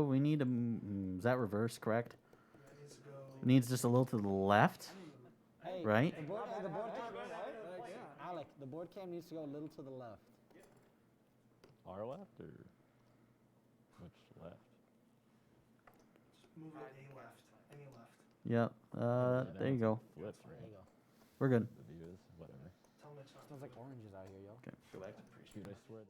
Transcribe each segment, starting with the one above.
we need is that reverse, correct? It needs just a little to the left, Hey, right? The board cam, Alec, the board cam needs to go a little to the left. Our left or which left? Just move it a left. Any left. Yep. There you go. Flipped, There right? you go. We're good. The view is whatever. Tell them it's not. Smells like oranges out here, yo. Okay. Go back to pre-shoot. I swear.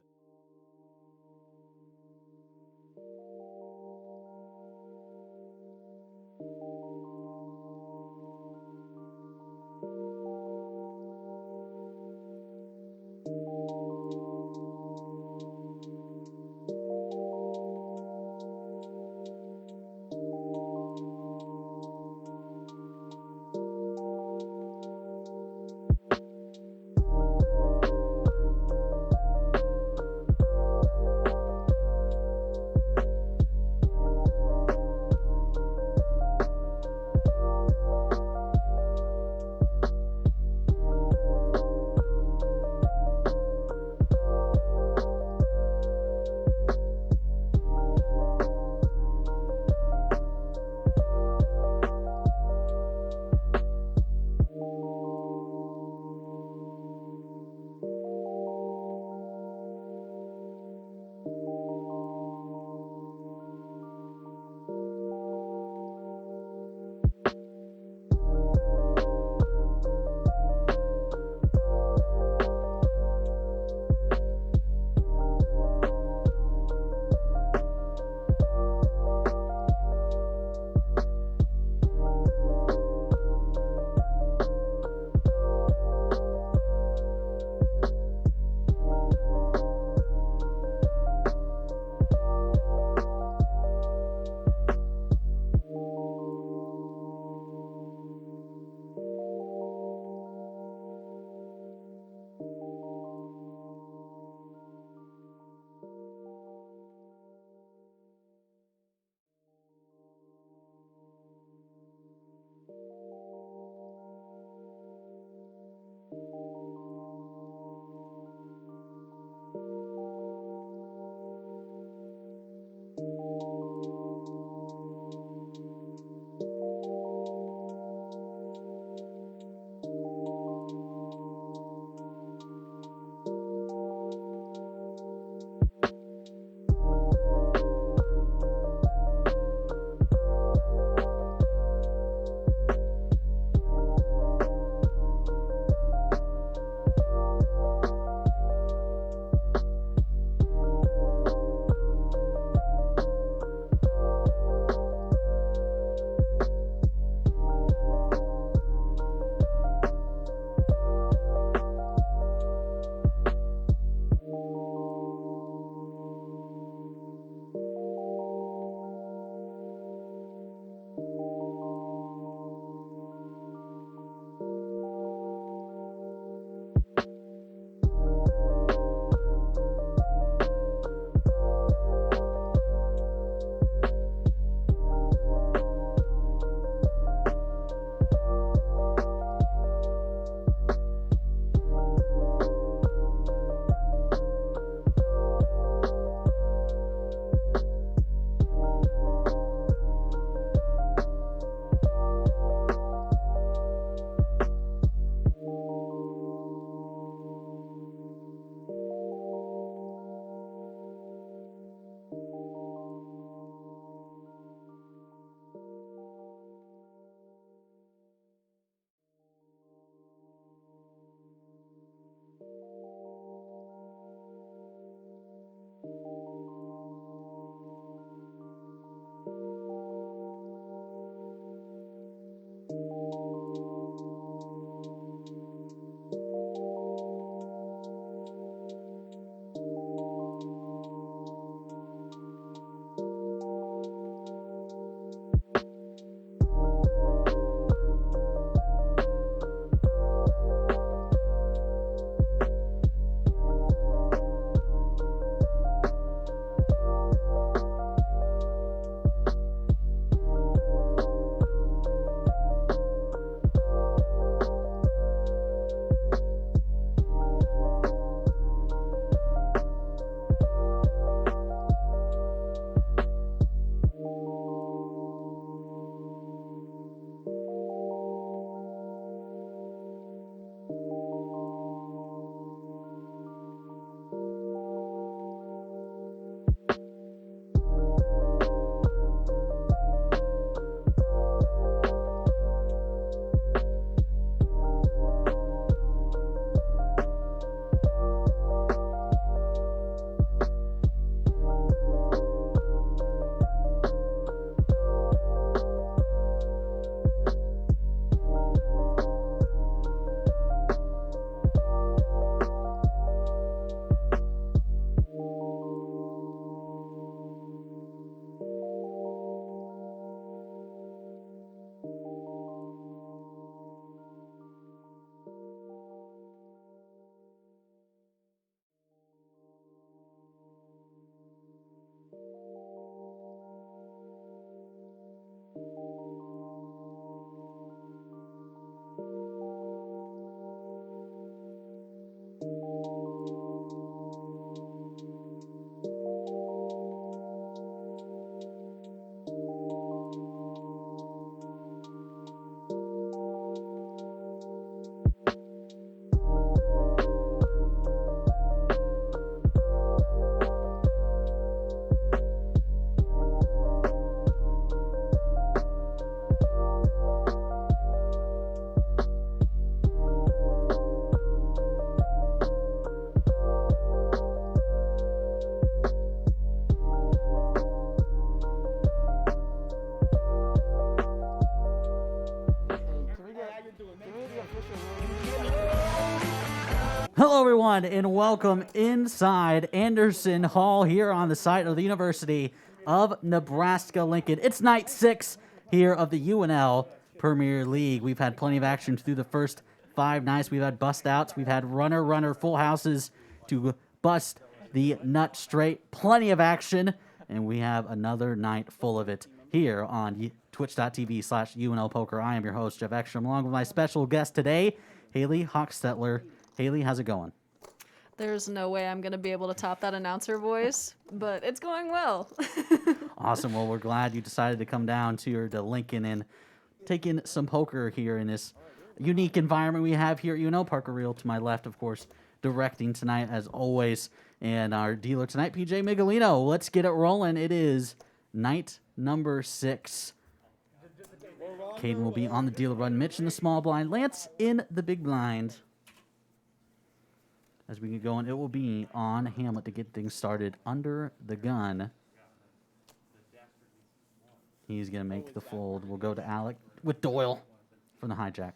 Hello, everyone, and welcome inside Anderson Hall here on the site of the University of Nebraska-Lincoln. It's night 6 here of the UNL Premier League. We've had plenty of action through the first 5 nights. We've had bust-outs. We've had runner full houses to bust the nut straight. Plenty of action, and we have another night full of it here on twitch.tv/UNL Poker. I am your host, Jeff Ekstrom, along with my special guest today, Haley Hochstetler. Haley, how's it going? There's no way I'm going to be able to top that announcer voice, but it's going well. Awesome. Well, we're glad you decided to come down to Lincoln and take in some poker here in this unique environment we have here at UNL. Parker Reel to my left, of course, directing tonight as always. And our dealer tonight, PJ Migolino. Let's get it rolling. It is night number 6. Caden will be on the dealer run. Mitch in the small blind. Lance in the big blind. As we get going, it will be on Hamlet to get things started under the gun. He's going to make the fold. We'll go to Alec with Doyle from the hijack.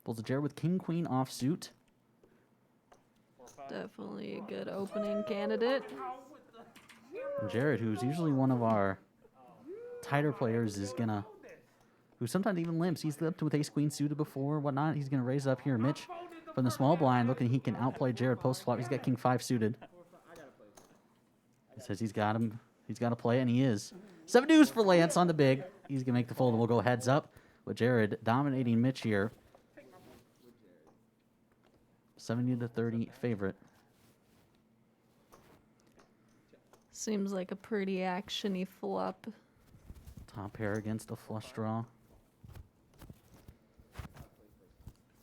Pulls a Jared with King Queen offsuit. Definitely a good opening candidate. And Jared, who's usually one of our tighter players, is going to, who sometimes even limps. He's limped with ace queen suited before, whatnot. He's going to raise it up here. Mitch from the small blind, looking he can outplay Jared post flop. He's got king 5 suited. He says he's got him. He's got to play, and he is. 7 deuce for Lance on the big. He's going to make the fold, and we'll go heads up with Jared dominating Mitch here. 70-30 favorite. Seems like a pretty actiony flop. Top pair against a flush draw.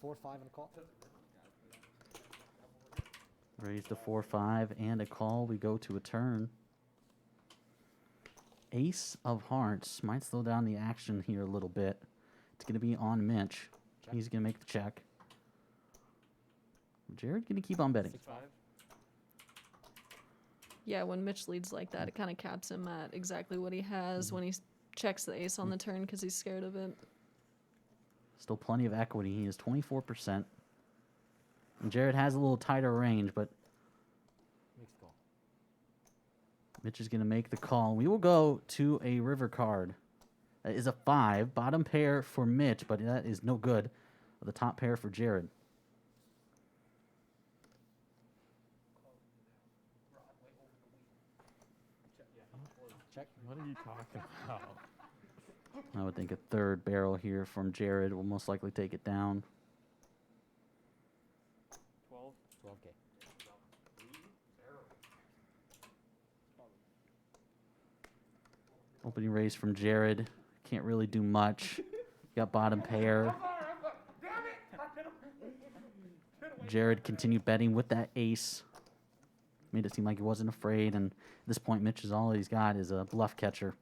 4-5 and a call. Raise to 4-5 and a call. We go to a turn. Ace of hearts might slow down the action here a little bit. It's going to be on Mitch. He's going to make the check. Jared going to keep on betting. 6-5. Yeah, when Mitch leads like that, it kind of caps him at exactly what he has when he checks the ace on the turn because he's scared of it. Still plenty of equity. He is 24%. And Jared has a little tighter range, but Mixed call. Mitch is going to make the call. We will go to a river card. That is a 5. Bottom pair for Mitch, but that is no good. The top pair for Jared. Check. What are you talking about? I would think a third barrel here from Jared will most likely take it down. 12K. Opening raise from Jared. Can't really do much. Got bottom pair. Jared continued betting with that ace. Made it seem like he wasn't afraid, and at this point, Mitch is all he's got is a bluff catcher.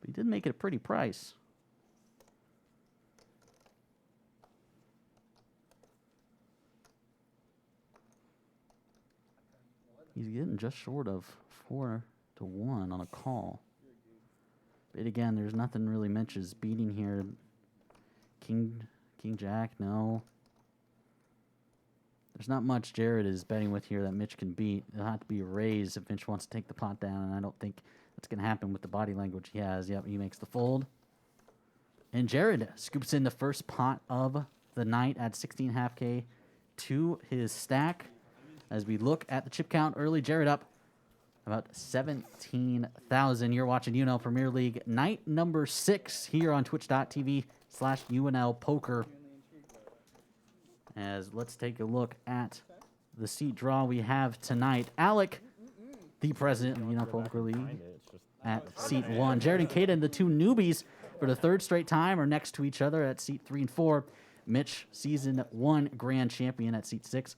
But he did make it a pretty price. He's getting just short of 4-1 on a call. But again, there's nothing really Mitch is beating here. King Jack, no. There's not much Jared is betting with here that Mitch can beat. It'll have to be a raise if Mitch wants to take the pot down, and I don't think that's going to happen with the body language he has. Yep, he makes the fold. And Jared scoops in the first pot of the night at 16.5K to his stack. As we look at the chip count early, Jared up about 17,000. You're watching UNL Premier League night number 6 here on twitch.tv/UNL Poker. As let's take a look at the seat draw we have tonight. Alec, the president of UNL Poker League, at seat 1. Jared and Caden, the two newbies for the 3rd straight time, are next to each other at seat 3 and 4. Mitch, season 1 grand champion, at seat 6.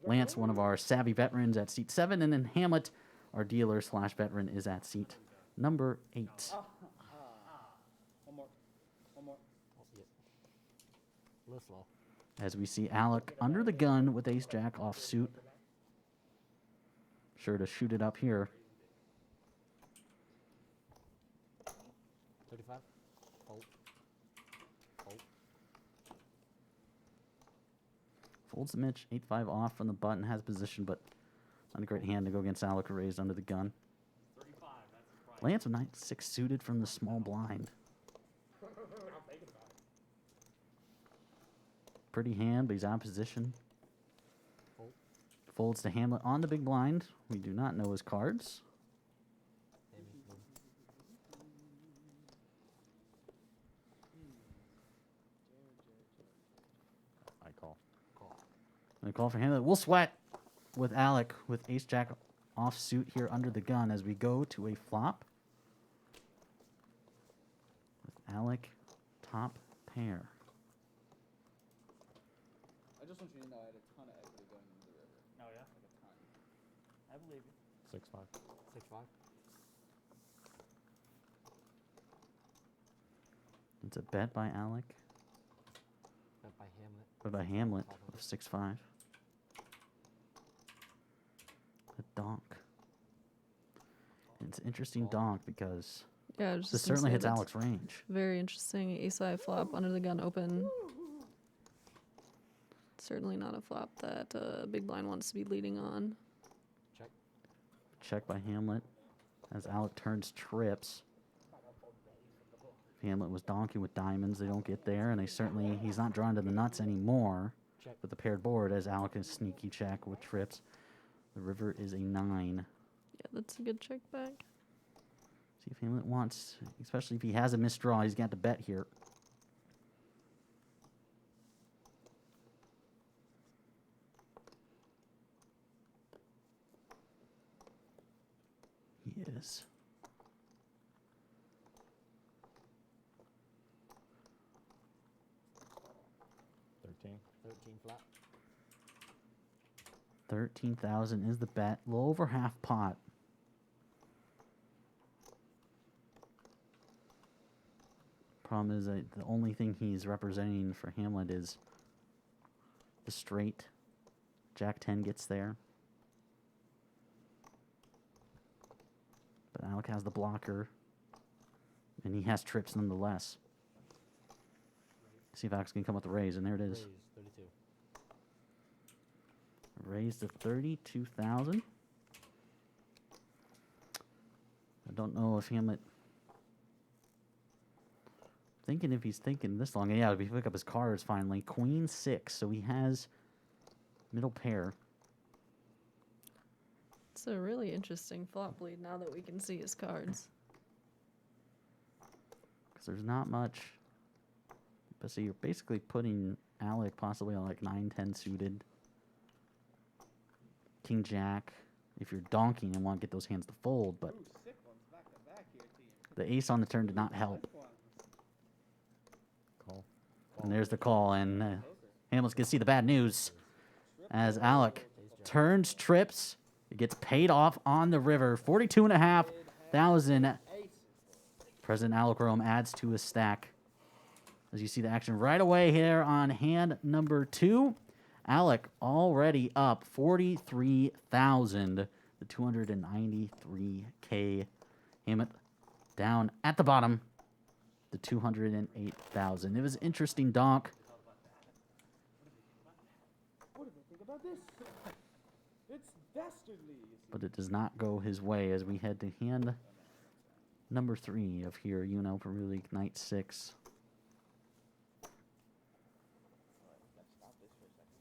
Lance, one of our savvy veterans, at seat 7. And then Hamlet, our dealer/veteran, is at seat number 8. One more. Oh, yeah. A little slow. As we see Alec under the gun with ace-jack offsuit. Sure to shoot it up here. 35. Fold. Fold. Folds the Mitch. 8-5 off from the button. Has position, but not a great hand to go against Alec, raised under the gun. Lance with 9-6 suited from the small blind. Pretty hand, but he's out of position. Fold. Folds to Hamlet on the big blind. We do not know his cards. I call. And a call for Hamlet. We'll sweat with Alec with ace-jack offsuit here under the gun as we go to a flop. With Alec top pair. I just want you to know I had a ton of equity going into the river. Oh yeah? Like a ton. I believe you. 6-5. 6-5. It's a bet by Alec, Bet by Hamlet. but by Hamlet Top of with it. 6-5. A donk. It's an interesting donk because Yeah, I was this just gonna certainly say hits that's Alec's range. very interesting. Ace-high flop under the gun open. Certainly not a flop that big blind wants to be leading on. Check. Check by Hamlet as Alec turns trips. If Hamlet was donking with diamonds, they don't get there, and he's not drawn to the nuts anymore Check. with the paired board as Alec is sneaky check with trips. The river is a 9. Yeah, that's a good check back. See if Hamlet wants, especially if he has a misdraw, he's got to bet here. He is. 13 flat. 13,000 is the bet. A little over half pot. Problem is that the only thing he's representing for Hamlet is the straight. Jack 10 gets there. But Alec has the blocker. And he has trips nonetheless. See if Alex can come with the raise, and there it is. Raise. 32. Raise to 32,000. I don't know if Hamlet. Thinking if he's thinking this long. Yeah, if he pick up his cards finally. Queen 6. So he has middle pair. It's a really interesting flop lead now that we can see his cards. Because there's not much. But so you're basically putting Alec possibly on like 9-10 suited. King Jack. If you're donking and want to get those hands to fold, but Ooh, sick ones back to back here, team. the ace on the turn did not help. Sick ones. Call. And there's the call, and Poker. Hamlet's gonna see the bad news as Alec turns trips. It gets paid off on the river. 42,500. Ace. President Alec Rome adds to his stack. As you see the action right away here on hand number 2. Alec already up 43,000 to 293K. Hammett down at the bottom to 208,000. It was an interesting donk. What do they think about this? It's dastardly. You see. But it does not go his way as we head to hand number 3 of here, UNL Premier League Night 6. Let's stop this for a second.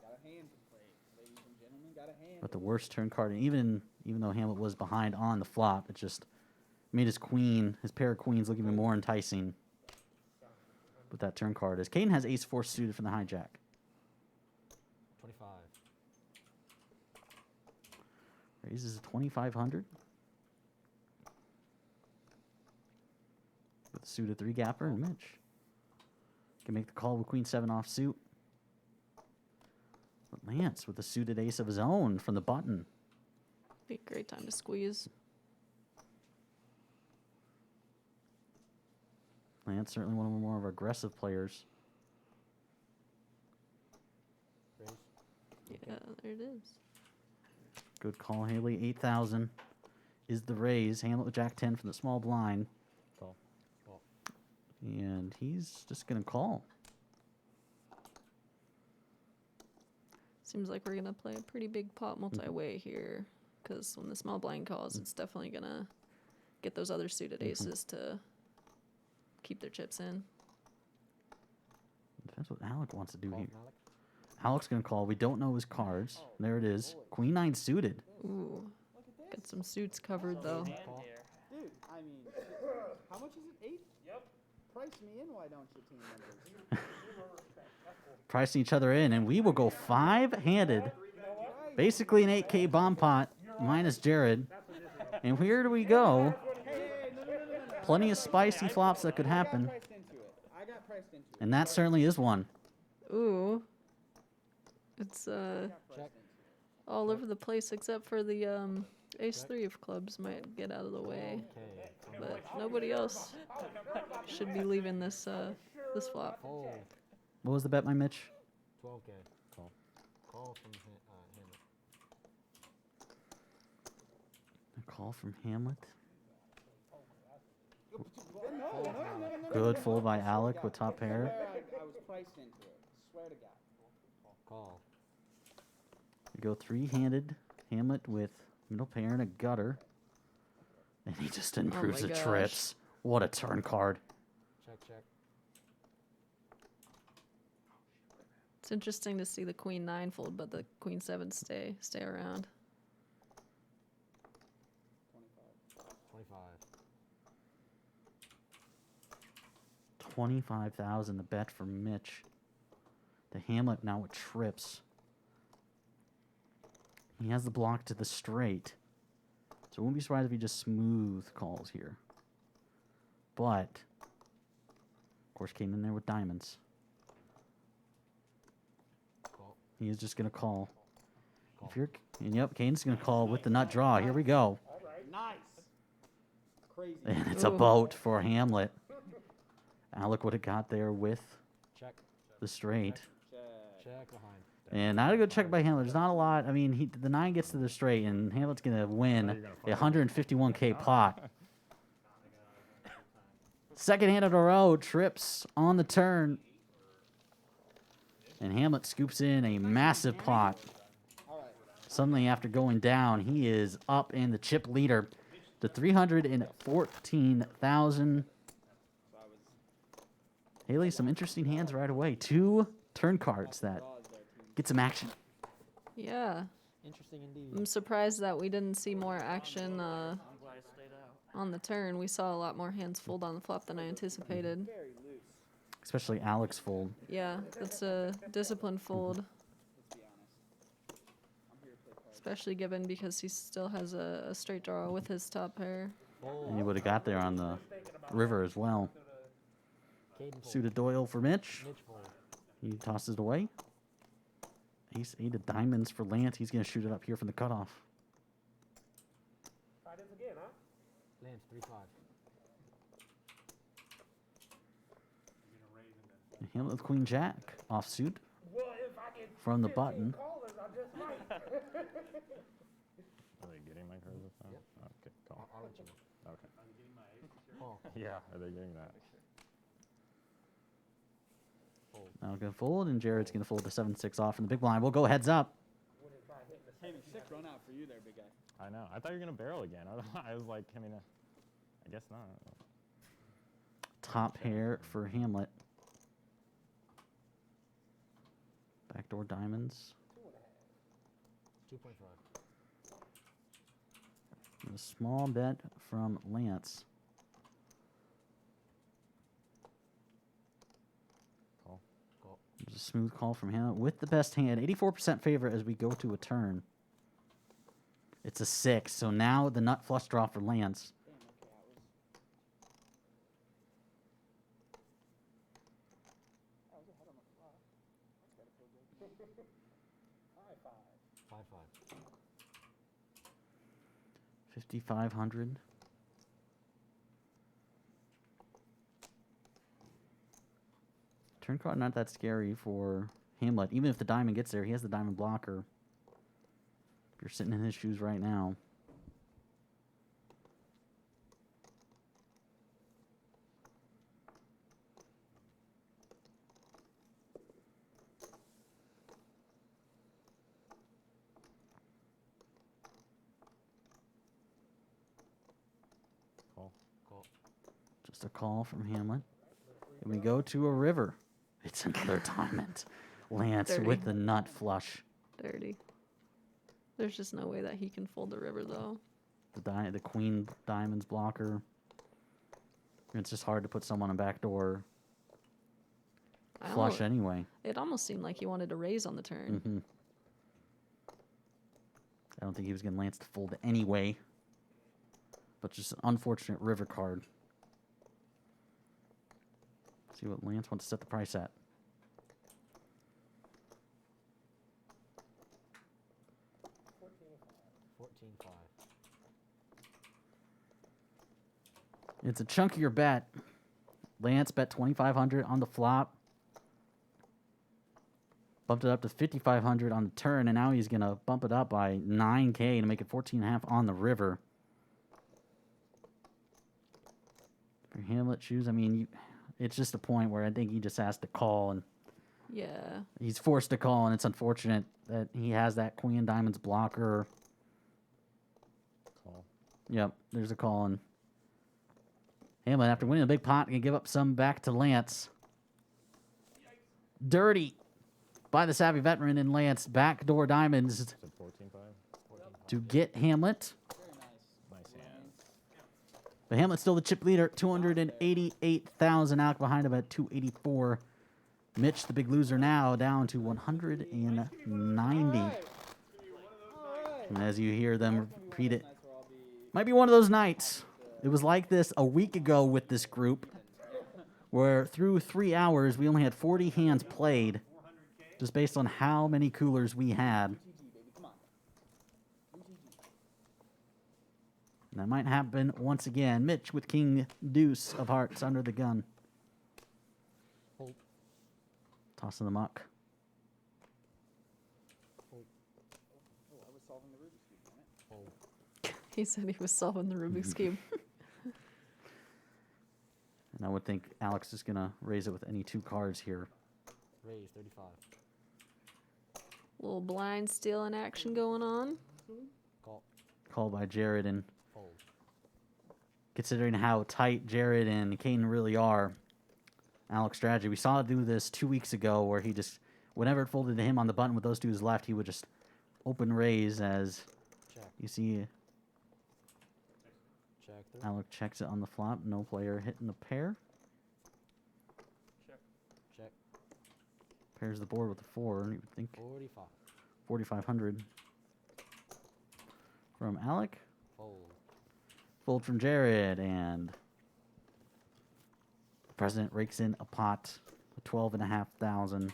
Got a hand to play, ladies and gentlemen. Got a hand. But the worst turn card, and even though Hamlet was behind on the flop, it just made his pair of queens look even more enticing with that turn card. As Caden has ace-4 suited from the hijack. 25. Raises to 2,500. With a suited 3-gapper and Mitch. Can make the call with queen 7 offsuit. But Lance with a suited ace of his own from the button. Be a great time to squeeze. Lance certainly one of the more aggressive players. Raise. Yeah, there it is. Good call, Haley. 8,000 is the raise. Hamlet with Jack 10 from the small blind. Call. And he's just going to call. Seems like we're gonna play a pretty big pot multi-way here, because when the small blind calls, it's definitely gonna get those other suited aces to keep their chips in. Depends what Alec wants to do here. Alec's going to call. We don't know his cards. There it is. Queen 9 suited. Ooh, got some suits covered though. Dude, I mean, how much is it? 8? Yep. Price me in, why don't you, team members? Pricing each other in, and we will go 5-handed. Basically an 8K bomb pot minus Jared. And where do we go? Plenty of spicy flops that could happen. I got priced into it. And that certainly is one. Ooh, it's all over the place except for the ace 3 of clubs might get out of the way, but nobody else should be leaving this this flop. What was the bet, my Mitch? 12K. Call. Call from Hamlet. A call from Hamlet. No. Good fold by Alec with top pair. I was priced into it. Swear to God. Call. We go 3-handed. Hamlet with middle pair and a gutter. And he just improves my the gosh. trips. What a turn card. Check, check. It's interesting to see the queen 9 fold, but the queen 7 stay around. 25. 25,000 the bet for Mitch. The Hamlet now with trips. He has the block to the straight. So I wouldn't be surprised if he just smooth calls here. But, of course, came in there with diamonds. Call. He is just going to call. If you're, and yep, Caden's going to call with the nut draw. Here we go. Nice. Crazy. And it's a Ooh. boat for Hamlet. Alec would have got there with Check. the straight. Check behind. And not a good check by Hamlet. There's not a lot. I mean, the 9 gets to the straight, and Hamlet's going to win a 151K pot. Second hand in a row, trips on the turn. And Hamlet scoops in a massive pot. Suddenly, after going down, he is up in the chip leader to 314,000. Haley, some interesting hands right away. 2 turn cards that get some action. Yeah, Interesting indeed. I'm surprised that we didn't see more action on the turn. We saw a lot more hands fold on the flop than I anticipated. Especially Alex fold. Yeah, that's a disciplined fold. Especially given because he still has a straight draw with his top pair. And he would have got there on the river as well. Suited Doyle for Mitch. Mitch fold. He tosses it away. Ace 8 of diamonds for Lance. He's going to shoot it up here from the cutoff. Lance 3-5. And Hamlet with Queen Jack offsuit from the button. Are they getting my cards this time? Yep. Okay, call. I'll let you know. Okay. Call. Yeah, are they getting that? Now going to fold, and Jared's going to fold the 7-6 off from the big blind. We'll go heads up. Hey, sick run out for you there, big guy. I know. I thought you were going to barrel again. I was like, I mean, I guess not. Top pair for Hamlet. Backdoor diamonds. 2.5. And a small bet from Lance. Call. Call. There's a smooth call from Hamlet with the best hand. 84% favorite as we go to a turn. It's a 6, so now the nut flush draw for Lance. Five. 5,500. Turn card not that scary for Hamlet. Even if the diamond gets there, he has the diamond blocker. You're sitting in his shoes right now. Call. Just a call from Hamlet. And we go to a river. It's another diamond. Lance Dirty. with the nut flush. Dirty. There's just no way that he can fold the river, though. The queen diamonds blocker. It's just hard to put someone on backdoor flush anyway. It almost seemed like he wanted to raise on the turn. Mm-hmm. I don't think he was getting Lance to fold anyway. But just an unfortunate river card. See what Lance wants to set the price at. It's a chunkier bet. Lance bet 2,500 on the flop. Bumped it up to 5,500 on the turn, and now he's going to bump it up by 9K to make it 14.5 on the river. For Hamlet shoes, I mean, it's just a point where I think he just has to call, and Yeah. he's forced to call, and it's unfortunate that he has that Queen Diamonds blocker. Call. Yep, there's a call, and Hamlet, after winning a big pot, can give up some back to Lance. Dirty by the savvy veteran in Lance. Backdoor diamonds Is it 14.5? to get Hamlet. Very nice. Nice hand. But Hamlet's still the chip leader, 288,000. Alec behind him at 284. Mitch, the big loser now, down to 190. And as you hear them repeat it, might be one of those nights. It was like this a week ago with this group, where through 3 hours we only had 40 hands played, just based on how many coolers we had. And that might happen once again. Mitch with King Deuce of Hearts under the gun. Tossing the muck. I was solving the Rubik's Cube, damn it. He said he was solving the Rubik's Cube. And I would think Alex is going to raise it with any 2 cards here. Raise 35. Little blind stealing action going on. Call. Called by Jared, and Fold. considering how tight Jared and Caden really are, Alex strategy. We saw it do this 2 weeks ago where he just, whenever it folded to him on the button with those dudes left, he would just open raise as Check. you see Check. Through. Alex checks it on the flop. No player hitting the pair. Check. Pairs the board with the 4. You would think 45. 4,500 from Alec. Fold. Fold from Jared, and the president rakes in a pot of 12,500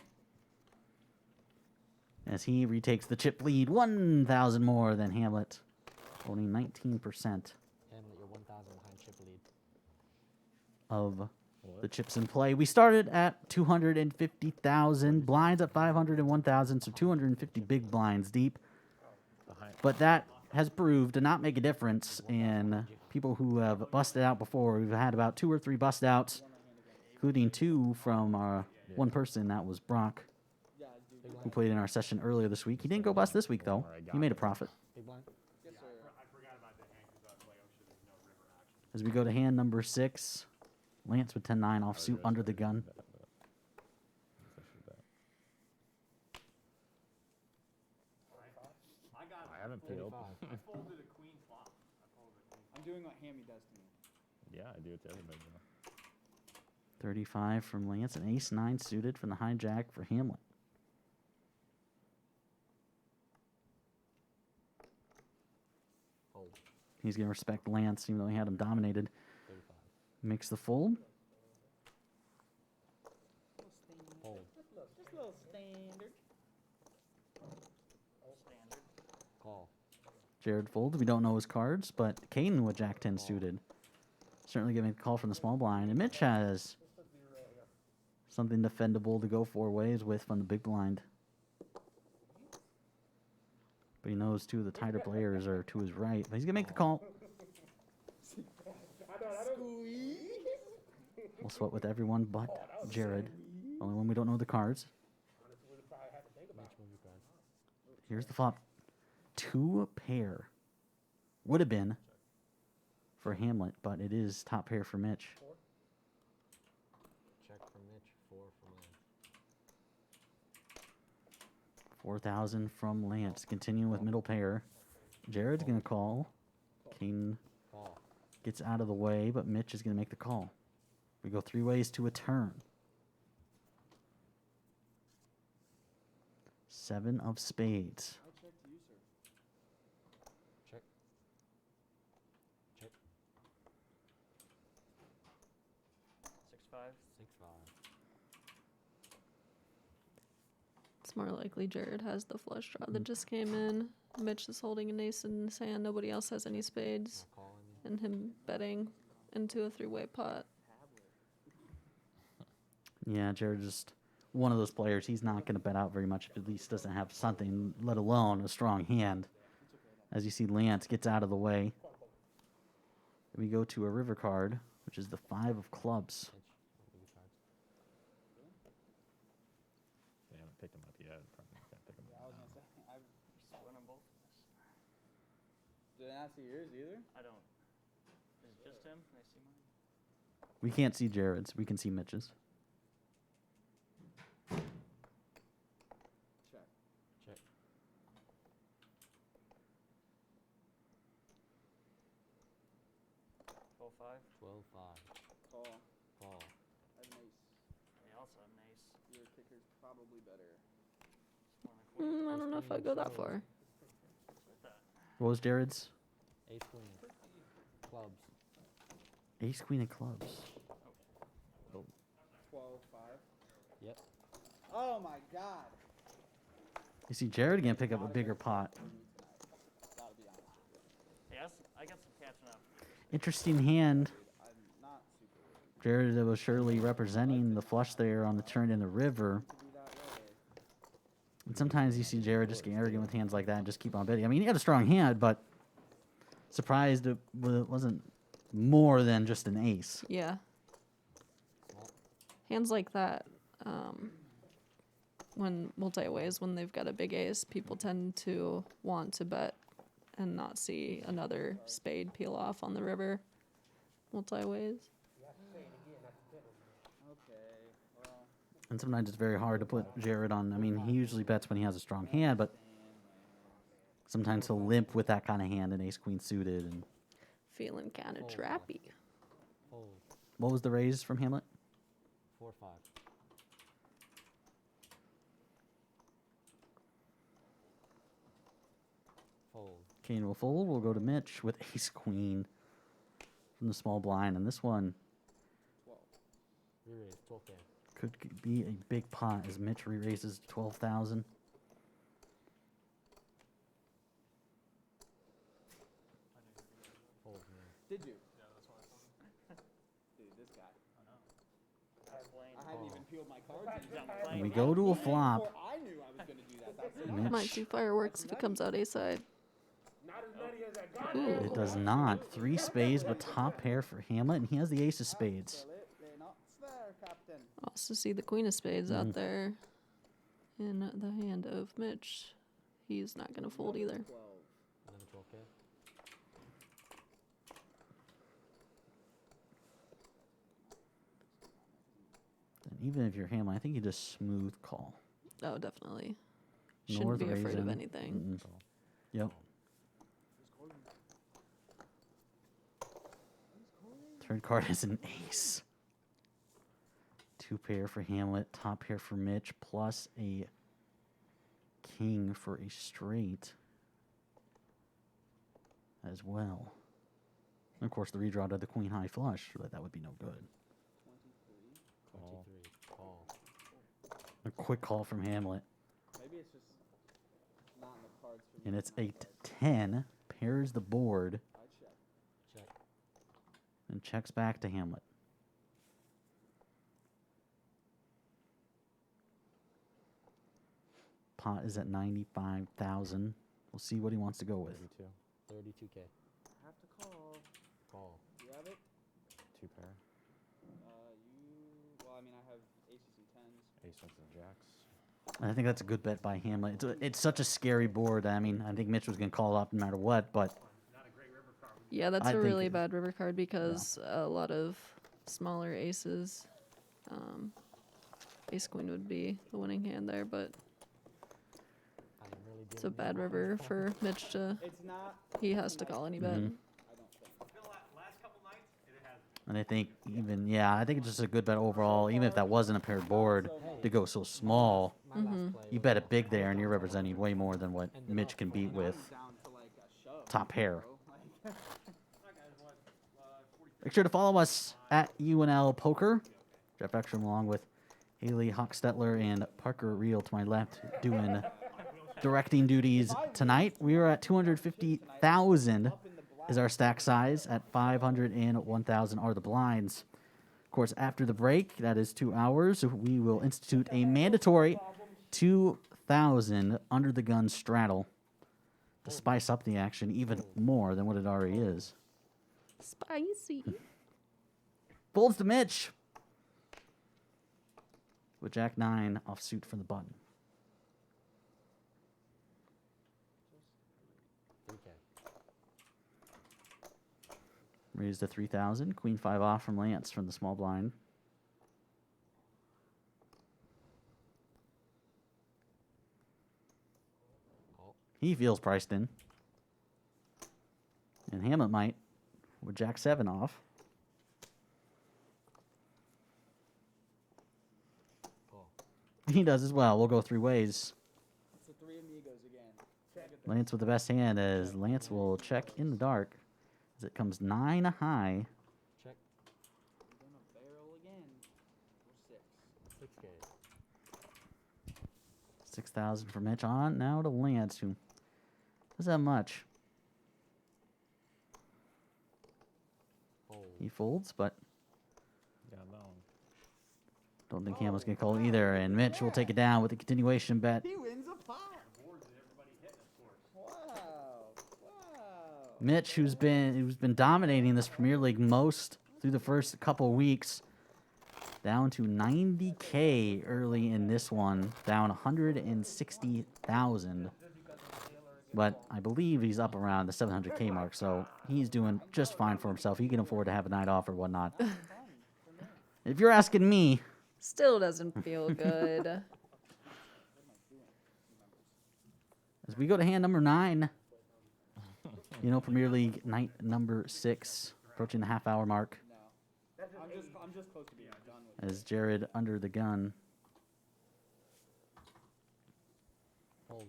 as he retakes the chip lead, 1,000 more than Hamlet, owning 19% Hamlet, you're 1,000 behind chip lead. of the chips in play. We started at 250,000 blinds at 500 and 1,000, so 250 big blinds deep. Behind. But that has proved to not make a difference in people who have busted out before. We've had about 2 or 3 bust outs, including 2 from one person. That was Brock, who played in our session earlier this week. He didn't go bust this week, though. He made a profit. Big blind. Yes, sir. As we go to hand number 6, Lance with 10-9 offsuit under the gun. I haven't peeled. 35. I'm doing what Hammy does to me. Yeah, I do it to everybody. Though. 35 from Lance, and ace-9 suited from the hijack for Hamlet. Fold. He's going to respect Lance, even though he had him dominated. 35. Makes the fold. Fold. Just a little standard. Call. Jared folds. We don't know his cards, but Caden with Jack-10 suited. Certainly giving a call from the small blind. And Mitch has something defendable to go 4 ways with from the big blind. But he knows two of the tighter players are to his right. But he's going to make the call. We'll sweat with everyone but Jared. Only one we don't know the cards. Here's the flop. 2 pair. Would have been for Hamlet, but it is top pair for Mitch. Check for Mitch, 4 from Lance. 4,000 from Lance. Continuing with middle pair. Jared's going to call. King Call. gets out of the way, but Mitch is going to make the call. We go 3 ways to a turn. 7 of spades. I checked you, sir. Check. Check. 6-5. 6-5. It's more likely Jared has the flush draw that just came in. Mitch is holding an ace in his hand. Nobody else has any spades. Not calling you. And him betting into a 3-way pot. Yeah, Jared's just one of those players. He's not going to bet out very much if at least doesn't have something, let alone a strong hand. As you see, Lance gets out of the way. We go to a river card, which is the 5 of clubs. Mitch, what are your cards? They haven't picked him up yet. Probably can't pick him Yeah, I up was now. gonna say. Split on both of us. Did I not see yours either? I don't. Is it just him? Can I see mine? We can't see Jared's. We can see Mitch's. Check. Check. 12-5. 12-5. Call. Call. I have an ace. They also have an ace. Your kicker's probably better. It's more like I don't know if I go that far. with that. What was Jared's? Ace queen. Clubs. Ace, queen of clubs. 12-5. Yep. Oh my god. You see Jared again pick up a bigger pot. Gotta be honest with you. Yes, I got some catching up. Interesting hand. I'm not super worried. Jared was surely representing the flush there on the turn in the river. To be that way. And sometimes you see Jared just get arrogant with hands like that and just keep on betting. I mean, he had a strong hand, but surprised it wasn't more than just an ace. Yeah. Hands like that, when multi-ways, when they've got a big ace, people tend to want to bet and not see another spade peel off on the river. Multi-ways. Okay. Well, And sometimes it's very hard to put Jared on. I mean, he usually bets when he has a strong hand, but sometimes he'll limp with that kind of hand, an ace queen suited. And Feeling kind of Oh, trappy. Fold. what was the raise from Hamlet? 4-5. Fold. Kane will fold. We'll go to Mitch with ace queen from the small blind. And this one 12. Re-raise. 12K. could be a big pot as Mitch re-raises 12,000. Fold, man. Did you? Yeah, that's what I thought. Dude, this guy. I was playing. I hadn't even peeled my cards yet. I'm And playing. we go to a flop. Before I knew I was gonna do that. That's the Mitch. Might see fireworks if it comes out A-side. It does not. 3 spades, but top pair for Hamlet, and he has the ace of spades. They're not there, Captain. Also see the queen of spades out there in the hand of Mitch. He's not going to fold either. 12. Another 12K. And even if you're Hamlet, I think you just smooth call. Oh, definitely. Shouldn't North be afraid of raising. anything. Mm-mm. Yep. Third card is an ace. 2 pair for Hamlet, top pair for Mitch, plus a king for a straight as well. And of course, the redraw to the queen high flush, but that would be no good. 23. Call. 23. Call. A quick call from Hamlet. Maybe it's just not in the cards for me. And it's 8-10, pairs the board, I check. Check. and checks back to Hamlet. Pot is at 95,000. We'll see what he wants to go with. 32. 32K. Have to call. Call. You have it? 2 pair. Well, I mean, I have aces and tens. Ace and jacks. I think that's a good bet by Hamlet. It's such a scary board. I mean, I think Mitch was going to call it up no matter what, but Yeah, that's I a think really it- bad river card because a lot of smaller aces. Ace queen would be the winning hand there, but I really it's a didn't bad know. river for Mitch to. It's not. He has to call any bet. I don't think. and I think I think it's just a good bet overall. Even if that wasn't a paired board, to go so small, My last play you was bet a big there, and you're representing way more than what Mitch can beat with Down to like a shove. top pair. Bro. Like, Make sure to follow us at UNL Poker. Jeff Ekstrom along with Haley Hochstetler and Parker Reel to my left doing directing duties tonight. We are at 250,000 is our stack size. At 500 and 1,000 are the blinds. Of course, after the break, that is 2 hours, we will institute a mandatory 2,000 under the gun straddle to spice up the action even more than what it already is. Spicy. Folds to Mitch. With Jack 9 off suit from the button. 3K. Raised to 3,000. Queen 5 off from Lance from the small blind. Call. He feels priced in. And Hamlet might with Jack 7 off. Call. He does as well. We'll go 3 ways. it's the three amigos again. Lance with the best hand as Lance will check in the dark as it comes 9 high. Check. We're gonna barrel again. We're 6. 6K. 6,000 for Mitch on. Now to Lance, who doesn't have much. Fold. He folds, but Yeah, that one. don't think Hamlet's going to call either. And Mitch will take it down with a continuation bet. He wins a pot. Wow. Wow. Mitch, who's been dominating this Premier League most through the first couple weeks, down to 90K early in this one, down 160,000. But I believe he's up around the 700K mark, so he's doing just fine for himself. He can afford to have a night off or whatnot. If you're asking me, Still doesn't feel good. as we go to hand number 9, Premier League night number 6, approaching the half-hour mark, No. I'm just close to being done with as Jared under the gun. Fold.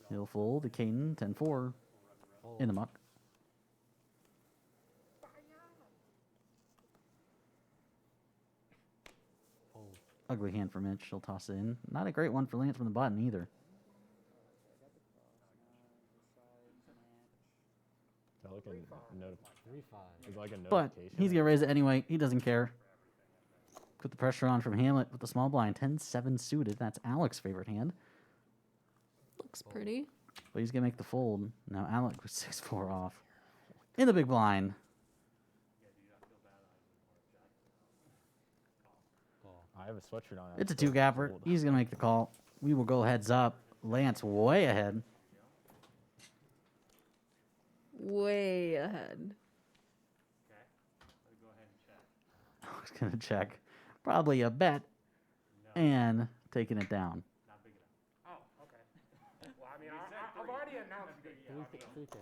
He'll fold to Caden, 10-4 in the muck. Fold. Ugly hand for Mitch. He'll toss it in. Not a great one for Lance from the button either. Is that like a notif- 3-5. is it like a But notification? he's going to raise it anyway. He doesn't care. Put the pressure on from Hamlet with the small blind. 10-7 suited. That's Alec's favorite hand. Looks pretty. But he's going to make the fold. Now Alec with 6-4 off. In the big blind. Call. I have a sweatshirt on. It's a 2-gapper. He's going to make the call. We will go heads up. Lance way ahead. Way ahead. He's going to check. Probably a bet. And taking it down. Oh, okay. Well, I mean, I've already announced it. 3K.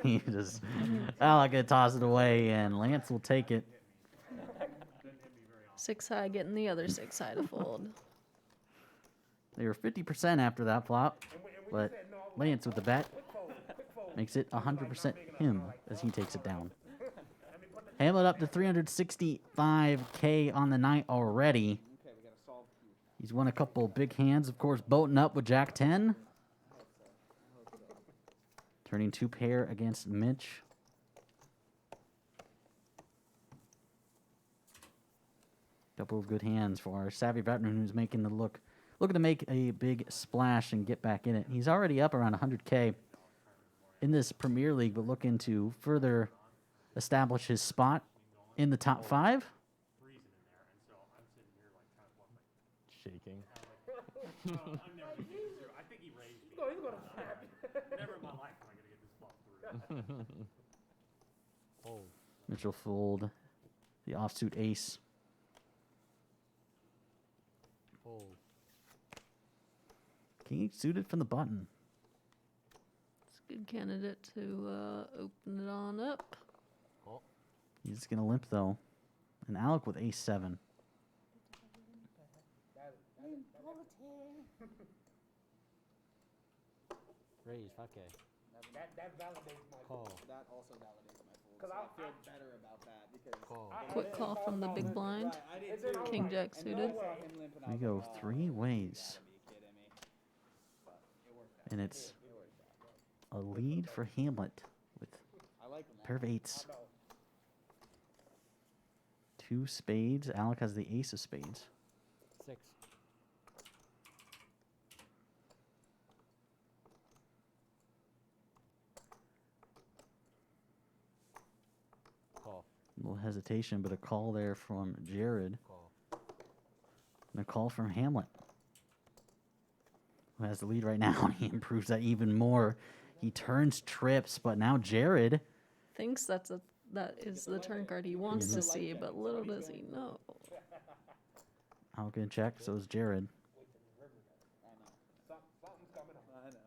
He just, Alec going to toss it away, and Lance will take it. 6 high, getting the other 6 high to fold. They were 50% after that flop, but Lance with the bet makes it 100% him as he takes it down. Hamlet up to 365K on the night already. Okay, we gotta solve the key. He's won a couple big hands, of course, boating up with Jack 10. Turning 2 pair against Mitch. Couple of good hands for our savvy veteran who's making the look looking to make a big splash and get back in it. He's already up around 100K in this Premier League, but looking to further establish his spot in the top 5. Shaking. No, he's gonna snap. Never in my life am I gonna get this ball through. Fold. Mitchell fold the offsuit ace. Fold. King suited from the button. It's a good candidate to open it on up. He's going to limp, though. And Alec with ace 7. Raise 5K. That validates my Call. That also validates my fold. 'Cause So I- I feel better about that because Call. Quick call from the big blind. I did It's in too. our King life. jack And suited. then I saw him limp and I We was go like, oh, 3 ways. you gotta be kidding me. But it worked out. And it's It worked out. a lead for Hamlet with I like him. a pair of 8s. No. 2 spades. Alec has the ace of spades. 6. Call. A little hesitation, but a call there from Jared. Call. And a call from Hamlet, who has the lead right now. And he improves that even more. He turns trips, but now Jared. Thinks that is the turn card he wants to see, but little does he know. Alec gonna check, so is Jared. I know. Something's coming up. I know.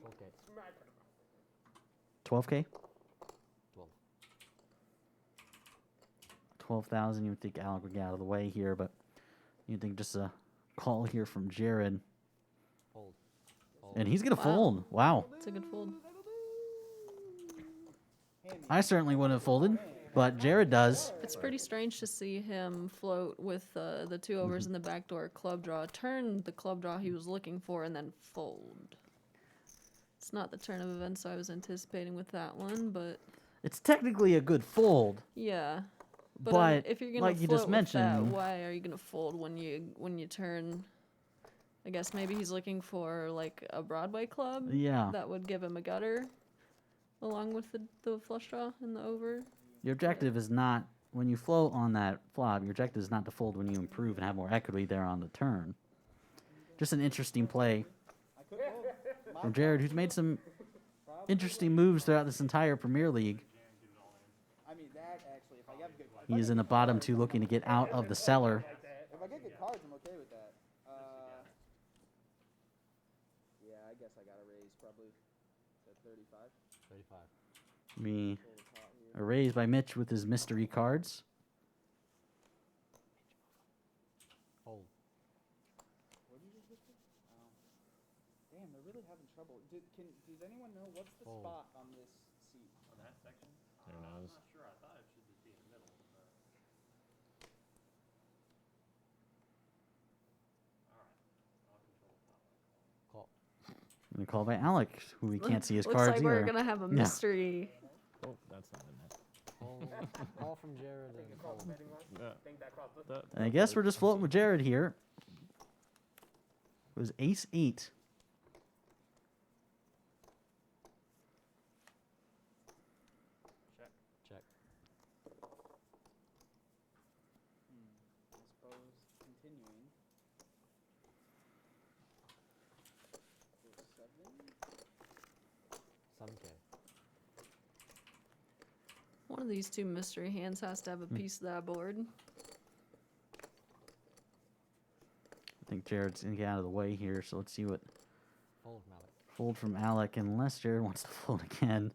Okay. Smack him. 12K? 12. 12,000. You would think Alec would get out of the way here, but you'd think just a call here from Jared. Fold. Fold. And he's going to Wow. fold. Wow. It's a good fold. I certainly wouldn't have folded, but Jared does. It's pretty strange to see him float with the 2 overs in the backdoor club draw, turn the club draw he was looking for, and then fold. It's not the turn of events I was anticipating with that one, but It's technically a good fold, yeah. but if you're gonna like you float just with that, mentioned, why are you gonna fold when you turn? I guess maybe he's looking for like a Broadway club. yeah, That would give him a gutter, along with the flush draw and the over. your objective is not, when you float on that flop, your objective is not to fold when you improve and have more equity there on the turn. Just an interesting play from Jared, who's made some interesting moves throughout this entire Premier League. I mean, that actually, if I get good, He is in the bottom 2 looking to get out of the cellar. if I get good cards, I'm okay with that. Yeah, I guess I gotta raise probably at 35. 35. Me Pull the pot here. a raise by Mitch with his mystery cards. Fold. What did you just whisper? Damn, they're really having trouble. Does anyone know what's the Fold. spot on this seat? On that section? Who knows? I'm not sure. I thought it should just be in the middle. But... All right. I'll control the top. Call. And a call by Alec, who we can't see his Looks cards like we're either. gonna have a Yeah. mystery. Oh, that's not in there. Call. Call from Jared and Cross fold. betting line? Yeah. Think that crossed the... That- And I guess we're just floating with Jared here. It was ace 8. Check. I suppose continuing. 7. 7K. One of these 2 mystery hands has to have a piece of that board. I think Jared's going to get out of the way here, so let's see what Fold from Alec. fold from Alec, unless Jared wants to fold again.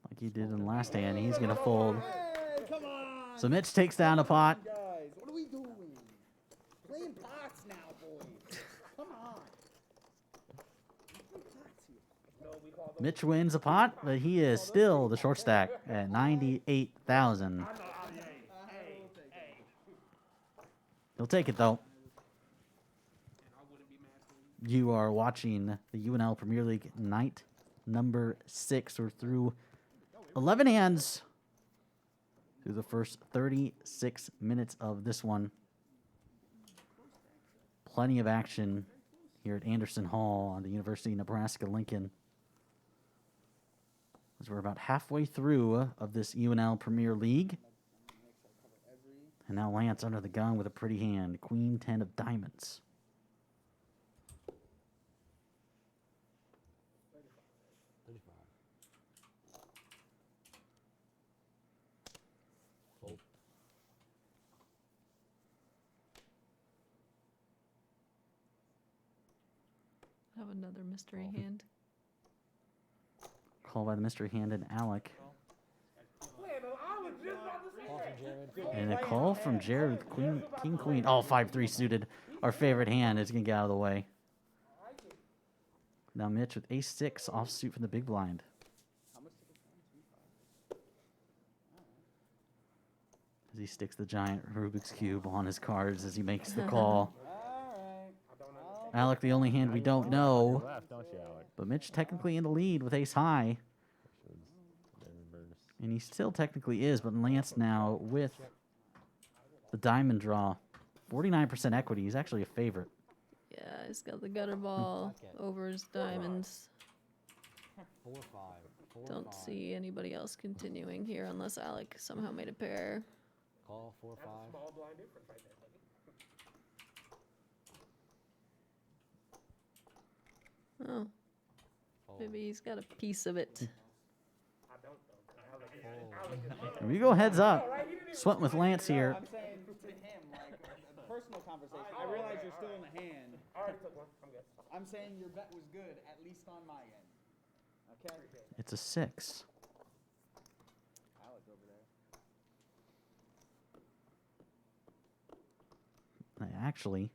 Like he did in the last hand, he's going to fold. Hey, come on! So Mitch takes down a pot. Guys, what are we doing? Playing pots now, boys. Come on. Playing pots here. No, we call them... Mitch wins a pot, but he is still the short stack at 98,000. I know. Hey. He'll take it, though. I wouldn't be mad for you. You are watching the UNL Premier League night number 6. We're through 11 hands through the first 36 minutes of this one. plenty of action here at Anderson Hall on the University of Nebraska-Lincoln. As we're about halfway through of this UNL Premier League. And now Lance under the gun with a pretty hand. Queen 10 of diamonds. Have another mystery hand. Call by the mystery hand and Alec. And a call from Jared with Queen, King, Queen. Oh, 5-3 suited. Our favorite hand is going to get out of the way. Now Mitch with ace-6 offsuit from the big blind. As he sticks the giant Rubik's Cube on his cards as he makes the call. Alec, the only hand we don't know. Left, don't you, Alec? But Mitch technically in the lead with ace high. And he still technically is, but Lance now with the diamond draw. 49% equity. He's actually a favorite. Yeah, he's got the gutter ball over his diamonds. 4-5. Don't see anybody else continuing here unless Alec somehow made a pair. Call 4-5. Small blind difference right there, buddy. Oh, maybe he's got a piece of it. I don't though. And we go heads up. Sweating with Lance here. I'm saying to him, like, a personal conversation. I realize you're still in the hand. All right, took one. I'm good. I'm saying your bet was good, at least on my end. Okay? It's a 6. Alec over there. I actually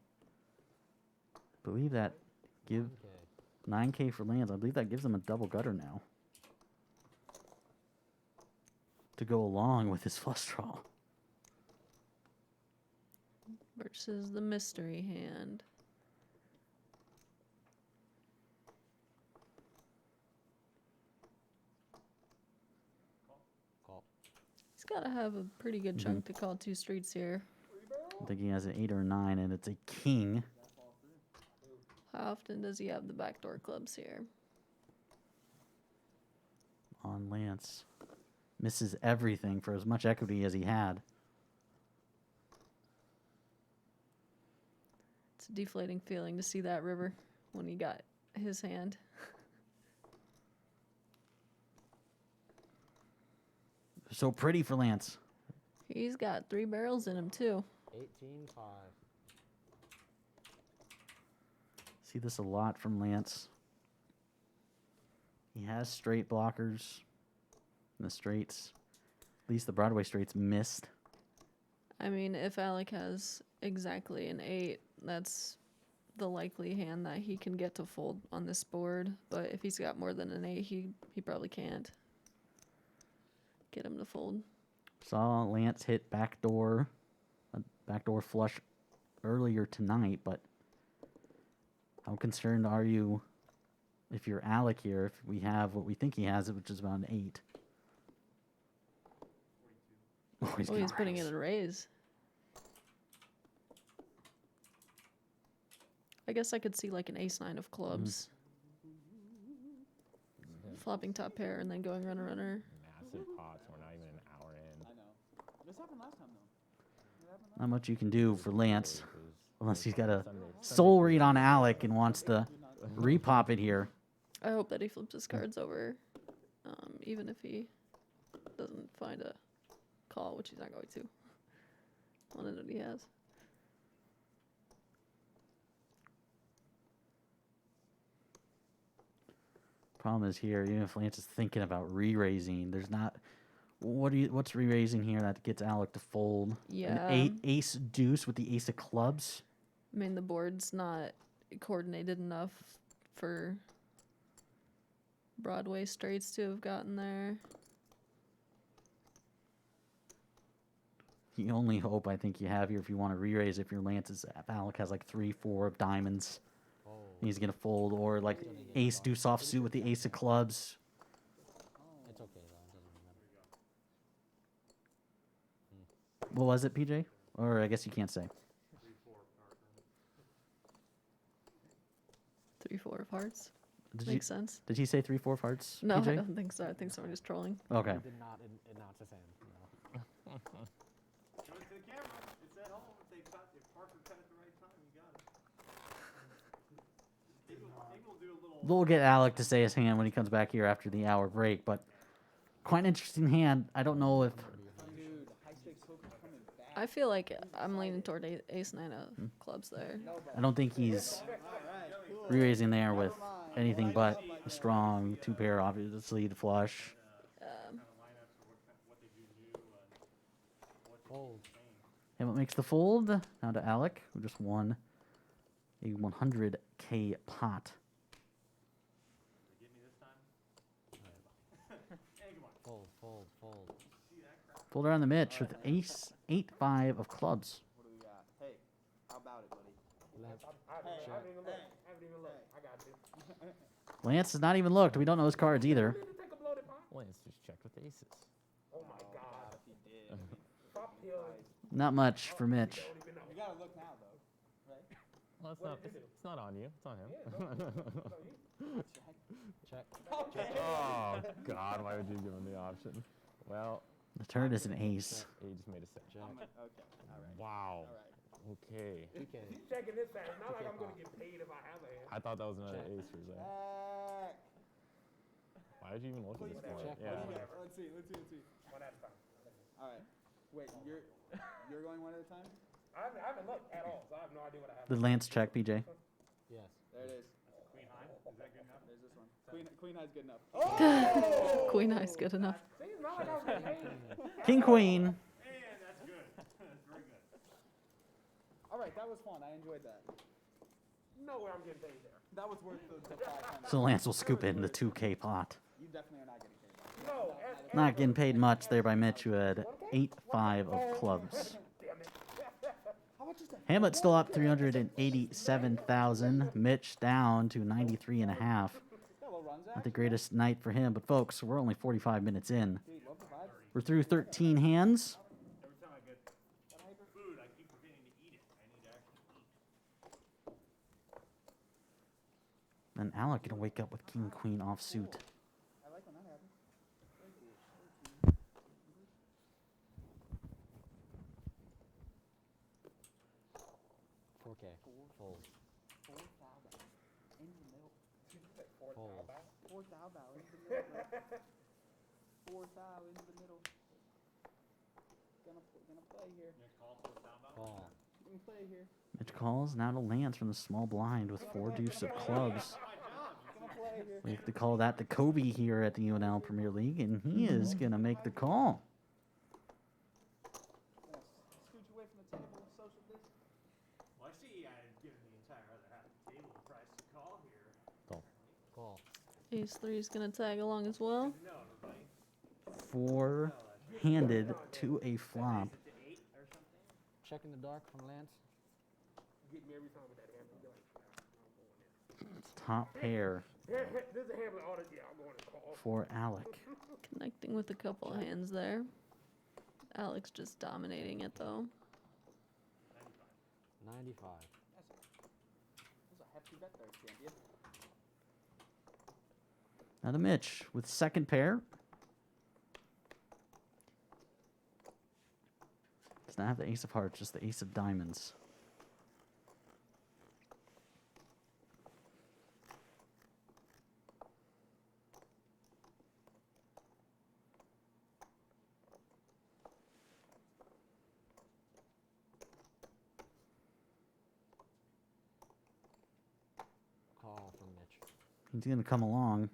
believe that give 9K for Lance. I believe that gives him a double gutter now. To go along with his flush draw. Versus the mystery hand. Call. He's got to have a pretty good chunk to call 2 streets here. I think he has an 8 or a 9, and it's a king. How often does he have the backdoor clubs here? On Lance. Misses everything for as much equity as he had. It's a deflating feeling to see that river when he got his hand. So pretty for Lance. He's got 3 barrels in him too. 18-5. See this a lot from Lance. He has straight blockers. And the straights, at least the Broadway straights, missed. I mean, if Alec has exactly an 8, that's the likely hand that he can get to fold on this board. But if he's got more than an 8, he probably can't get him to fold. Saw Lance hit a backdoor flush earlier tonight, but how concerned are you if you're Alec here, if we have what we think he has, which is about an 8? Oh, He's putting in a raise. I guess I could see like an ace-9 of clubs. Flopping top pair and then going runner. Massive pots. We're not even an hour in. I know. This happened last time, though. Not much you can do for Lance, unless he's got a soul read on Alec and wants to repop it here. I hope that he flips his cards over, even if he doesn't find a call, which he's not going to. One that he has. Problem is here, even if Lance is thinking about re-raising, there's not. What's re-raising here that gets Alec to fold? Yeah. An ace deuce with the ace of clubs. I mean, the board's not coordinated enough for Broadway straights to have gotten there. The only hope I think you have here, if you want to re-raise, if your Lance is, if Alec has like 3-4 of diamonds, he's gonna fold, or like ace deuce offsuit with the ace of clubs. It's okay, though. It doesn't matter. What was it, PJ? Or I guess you can't say. 3-4 of hearts. Did Makes sense. Did he say 3-4 of hearts? No, I PJ? don't think so. I think someone is trolling. Okay. He did not announce his hand. No. Show it to the camera. It's at home. If Parker cut at the right time, you got it. Maybe we'll do a little. We'll get Alec to say his hand when he comes back here after the hour break, but quite an interesting hand. I don't know if Dude, high stakes poker's coming back. I feel like I'm leaning toward ace 9 of clubs there. I don't think he's All right, cool. re-raising there with anything but a strong 2-pair, obviously the flush. Fold. And what makes the fold? Now to Alec, who just won a 100K pot. Fold. Fold around the Mitch with ace 8-5 of clubs. What do we got? Hey, how about it, buddy? Left. I haven't even looked. I haven't even looked. I got you. Lance has not even looked. We don't know his cards either. Did you take a bloated pot? Lance just checked with aces. Oh my God. If he did. Stop peeling. Not much for Mitch. Don't even know. You gotta look now, though. Right? Well, it's not on you. It's on him. Check. Okay. Oh God, why would you give him the option? Well, The turn is an ace. he just made a set. Check. Okay. Wow. All right. Okay. PK. He's checking this side. It's not like I'm gonna get paid if I have a hand. I thought that was another ace for a second. Back. Why would you even look at this Please board? check. Yeah. Whatever. Let's see. Well, that's fine. All right. Wait, you're going one at a time? I haven't looked at all, so I have no idea what I have. Did Lance check, PJ? Yes. There it is. Queen high. Is that good enough? There's this one. Queen high's good enough. Queen high's good enough. See, it's not like I was getting paid. King, queen. And that's good. That's very good. All right, that was fun. I enjoyed that. No way I'm getting paid there. That was worth the 500. So Lance will scoop in the 2K pot. You definitely are not getting paid. No. Not getting paid much there by Mitch, who had 8-5 of clubs. Damn it. How much is that? Hamlet still up 387,000. Mitch down to 93 and a half. Got a little run, Not Zach? the greatest night for him, but folks, we're only 45 minutes in. Dude, love the vibe. We're through 13 hands. Every time I get food, I keep forgetting to eat it. I need to actually eat. And Alec gonna wake up with king, queen offsuit. I like when that happens. 4K. Fold. 4,000 in the middle. Fold. 4,000 into the middle. 4,000 into the middle. Gonna play here. Call. Gonna play here. Mitch calls now to Lance from the small blind with 4 deuce of clubs. Gonna play here. We have to call that the Kobe here at the UNL Premier League, and he is gonna make the call. Gonna scooch away from the table. Social distance. Well, I see I've given the entire other half of the table the price to call here. Call. Ace 3 is going to tag along as well. No, everybody. 4-handed to a flop. To 8 or something? Check in the dark from Lance. Get me every time with that hand. He'd be like, I'm going in. Top pair This is a hand with all the, yeah, I'm going to call. for Alec. Connecting with a couple of hands there. Alex just dominating it though. 95. That's a hefty bet there, champion. Now to Mitch with second pair. Does not have the ace of hearts, just the ace of diamonds. Call from Mitch. He's going to come along.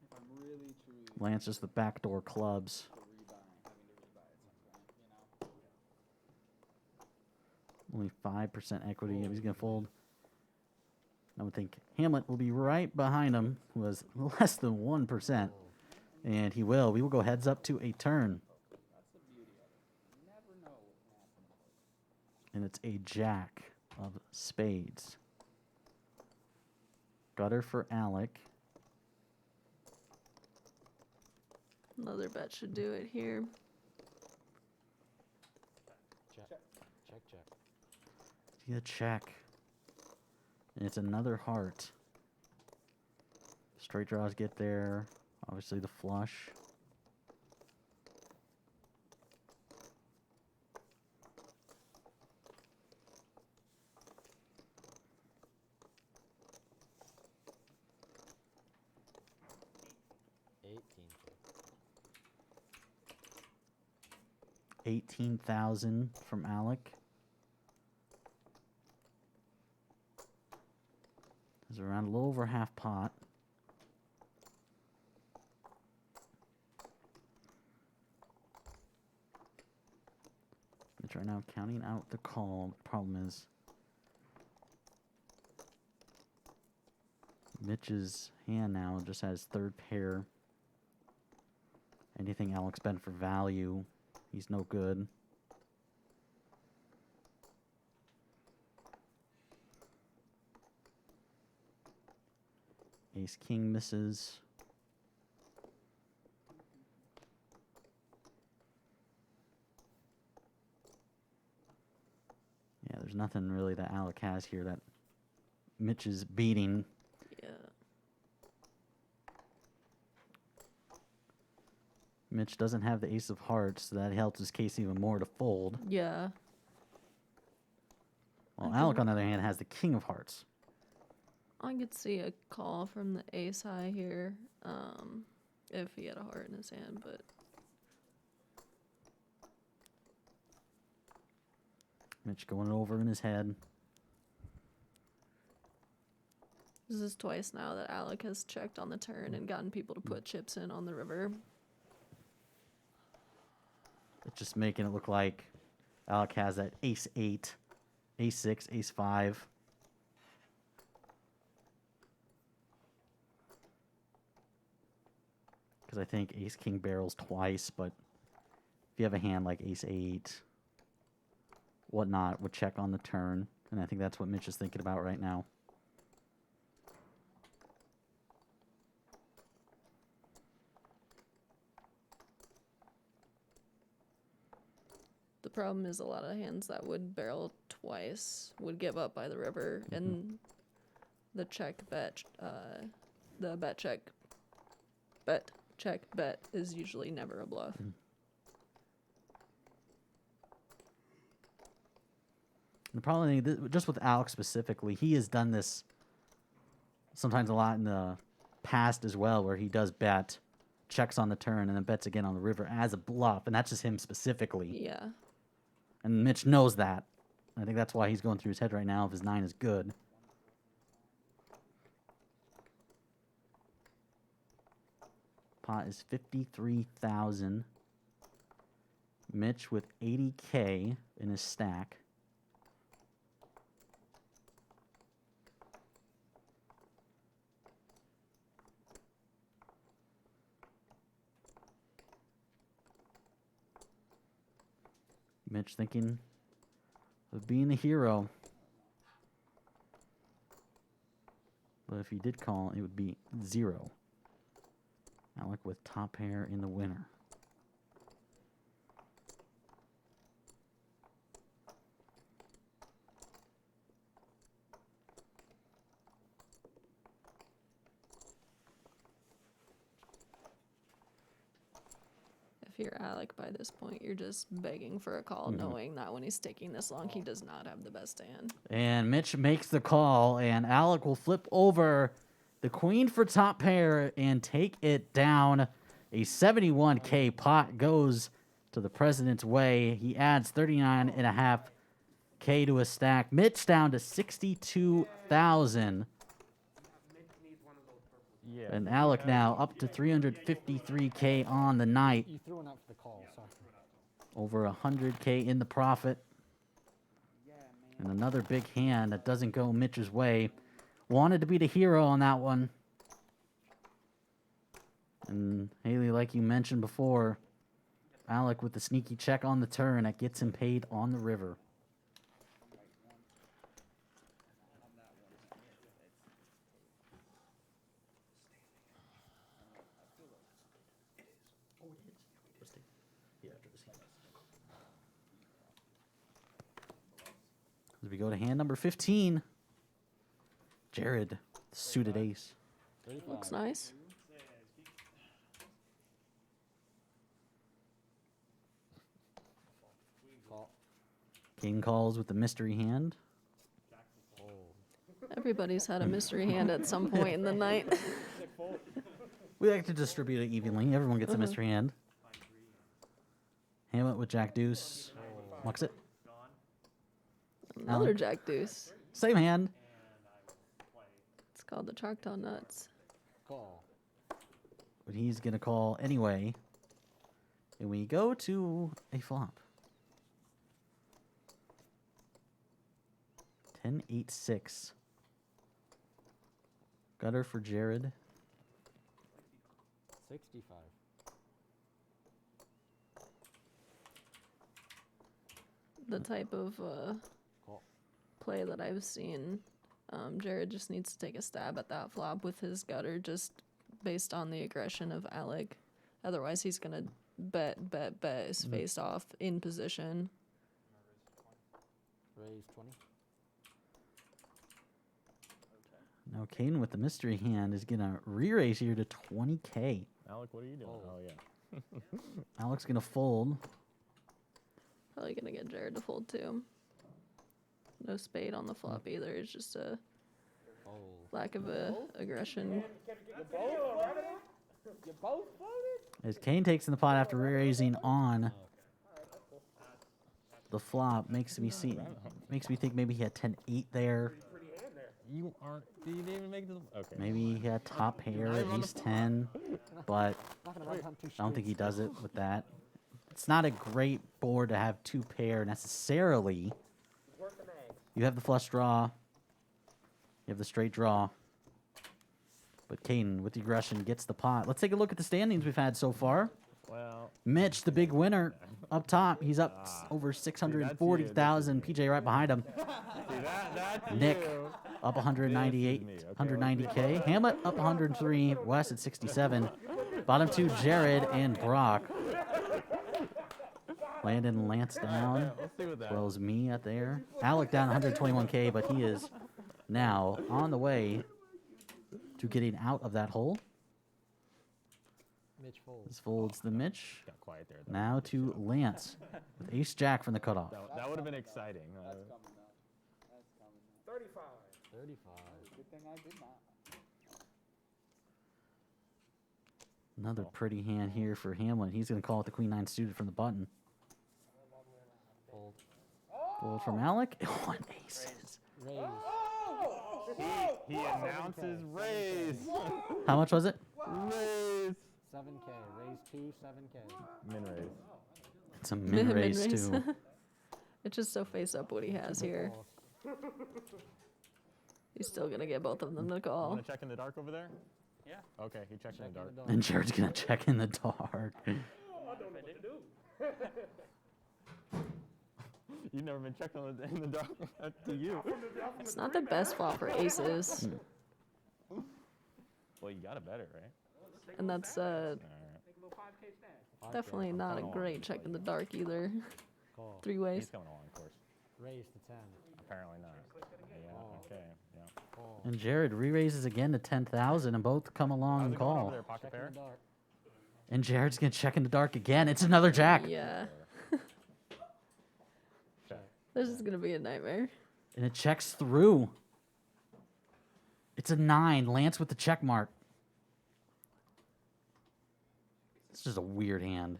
If I'm really truly Lance just the backdoor clubs. to rebuy, having to rebuy at some point, you know. Only 5% equity. He's going to fold. I would think Hamlet will be right behind him, who has less than 1%. And he will. We will go heads up to a turn. That's the beauty of it. You never know what can happen. And it's a jack of spades. Gutter for Alec. Another bet should do it here. Check. Check. See a check. And it's another heart. Straight draws get there. Obviously the flush. $18,000 from Alec. Is around a little over half pot. Mitch right now counting out the call. The problem is Mitch's hand now just has third pair. Anything Alec's bet for value, he's no good. Ace King misses. Yeah, there's nothing really that Alec has here that Mitch is beating. Yeah. Mitch doesn't have the ace of hearts, so that helps his case even more to fold. Yeah. Well, Alec, on the other hand, has the king of hearts. I could see a call from the ace high here, if he had a heart in his hand, but Mitch going over in his head. this is twice now that Alec has checked on the turn and gotten people to put chips in on the river. It's just making it look like Alec has that ace 8, ace 6, ace 5. Because I think ace king barrels twice, but if you have a hand like ace 8, whatnot, would check on the turn. And I think that's what Mitch is thinking about right now. The problem is a lot of hands that would barrel twice would give up by the river, and the check bet, the bet check bet is usually never a bluff. The problem, just with Alex specifically, he has done this sometimes a lot in the past as well, where he does bet, checks on the turn, and then bets again on the river as a bluff, and that's just him specifically. Yeah. And Mitch knows that. I think that's why he's going through his head right now if his 9 is good. Pot is 53,000. Mitch with 80K in his stack. Mitch thinking of being the hero. But if he did call, it would be 0. Alec with top pair in the winner. If you're Alec by this point, you're just begging for a call, knowing that when he's taking this long, he does not have the best hand. And Mitch makes the call, and Alec will flip over the queen for top pair and take it down. A 71K pot goes to the president's way. He adds 39.5K to his stack. Mitch down to 62,000. Yeah. And Alec now up to 353K on the night. You threw one out for the call, sorry. Over 100K in the profit. And another big hand that doesn't go Mitch's way. Wanted to be the hero on that one. And Haley, like you mentioned before, Alec with the sneaky check on the turn that gets him paid on the river. As we go to hand number 15. Jared, suited ace. 35. Looks nice. Call. King calls with the mystery hand. Everybody's had a mystery hand at some point in the night. We like to distribute it evenly. Everyone gets a mystery hand. Hamlet with Jack Deuce. Mucks it. Another Jack Deuce. Same hand. It's called the Choctaw Nuts. Call. But he's going to call anyway. And we go to a flop. 10-8-6. Gutter for Jared. 65. The type of Call. play that I've seen, Jared just needs to take a stab at that flop with his gutter just based on the aggression of Alec. Otherwise, he's going to bet his face off in position. Raise 20. Now Caden with the mystery hand is going to re-raise here to 20K. Alec, what are you doing? Oh. Oh, yeah. Alec's going to fold. Probably going to get Jared to fold too. No spade on the flop either. It's just a Oh. lack of aggression. You both voted? As Kane takes in the pot after re-raising on the flop, makes me think maybe he had 10-8 there. You aren't. You didn't even make the. Okay. Maybe he had top pair, ace 10, but Not gonna run down two I don't think he streets. does it with that. It's not a great board to have two pair necessarily. You have the flush draw. You have the straight draw. But Caden, with the aggression, gets the pot. Let's take a look at the standings we've had so far. Well, Mitch, the big winner, up top. He's up over 640,000. PJ right behind him. see that's Nick you. up 198, This is me. Okay, 190K. Hamlet up 103. Wes at 67. Bottom two, Jared and Brock. Landon and Lance down, Let's see what as that. well as me at there. Alec down 121K, but he is now on the way to getting out of that hole. Mitch folds. This folds the Mitch. Got quiet there. Though. Now to Lance with ace jack from the cutoff. That would have been exciting. 35. 35. Good thing I did not. Another pretty hand here for Hamlet. He's going to call it the queen nine suited from the button. Fold. Fold from Alec. Oh, and aces. Raise. He announces raise. How much was it? Raise. 7K. Raise 2, 7K. Min raise. It's a min raise Min-raise. too. It's just so face up what he has here. Call. He's still going to get both of them to You call. want to check in the dark over there? Yeah. Okay, he checked in the dark. And Jared's going to check in the dark. You've never been checked in the dark. That's to you. It's not the best flop for aces. Well, you got it better, right? And that's All right. definitely not a great check in the dark either. Call. 3 He's ways. coming along, of course. Raise to 10. Apparently not. Yeah. Okay. Yeah. Call. And Jared re-raises again to 10,000, and both come along How's and it going over call. there, pocket Check in pair? the dark. And Jared's going to check in the dark again. It's another jack. Yeah. Check. This is going to be a nightmare. And it checks through. It's a 9. Lance with the check mark. This is a weird hand.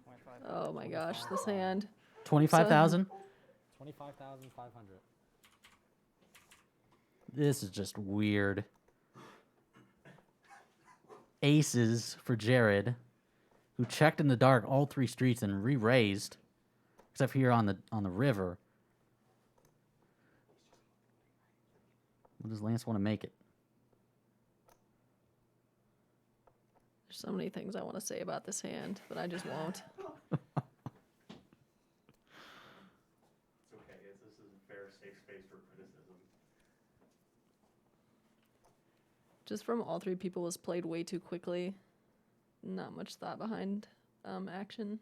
25. Oh my gosh, this hand. 25,000? 25,500. This is just weird. Aces for Jared, who checked in the dark all 3 streets and re-raised, except here on the river. What does Lance want to make it? There's so many things I want to say about this hand, but I just won't. It's okay. This is a fair, safe space for criticism. Just from all 3 people was played way too quickly. Not much thought behind action.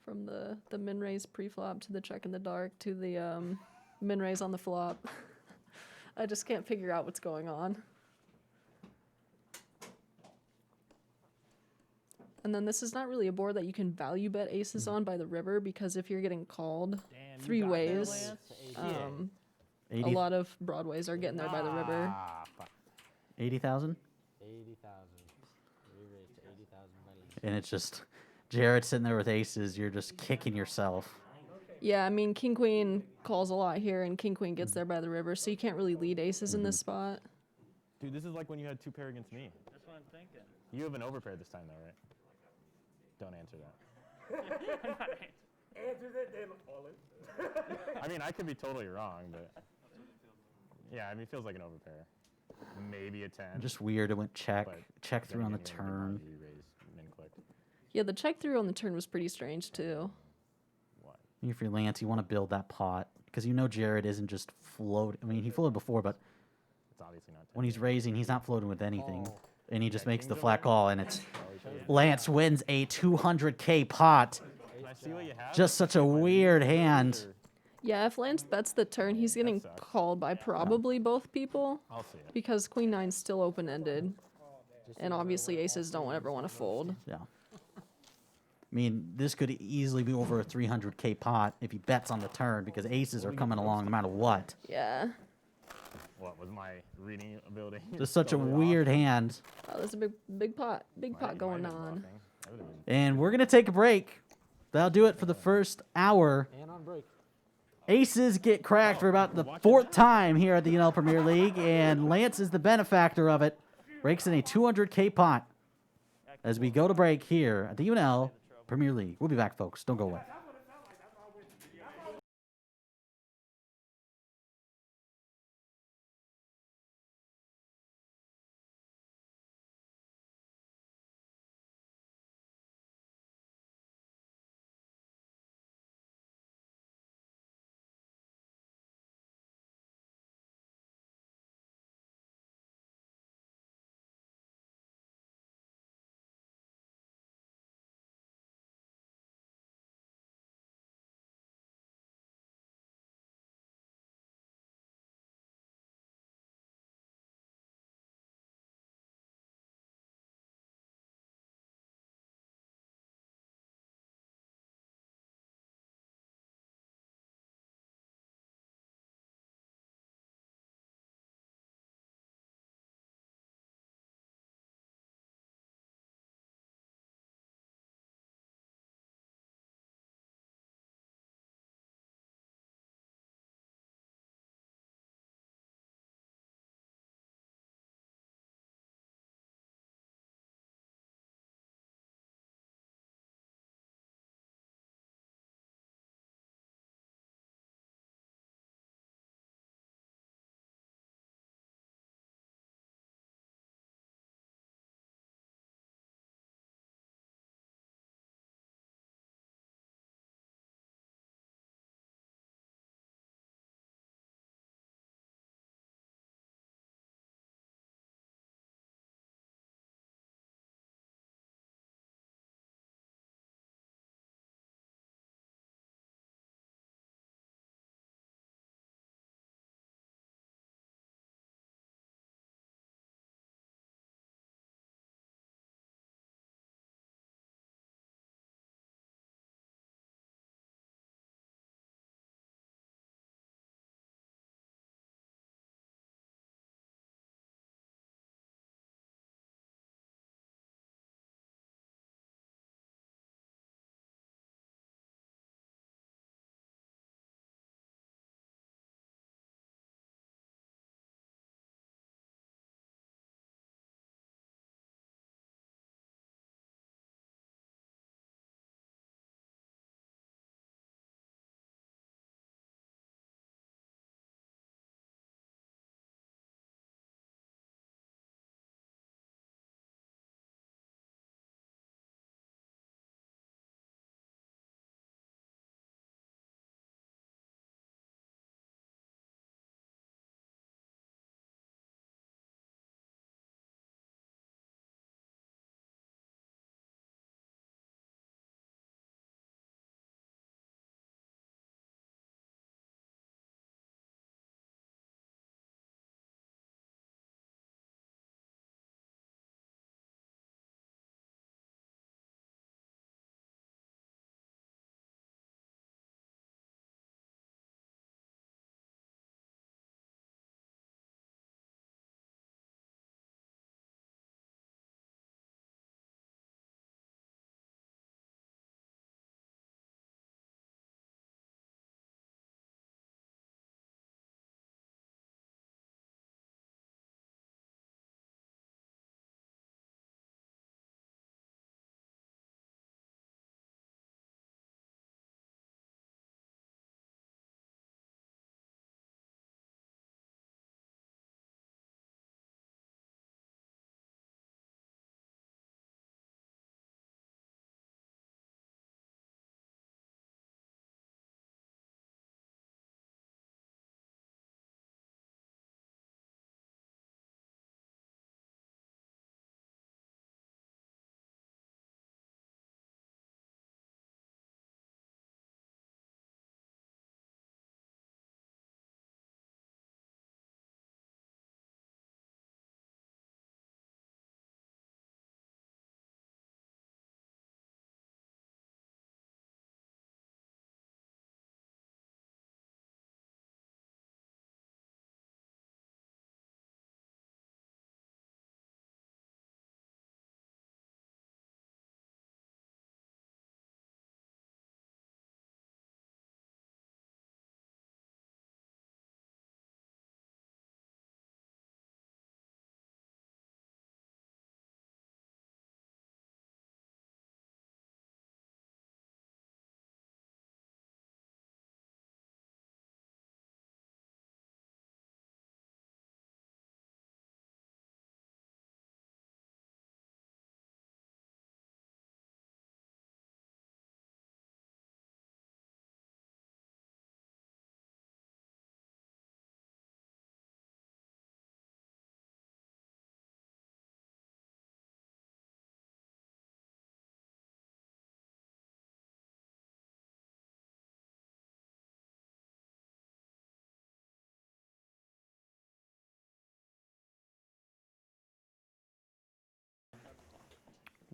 From the min raise pre-flop to the check in the dark to the Min raise on the flop. I just can't figure out what's going on. And then this is not really a board that you can value bet aces on by the river, because if you're getting called Damn, you three got there, ways, Lance? a 80 lot of broadways are getting there by the river. Ah, fuck. 80,000? 80,000. Re-raise to 80,000 by Lisa. And it's just Jared sitting there with aces. You're just kicking yourself. Yeah, I mean, king queen calls a lot here, and king queen gets there by the river, so you can't really lead aces in this spot. Dude, this is like when you had 2 pair against me. That's what I'm thinking. You have an overpair this time, though, right? Don't answer that. Answers it, then all in. I mean, I could be totally wrong, but yeah, I mean, it feels like an overpair. Maybe a 10. Just weird. It went check. But Check then through on the again, you turn. You raise min clicked. Yeah, the check through on the turn was pretty strange, too. What? If you're Lance, you want to build that pot. Because you know Jared isn't just float. I mean, he floated before, but It's obviously not 10. when he's raising, he's not floating with anything. Oh. And he just Yeah, makes the kings flat over. call, and it's Holy shit. Lance wins a 200K pot. Can I see what you have? Just such a weird hand. Yeah, if Lance bets the turn, he's getting sucks. called by probably both people, I'll see it. because queen nine's still open-ended. And obviously aces don't ever want to fold. Yeah. I mean, this could easily be over a 300K pot if he bets on the turn, because aces are coming along no matter what. Yeah. What was my reading ability? Just such a totally off? weird hand. Oh, there's a big pot Might going have been on. bluffing. That would've been- And we're going to take a break. That'll do it for the first hour. And on break. Aces get cracked for about the 4th time here at the UNL Premier League, and Lance is the benefactor of it. Breaks in a 200K pot as we go to break here at the UNL Premier League. We'll be back, folks. Don't go away.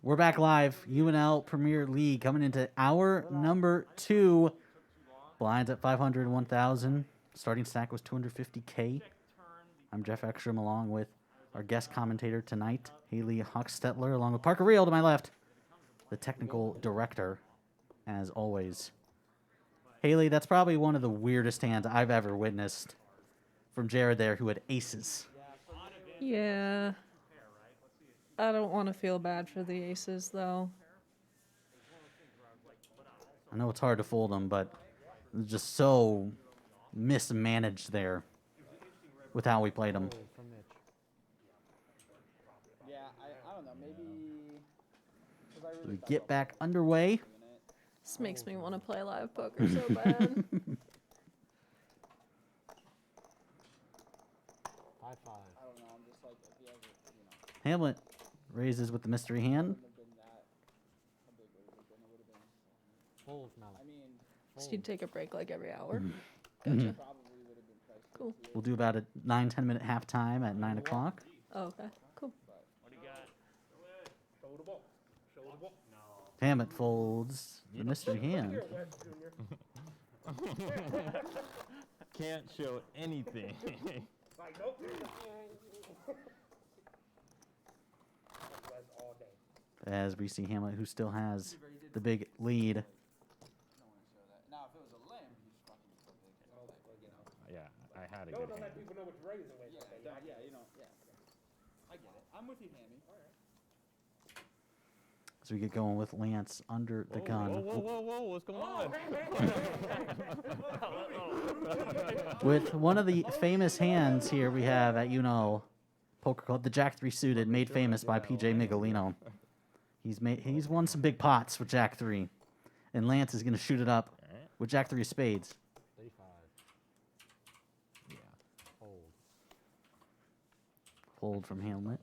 We're back live. UNL Premier League coming into hour number 2. Blinds at 500 and 1,000. Starting stack was 250K. I'm Jeff Ekstrom along with our guest commentator tonight, Haley Hochstetler, along with Parker Reel to my left, the technical director, as always. Haley, that's probably one of the weirdest hands I've ever witnessed from Jared there, who had aces. Yeah. I don't want to feel bad for the aces, though. I know it's hard to fold them, but it's just so mismanaged there with how we played them. Yeah, I don't know. Maybe. 'Cause I really We thought get about back underway. doing it. This makes me want to play live poker so bad. 5-5. I don't know. I'm just like, if he has it, Hamlet raises with the mystery hand. wouldn't have been that. How big would it have been? It would have been. Fold, Malik. I mean, So you take a break like every hour. Mhm. Gotcha. probably would have been priced. Cool. We'll do about a 9-10 minute halftime at 9 o'clock. Oh, okay. Cool. What do you got? Show the ball. Show the ball. Hamlet folds the mystery hand. Here, Wes Jr. Can't show anything. Like, nope. Wes all day. As we see Hamlet, who still has the big lead. Now, if it was a limb, he's fucking so big. Yeah, I had a No, good don't let hand. people know what you're raising. Wes. Yeah, you know, yeah. I get it. I'm with you, Hammy. So we get going with Lance under the gun. Whoa, what's going on? With one of the famous hands here we have at UNL Poker Club, the Jack 3 suited, made famous by PJ Migolino. He's won some big pots with Jack 3. And Lance is going to shoot it up with Jack 3 of spades. 35. Yeah. Fold. Fold from Hamlet.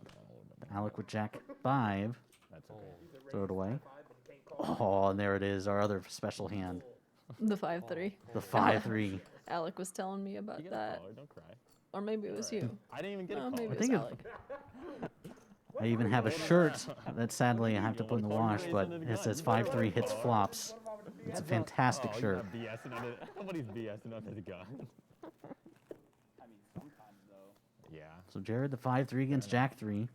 Alec with Jack 5. That's okay. Throw it away. Oh, and there it is, our other special hand. The 5-3. The 5-3. Alec was telling me about You got a that. caller, don't cry. Or maybe it was you. I didn't even get a No, call. maybe I it was think Alec. I even have a shirt that sadly I have to put in the wash, but it says 5-3 hits flops. It's a fantastic shirt. Somebody's BSing under the gun. I mean, sometimes, though. Yeah. So Jared, the 5-3 against Jack 3,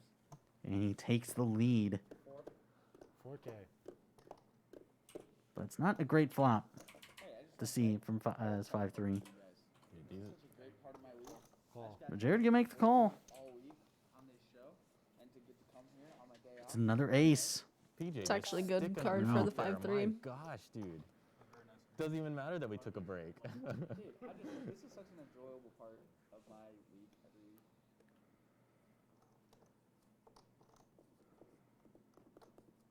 and he takes the lead. 4K. But it's not a great flop to see from as 5-3. Such a great part of my week. Call. But Jared, you make the call. All week on this show, and to get to come here on my day It's off. another ace. PJ, It's actually a good sticking card for out the there. 5-3. My gosh, dude. Doesn't even matter that we took a break. Dude, this is such an enjoyable part of my week every week.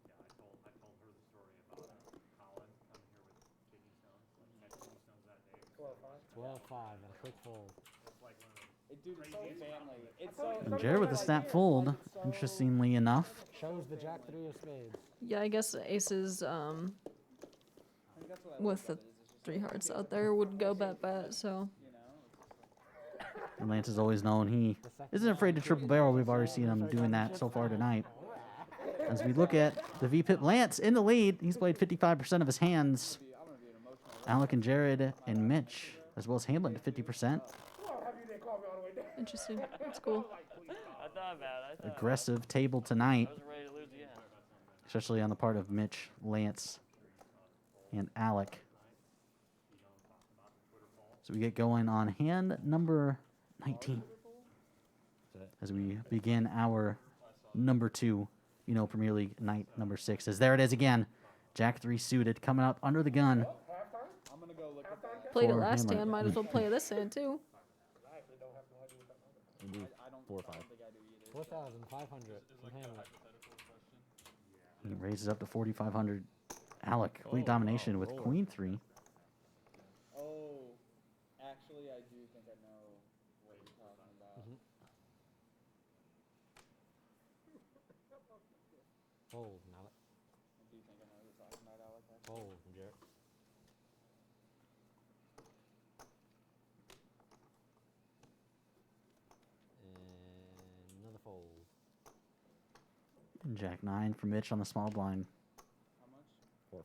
Yeah, I told her the story about Colin coming here with kidney stones, like he had kidney stones that day. 12-5 and a quick fold. It's like one of those. Dude, it's so family. It's so. And Jared with the snap fold, interestingly enough. Shows the Jack 3 of spades. Yeah, I guess aces I think that's what I with the 3 hearts out there would go bet, so. And Lance is always known he isn't afraid to triple barrel. We've already seen him doing that so far tonight. As we look at the VPIP, Lance in the lead. He's played 55% of his hands. Alec and Jared and Mitch, as well as Hamlin, to 50%. Interesting. That's cool. I thought about it. I thought Aggressive table tonight, I was ready to lose again. especially on the part of Mitch, Lance, and Alec. So we get going on hand number 19 as we begin our number 2, Premier League night number 6. As there it is again, Jack 3 suited coming up under the gun. I'm gonna go look at that. Played it For last Hamlet. hand, might as well play this hand too. We do I don't 4 or 5. think I do either. 4,500 from Hamlet. He raises up to 4,500. Alec, complete domination with Queen 3. Oh, actually, I do think I know what you're talking about. Fold, Malik. I do think I know what you're talking about, Alec. Actually. Fold from Jared. And another fold. Jack 9 for Mitch on the small blind. How much? 4-5.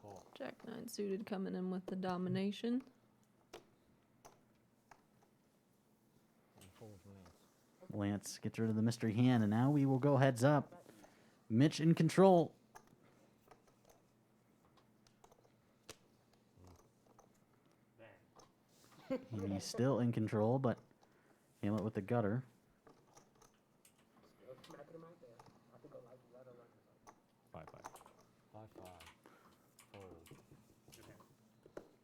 Call. Jack 9 suited coming in with the domination. And fold for Lance. Lance gets rid of the mystery hand, and now we will go heads up. Mitch in control. And he's still in control, but Hamlet with the gutter. Smacking him out there. I think I like right around the 5-5. 5-5. Fold.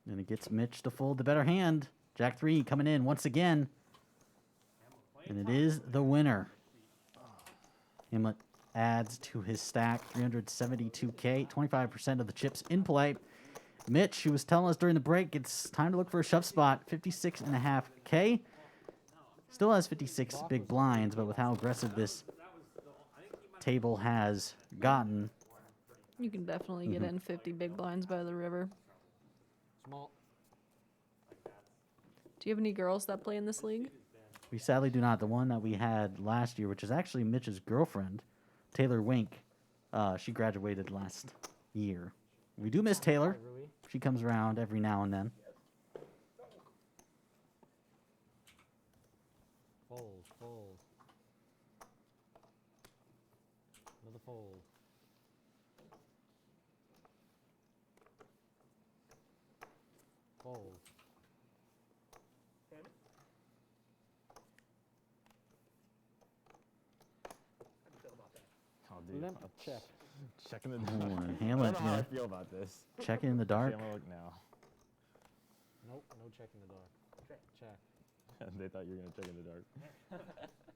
And it gets Mitch to fold the better hand. Jack 3 coming in once again. And it is the winner. Hamlet adds to his stack 372K, 25% of the chips in play. Mitch, who was telling us during the break, it's time to look for a shove spot, 56.5K. Still has 56 big blinds, but with how aggressive this table has gotten, You can definitely get in 50 big blinds by the river. Small. Do you have any girls that play in this league? we sadly do not. The one that we had last year, which is actually Mitch's girlfriend, Taylor Wink, she graduated last year. We do miss Taylor. Rui. She comes around every now and then. Fold. Fold. Another fold. Fold. Oh, dude. Limp check. Checking the Oh, dark. and I don't Hamlet, know how I yeah, feel about this. checking in the dark. See, I'm gonna look now. Nope. No check in the dark. Check. Check. They thought you were gonna check in the dark.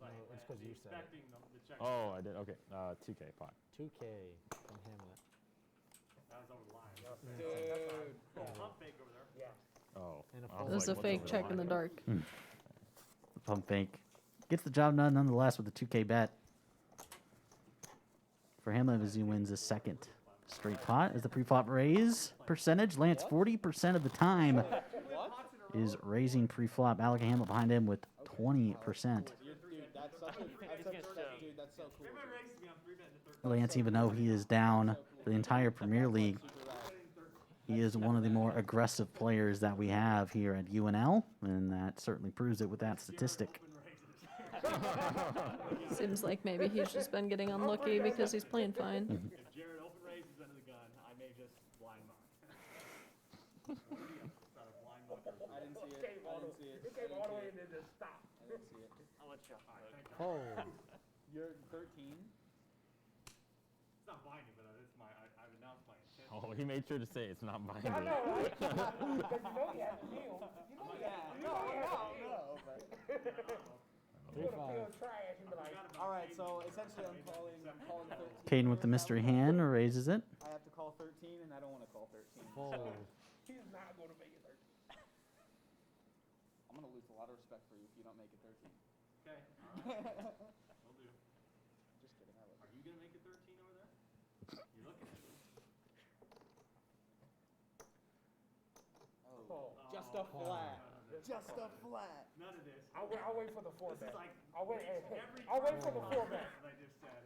No, it's because you said it. Expecting the check. Oh, I did. Okay. 2K pot. 2K from Hamlet. That was over the line. Dude. Pump fake over there. Yeah. Oh. And a I fold. was That's a like, what's fake over check in the line? dark. The pump fake gets the job done nonetheless with the 2K bet. For Hamlet, as he wins his second straight pot, as the pre-flop raise percentage, Lance 40% of the time is raising pre-flop. Alec and Hamlet behind him with 20%. Dude, that's such a, dude, that's so cool. Everybody races me on 3-bet in the third. Lance, even though he is down for the entire Premier League, he is one of the more aggressive players that we have here at UNL, and that certainly proves it with that statistic. Seems like maybe he's just been getting unlucky because he's playing fine. If Jared open raises under the gun, I may just blind mark. Blind marker. I didn't see it. Came I all didn't the, see it. it came all the way and then just stopped. I didn't see it. I'll let you off. Fold. You're 13. It's not binding, but it's my. I've announced my intent. Oh, he made sure to say it's not binding. I know, right? Because you know he has to deal. You know he has to deal. No, but. You would have feel trash and be like, All right, so essentially I'm calling 13. Caden with the mystery hand raises it. I have to call 13, and I don't want to call 13. Fold. he's not going to make it 13. I'm going to lose a lot of respect for you if you don't make it 13. Okay. All right. Will do. Just kidding, I will. Are you gonna make it 13 over there? You're looking at me. Oh, just a flat. Just a flat. None of this. I'll wait for the 4 This bet. is like I'll wait, every I'll wait for the 4 what bet. I just said.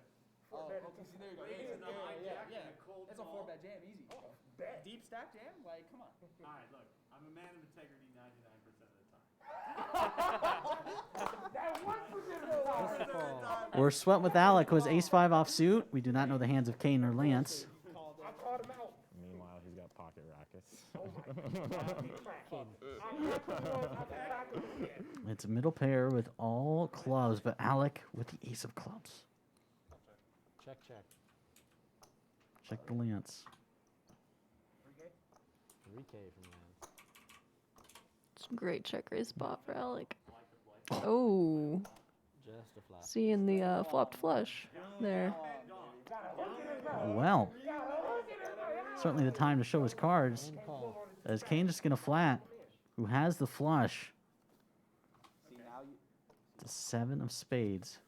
Oh, bet. okay, see, there you go. Raising the hijack Yeah. and a cold It's a call. 4-bet jam, easy. Bet. Deep stack jam? Like, come on. All right, look. I'm a man of integrity 99% of the time. That 1% of the time. We're sweating with Alec, who has ace-5 offsuit. We do not know the hands of Caden or Lance. I called him out. Meanwhile, he's got pocket rackets. Oh my God. He's trash. I'm not the one at the back of the head. It's a middle pair with all clubs, but Alec with the ace of clubs. Check, check. Check the Lance. 3K from Lance. It's a great check raise spot for Alec. Oh, Just a flat. seeing the flopped flush there. Well, certainly the time to show his cards, And call. as Caden just gonna flat, who has the flush. See, now you. It's a 7 of spades.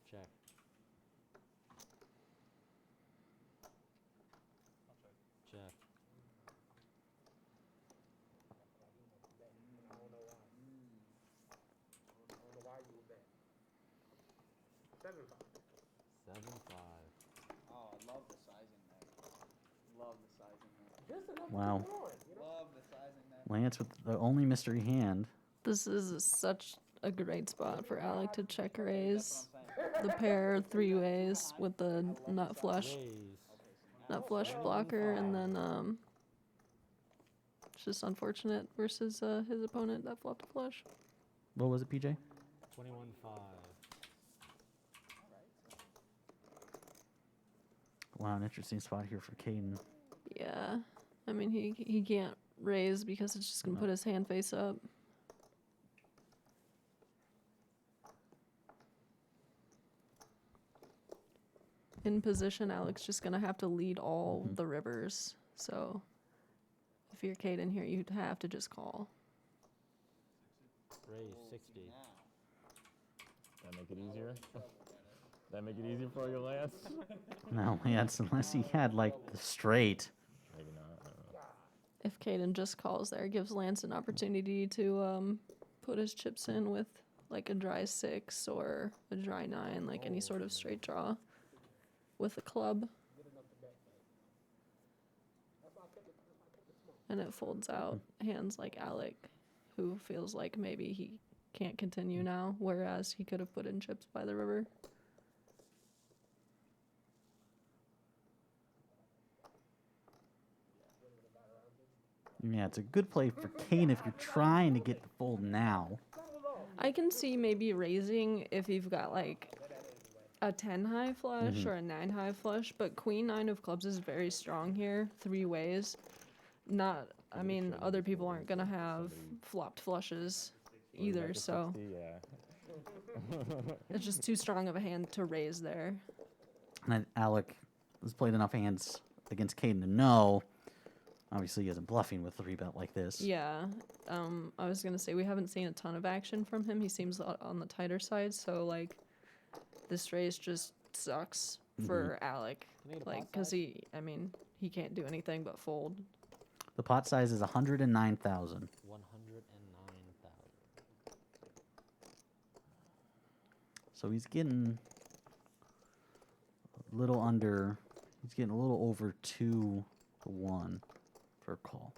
Check. Check. I don't know why you would bet. 7-5. 7-5. Oh, I love the sizing there. Love the sizing there. Just enough Wow. to keep going, you know? Love the sizing there. Lance with the only mystery hand. This is such a great spot for Alec to check raise. That's what I'm saying. The pair three ways with the nut flush, Raise. nut flush blocker, and then it's just unfortunate versus his opponent that flopped a flush. What was it, PJ? 21-5. Wow, an interesting spot here for Caden. Yeah, I mean he can't raise because it's just gonna put his hand face up. In position, Alec's just gonna have to lead all the rivers. So if you're Caden here, you'd have to just call. Raise 60. That make it easier? That make it easier for you, Lance? No, Lance, unless he had like the straight. Maybe not. I don't know. If Caden just calls there, it gives Lance an opportunity to put his chips in with like a dry 6 or a dry 9, like any sort of straight draw with a club. And it folds out hands like Alec, who feels like maybe he can't continue now, whereas he could have put in chips by the river. Yeah, it's a good play for Kane if you're trying to get the fold now. I can see maybe raising if you've got like a 10 high flush or a 9 high flush, but queen 9 of clubs is very strong here, 3 ways. Not, I mean, other people aren't gonna have flopped flushes either, Like a so 60, yeah. it's just too strong of a hand to raise there. And then Alec has played enough hands against Caden to know. Obviously, he isn't bluffing with 3-bet like this. Yeah, I was gonna say we haven't seen a ton of action from him. He seems on the tighter side, so like this raise just sucks for Alec, Can I get a like pot because size? I mean, he can't do anything but fold. The pot size is 109,000. 109,000. So he's getting a little under. He's getting a little over 2 to 1 for a call.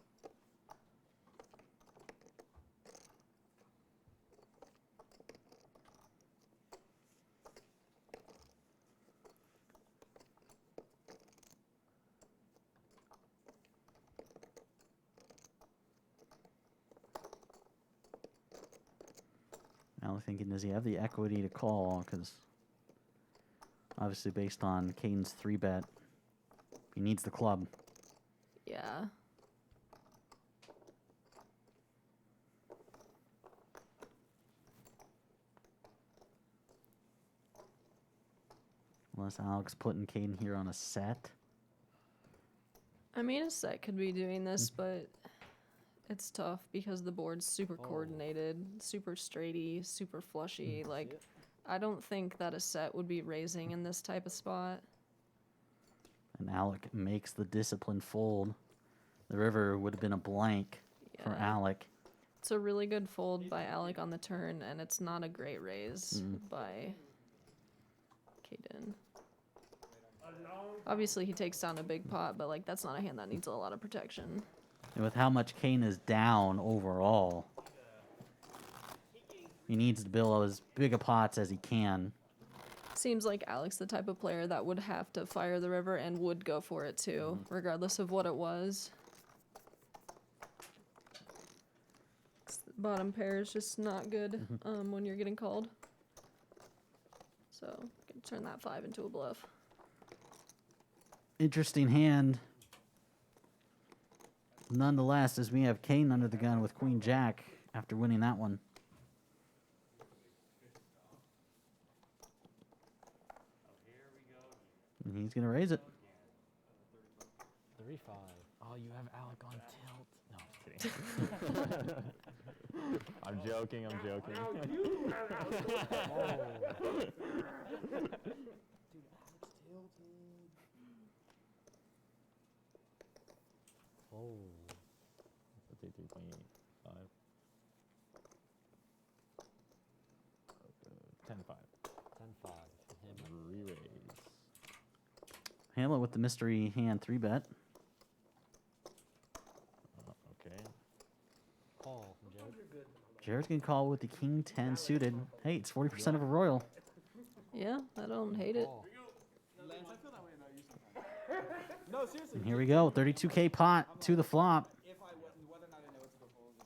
Now thinking, does he have the equity to call? Because obviously, based on Caden's 3-bet, he needs the club. Yeah. Unless Alex putting Caden here on a set. I mean, a set could be doing this, but it's tough because the board's super coordinated, super straighty, super flushy. Like, I don't think that a set would be raising in this type of spot. And Alec makes the discipline fold. The river would have been a blank for Yeah. Alec. It's a really good fold by Alec on the turn, and it's not a great raise by Caden. Obviously, he takes down a big pot, but like that's not a hand that needs a lot of protection. And with how much Kane is down overall, he needs to build as big a pots as he can. Seems like Alec's the type of player that would have to fire the river and would go for it too, regardless of what it was. Bottom pair is just not good when you're getting called. So, can turn that 5 into a bluff. Interesting hand. Nonetheless, as we have Kane under the gun with Queen Jack after winning that one. And he's going to raise it. 35. Oh, you have Alec on tilt. No, I'm just kidding. I'm joking, I'm joking. Now you have Oh. Let's say 3.85. 10-5. 10-5. Hamlet with the mystery hand 3-bet. Okay. Call from Jared. Jared's going to call with the king 10 suited. Hey, it's 40% of a royal. Yeah, I don't hate it. Call. Lance, I feel that way about you sometimes. No, seriously. And here we go. 32K pot to the flop. If I whether or not I know it's the fold is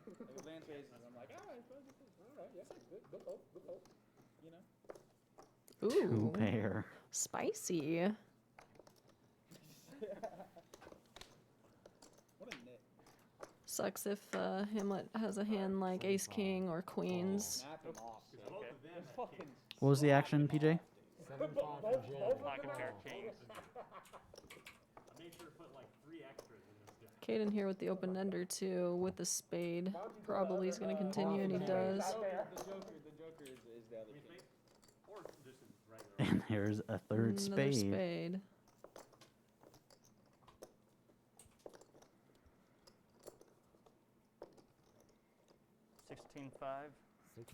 if Lance raises. Like if Lance raises, I'm like, all right, yeah, good hope, you know. Ooh, 2-pair. spicy. What a nit. Sucks if Hamlet has a hand like ace king or queens. Snap him off. Okay. Fucking. What was the action, PJ? 7-5 from Jared. Pocket pair kings. I made sure to put like 3 extras in this deck. Caden here with the open ender too, with the spade. Probably is going to continue, and he does. The Joker is the other king. Or just a regular. And there's a third Another spade. spade. $16.5. 16-5.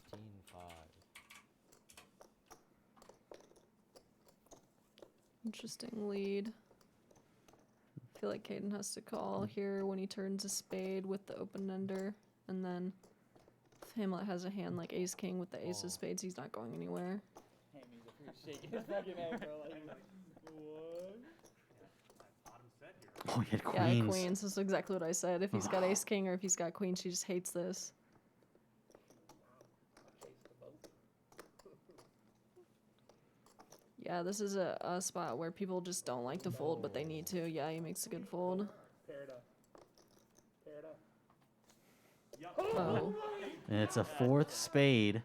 Interesting lead. I feel like Caden has to call here when he turns a spade with the open ender, and then if Hamlet has a hand like ace king with the ace of spades, he's not going anywhere. Hammy's up here shaking his fucking head, bro. Like, what? Bottom set here. Oh, he had Yeah, queens. queens. That's exactly what I said. If he's got ace king or if he's got queen, she just hates this. Yeah, this is a spot where people just don't like to fold, but they need to. Yeah, he makes a good fold. Pair it up. Pair it up. Oh, And it's a fourth spade.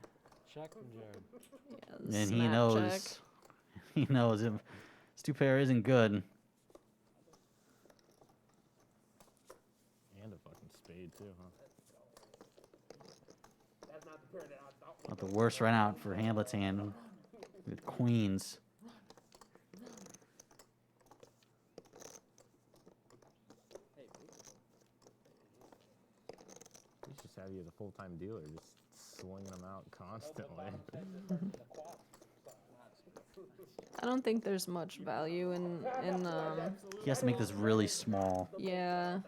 Check from Jared. yeah, the And he snap knows. check. He knows if this 2-pair isn't good. And a fucking spade too, huh? That's not the pair that I thought. Not the worst run out for Hamlet's hand with queens. He's just have you as a full-time dealer, just slinging them out constantly. I don't think there's much value in He has to make this really small. yeah.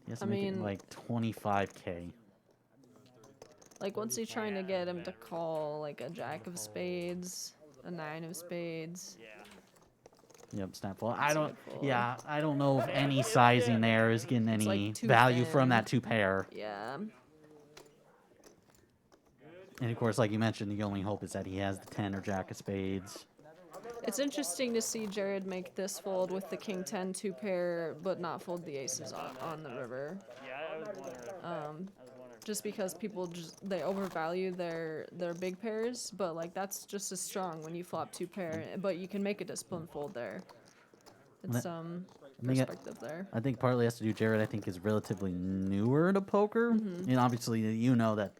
He has to I make it mean- like 25K. Like once he's trying to get him to call like a jack of spades, a 9 of spades. Yeah. Yep, snap fold. I a don't. good fold. Yeah, I don't know if any sizing there is getting It's any like too value from thin. that 2-pair. Yeah. And of course, like you mentioned, the only hope is that he has the 10 or jack of spades. It's interesting to see Jared make this fold with the king 10 2-pair, but not fold the aces on the river. Yeah, I was wondering. I was wondering. Just because people they overvalue their big pairs, but like that's just as strong when you flop 2-pair, but you can make a disciplined fold there. It's I think perspective there. I think partly has to do. Jared, I think, is relatively newer to poker, Mm-hmm. and obviously you know that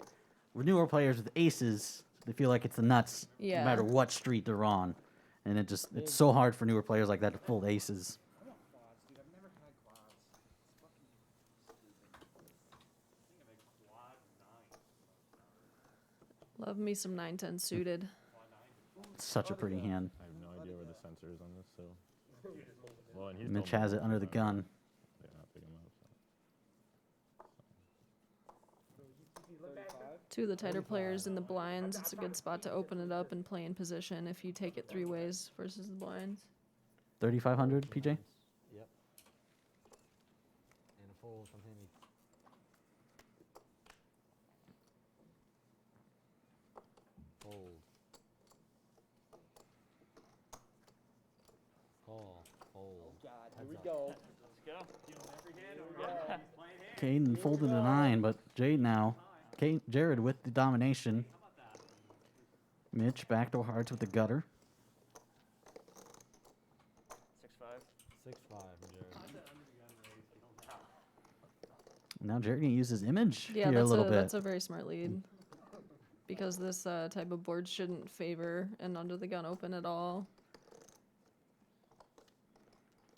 with newer players with aces, they feel like it's the nuts Yeah. no matter what street they're on, and it's so hard for newer players like that to fold aces. I want quads, dude. I've never had quads. It's fucking stupid. I think of a quad 9. Love me some 9-10 suited. It's such a pretty hand. I have no idea where the sensor is on this, so. Well, and he's Mitch told me has it to under the gun. Yeah, not pick him up. So. 35. Two of the tighter players in the blinds. It's a good spot to open it up and play in position if you take it 3 ways versus the blinds. 3,500, PJ. Yep. And a fold from Hammy. Fold. Call. Fold. God, here we Heads up. go. Let's go. Caden folded a 9, but Jade now. Jared with the domination. Mitch backdoor hearts with the gutter. 6-5. 6-5 from Jared. Now Jared gonna use his image Yeah, here a little bit. that's a very smart lead. Because this type of board shouldn't favor an under the gun open at all.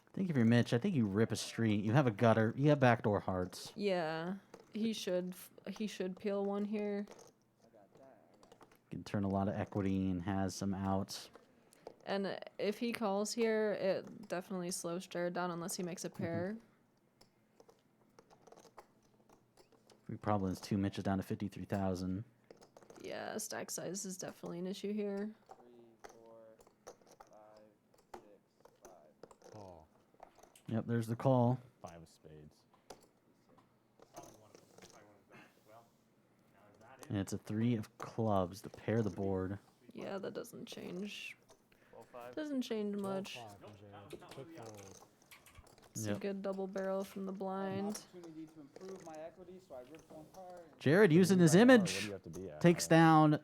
I think if you're Mitch, I think you rip a street. You have a gutter. You have backdoor hearts. Yeah, he should peel one here. Can turn a lot of equity and has some outs. And if he calls here, it definitely slows Jared down unless he makes a pair. 3 problems, 2 Mitch is down to 53,000. Yeah, stack size is definitely an issue here. 3, 4, 5, 6, 5. Call. Yep, there's the call. 5 of spades. Probably one of them. Probably one of them as well. Now is that it? And it's a 3 of clubs to pair the board. Yeah, that doesn't change. 12-5. Doesn't change 12, much. 5 from Jared. Quick fold. It's Yep. a good double barrel from the An blind. opportunity to improve my equity, so I ripped one card. and- Jared using his What do image you have to be at? takes I don't down know.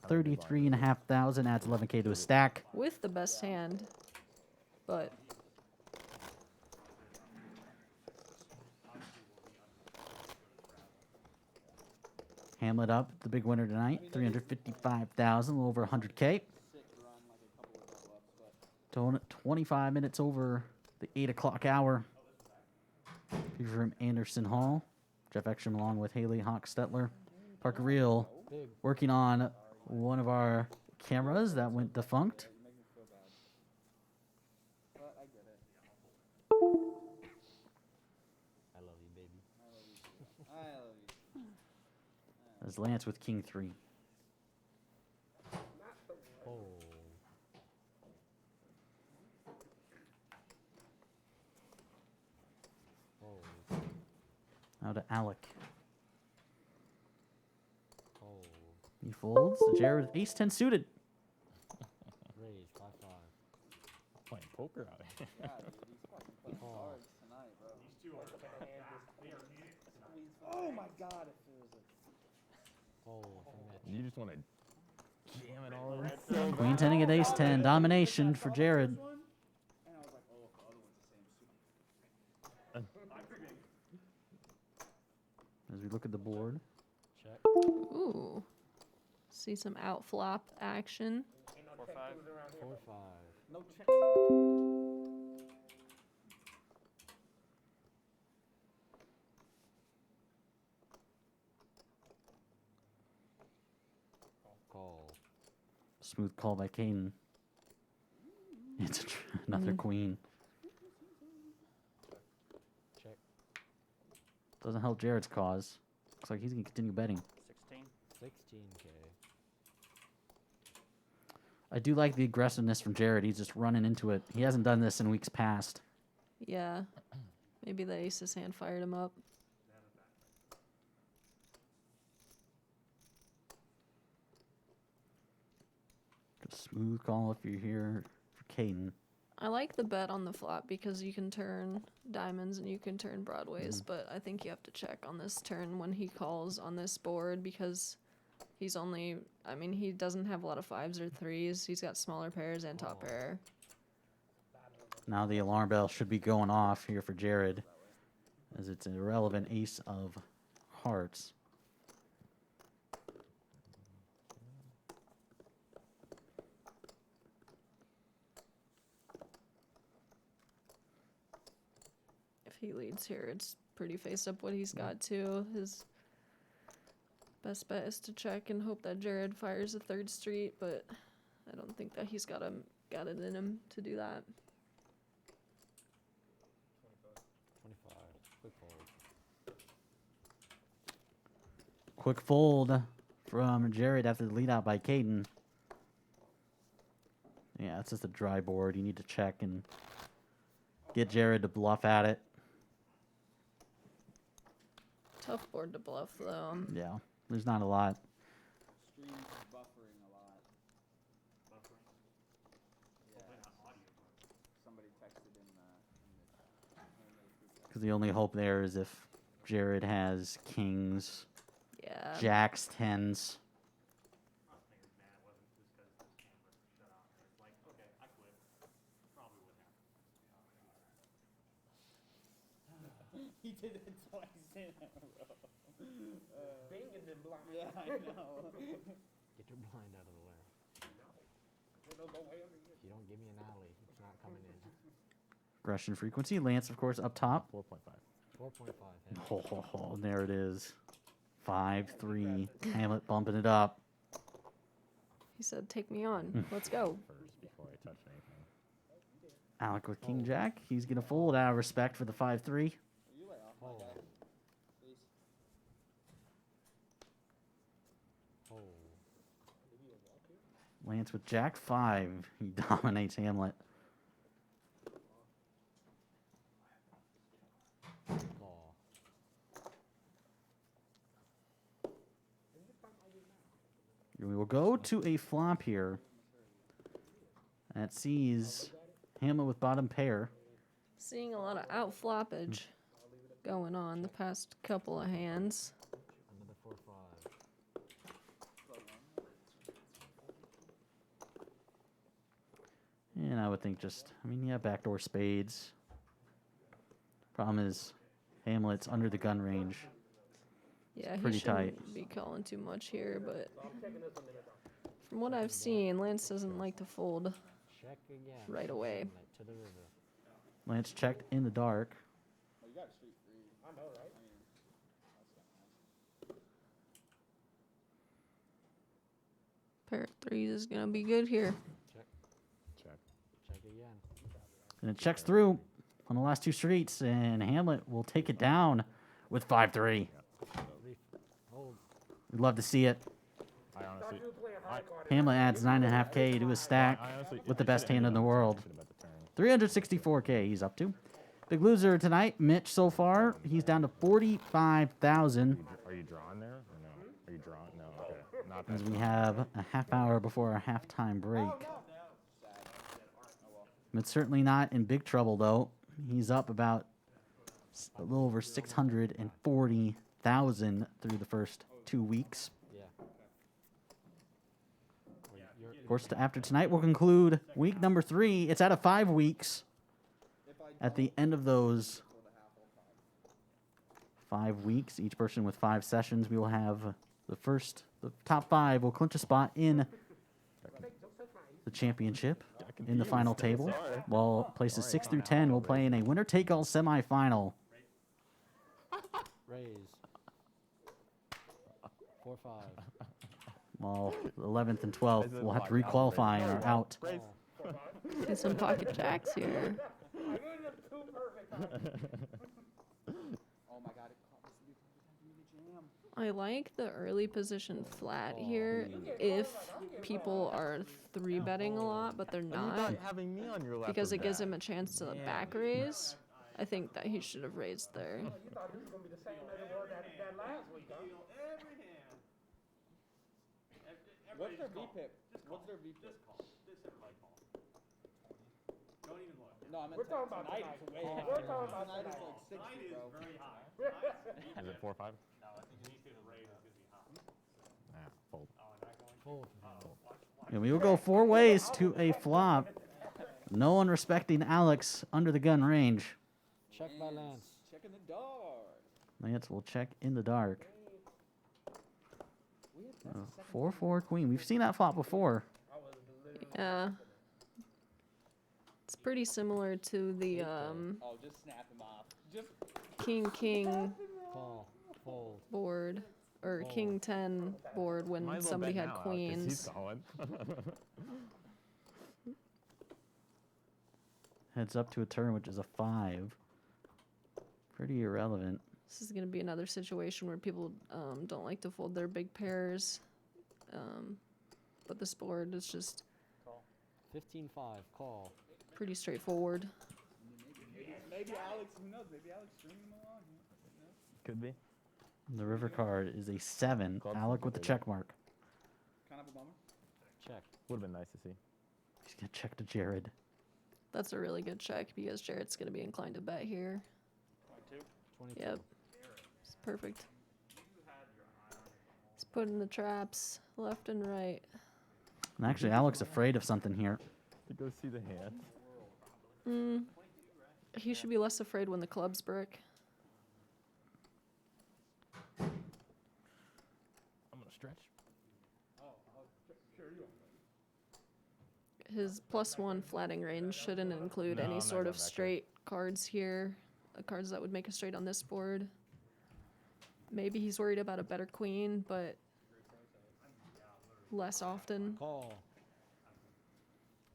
How many big blinds? 33,500, adds 11K to his stack. With the best hand. But Hamlet up, the big winner tonight, 355,000, a little over 100K. Sick run, like a couple of double ups, but 25 minutes over the 8 o'clock hour. Here from Anderson Hall. Jeff Ekstrom along with Haley Hock-Stetler. Parker Reel Big. working on one of our cameras that went defunct. you make me feel bad. But I get it. I love you, baby. I love you. Too. I love you. As Lance with King 3. Fold. Fold. Now to Alec. Fold. He folds. Jared with Ace 10 suited. Raise. 5, 5. Playing poker out here. Yeah, dude, he's fucking playing Call. cards tonight, bro. These two are they are needed tonight. Oh my god, it feels like. Fold from Mitch. You just want to jam it all in. Queen 10 against Ace 10. Domination for Jared. And I was like, oh, if the other one's the same suit. As we look at the board. Check. ooh. See some outflop action. Ain't no 4-5. 10 twos around here. 4, 5. No chance. Call. Smooth call by Caden. It's another queen. Check. Doesn't help Jared's cause. Looks like he's going to continue betting. 16. 16K. I do like the aggressiveness from Jared. He's just running into it. He hasn't done this in weeks past. Yeah. Maybe the ace's hand fired him up. Just smooth call if you're here for Caden. I like the bet on the flop because you can turn diamonds and you can turn broadways, but I think you have to check on this turn when he calls on this board because he's only, I mean, he doesn't have a lot of 5s or 3s. He's got smaller pairs and top pair. Now the alarm bell should be going off here for Jared, as it's an irrelevant ace of hearts. If he leads here, it's pretty face up what he's got too. His best bet is to check and hope that Jared fires a third street, but I don't think that he's got it in him to do that. 25. Quick fold. Quick fold from Jared after the lead out by Caden. Yeah, it's just a dry board. You need to check and get Jared to bluff at it. Tough board to bluff though. Yeah, there's not a lot. Stream's buffering a lot. Yeah. Somebody texted in the handmade group text. Because the only hope there is if Jared has kings, Yeah. jacks, tens. I was thinking, man, it wasn't just because this game was shut off. It's like, okay, I quit. Probably would happen. He did it twice in a row. Banging them blind. Yeah, I know. Get your blind out of the way. It'll go way under you. If you don't give me an alley, it's not coming in. Aggression frequency. Lance, of course, up top. 4.5. 4.5. Hit. Ho, ho, ho. There it is. 5-3. Hamlet bumping it up. He said, "Take me on. Let's go." First before I touch anything. Alec with King Jack. He's going to fold out of respect for the 5-3. You lay off, my Fold. guy. Please. Fold. Lance with Jack 5. He dominates Hamlet. Call. We will go to a flop here. That sees Hamlet with bottom pair. Seeing a lot of out floppage going on the past couple of hands. Another 4-5. And I would think yeah, backdoor spades. Problem is, Hamlet's under the gun range. Yeah, he pretty shouldn't tight. be calling too much here, but from what I've seen, Lance doesn't like to fold Check again. right away. Hamlet to the river. Lance checked in the dark. Oh, you got a street free. I know, right? I mean, that's Pair of threes is gonna be good here. Check. Check. Check again. And it checks through on the last two streets, and Hamlet will take it down with 5-3. Hold. We'd love to see it. I honestly, Hamlet adds 9.5K to his stack I honestly with the best hand in the world. Should have bet the turn. 364K he's up to. Big loser tonight, Mitch so far. He's down to 45,000 Are you drawing there or no? Are you drawing? No. Okay. Not as that. we have a half hour before our halftime break. But certainly not in big trouble, though. He's up about a little over 640,000 through the first 2 weeks. Yeah. You're Of course, after tonight, we'll conclude week number 3. It's out of 5 weeks. At the end of those 5 weeks, each person with 5 sessions, we will have the top 5 will clinch a spot in the championship in the final table, while places 6 through 10 will play in a winner-take-all semifinal. raise. 4-5. While the 11th and 12th will have to requalify and are out. Call. Get some pocket jacks here. Oh my god, it caught this new time for me to jam. I like the early position flat here if people are 3-betting a lot, but they're not, having me on your left because was it gives bad. him a chance to back raise. I think that he should have raised there. You thought this was gonna be the same as it was that last week, huh? Deal every hand. What's their VPIP? What's their VPIP? Just call. Just everybody call. Don't even look. No, I meant We're talking about tonight. tonight. It's way We're higher. talking about Tonight is tonight. like 60, Tonight is bro. very high. Is it 4-5? No, I think anything raised is gonna be high. Yeah. Fold. Oh, not going. Fold. And we will go 4 ways to a flop. No one respecting Alex under the gun range. Check by Lance. Checking the dark. Lance will check in the dark. We have, that's the second 4-4 queen. We've seen that flop before. Yeah. It's pretty similar to the Oh, just snap him off. Just king Call. Fold. board, or king 10 board when Might as well somebody bet had now, Alec, 'cause He's queens. calling. Heads up to a turn, which is a 5. Pretty irrelevant. This is going to be another situation where people don't like to fold their big pairs. But this board is just 15-5. Call. pretty straightforward. maybe Alex. Who knows? Maybe Alex stringing him along. Could be. The river card is a 7. Clubs Alec with the complicated. check mark. Kind of a bummer. Check. Would have been nice to see. He's going to check to Jared. That's a really good check because Jarrett's going to be inclined to bet here. 22. Yep. It's perfect. He's putting the traps left and right. And actually, Alec's afraid of something here. To go see the hand. He should be less afraid when the clubs brick. I'm gonna stretch. His +1 flatting range shouldn't include No, I'm any not sort of going back there. straight cards here. Cards that would make a straight on this board. Maybe he's worried about a better queen, but less often. Call.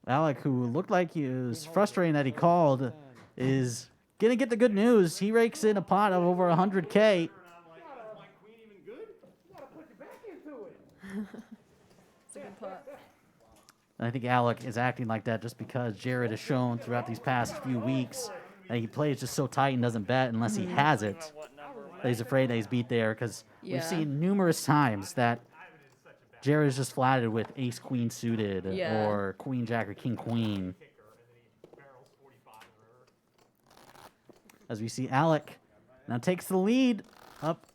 Alec, who looked like he was frustrated that he called, is gonna get the good news. He rakes in a pot of over 100K. And I'm like, is my queen even good? You gotta put your back into it. It's a good pot. And I think Alec is acting like that just because Jared has shown throughout these past few weeks that he plays just so tight and doesn't bet unless he has it. What number? That he's afraid that he's beat there because Yeah. we've seen numerous times that Jared is just flatted with ace queen suited Yeah. or queen jack or king queen. As we see Alec now takes the lead up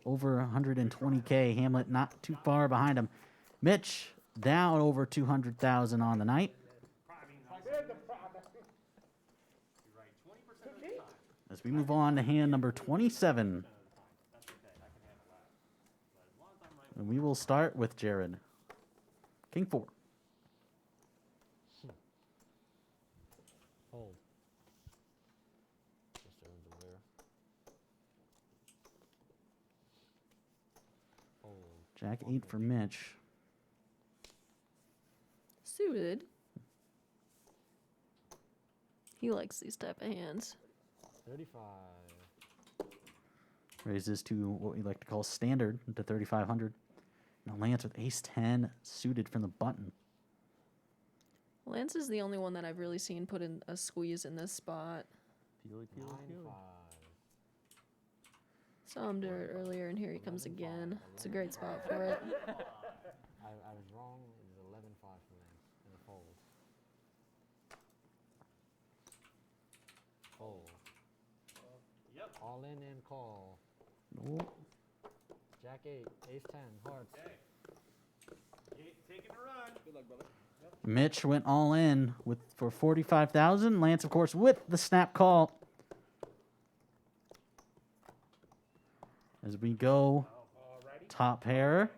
over 120K. Hamlet not too far behind him. Mitch down over 200,000 on the night. As we move on to hand number 27. And we will start with Jared. King 4. Fold. Just earned the rear. Fold. Jack 8 for Mitch. Suited. He likes these type of hands. 35. Raises to what we like to call standard to 3,500. Now Lance with ace 10 suited from the button. Lance is the only one that I've really seen put in a squeeze in this spot. 9-5. Saw him do it earlier, and here he comes again. It's a great spot for it. I was wrong. It was 11-5 for Lance in a fold. Fold. Yep. All in and call. Nope. Jack 8, ace 10, hearts. Taking a run. Good luck, brother. Mitch went all in for 45,000. Lance, of course, with the snap call. As we go top pair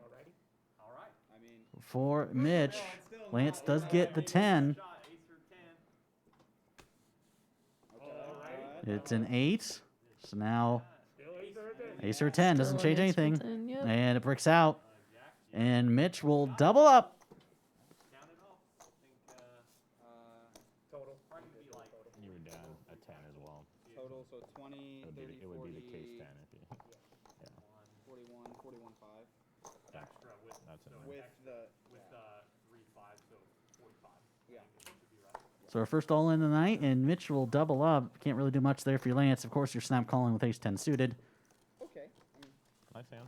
All right. I mean, for Mitch. Lance does get the 10. Shot, ace or 10. It's an 8. So now ace or 10 doesn't Still an change ace with anything. 10, yep. And it bricks out. And Mitch will double up. Count it off. I think total. probably be like You were down a 10 as well. Total, so 20, 30, It would be the 40, case 10 if you. 41, 41, 5. extra with That's enough. With the, 3-5, so 45. yeah. So our first all in tonight, and Mitch will double up. Can't really do much there for your Lance. Of course, you're snap calling with ace 10 suited. Okay. Nice hand.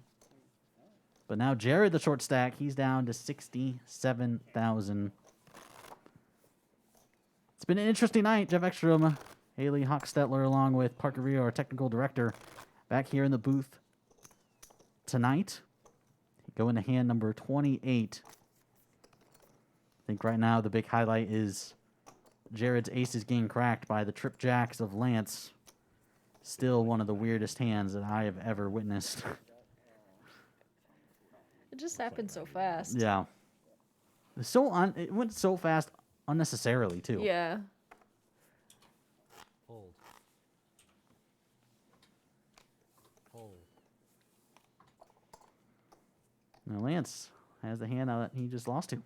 But now Jared, the short stack, he's down to 67,000. It's been an interesting night. Jeff Ekstrom, Haley Hochstetler, along with Parker Rio, our technical director, back here in the booth tonight. Going to hand number 28. I think right now the big highlight is Jared's aces getting cracked by the trip jacks of Lance. Still one of the weirdest hands that I have ever witnessed. It just happened so fast. Yeah. It went so fast unnecessarily, too. Yeah. Fold. Fold. Now Lance has the hand that he just lost to. 3-5.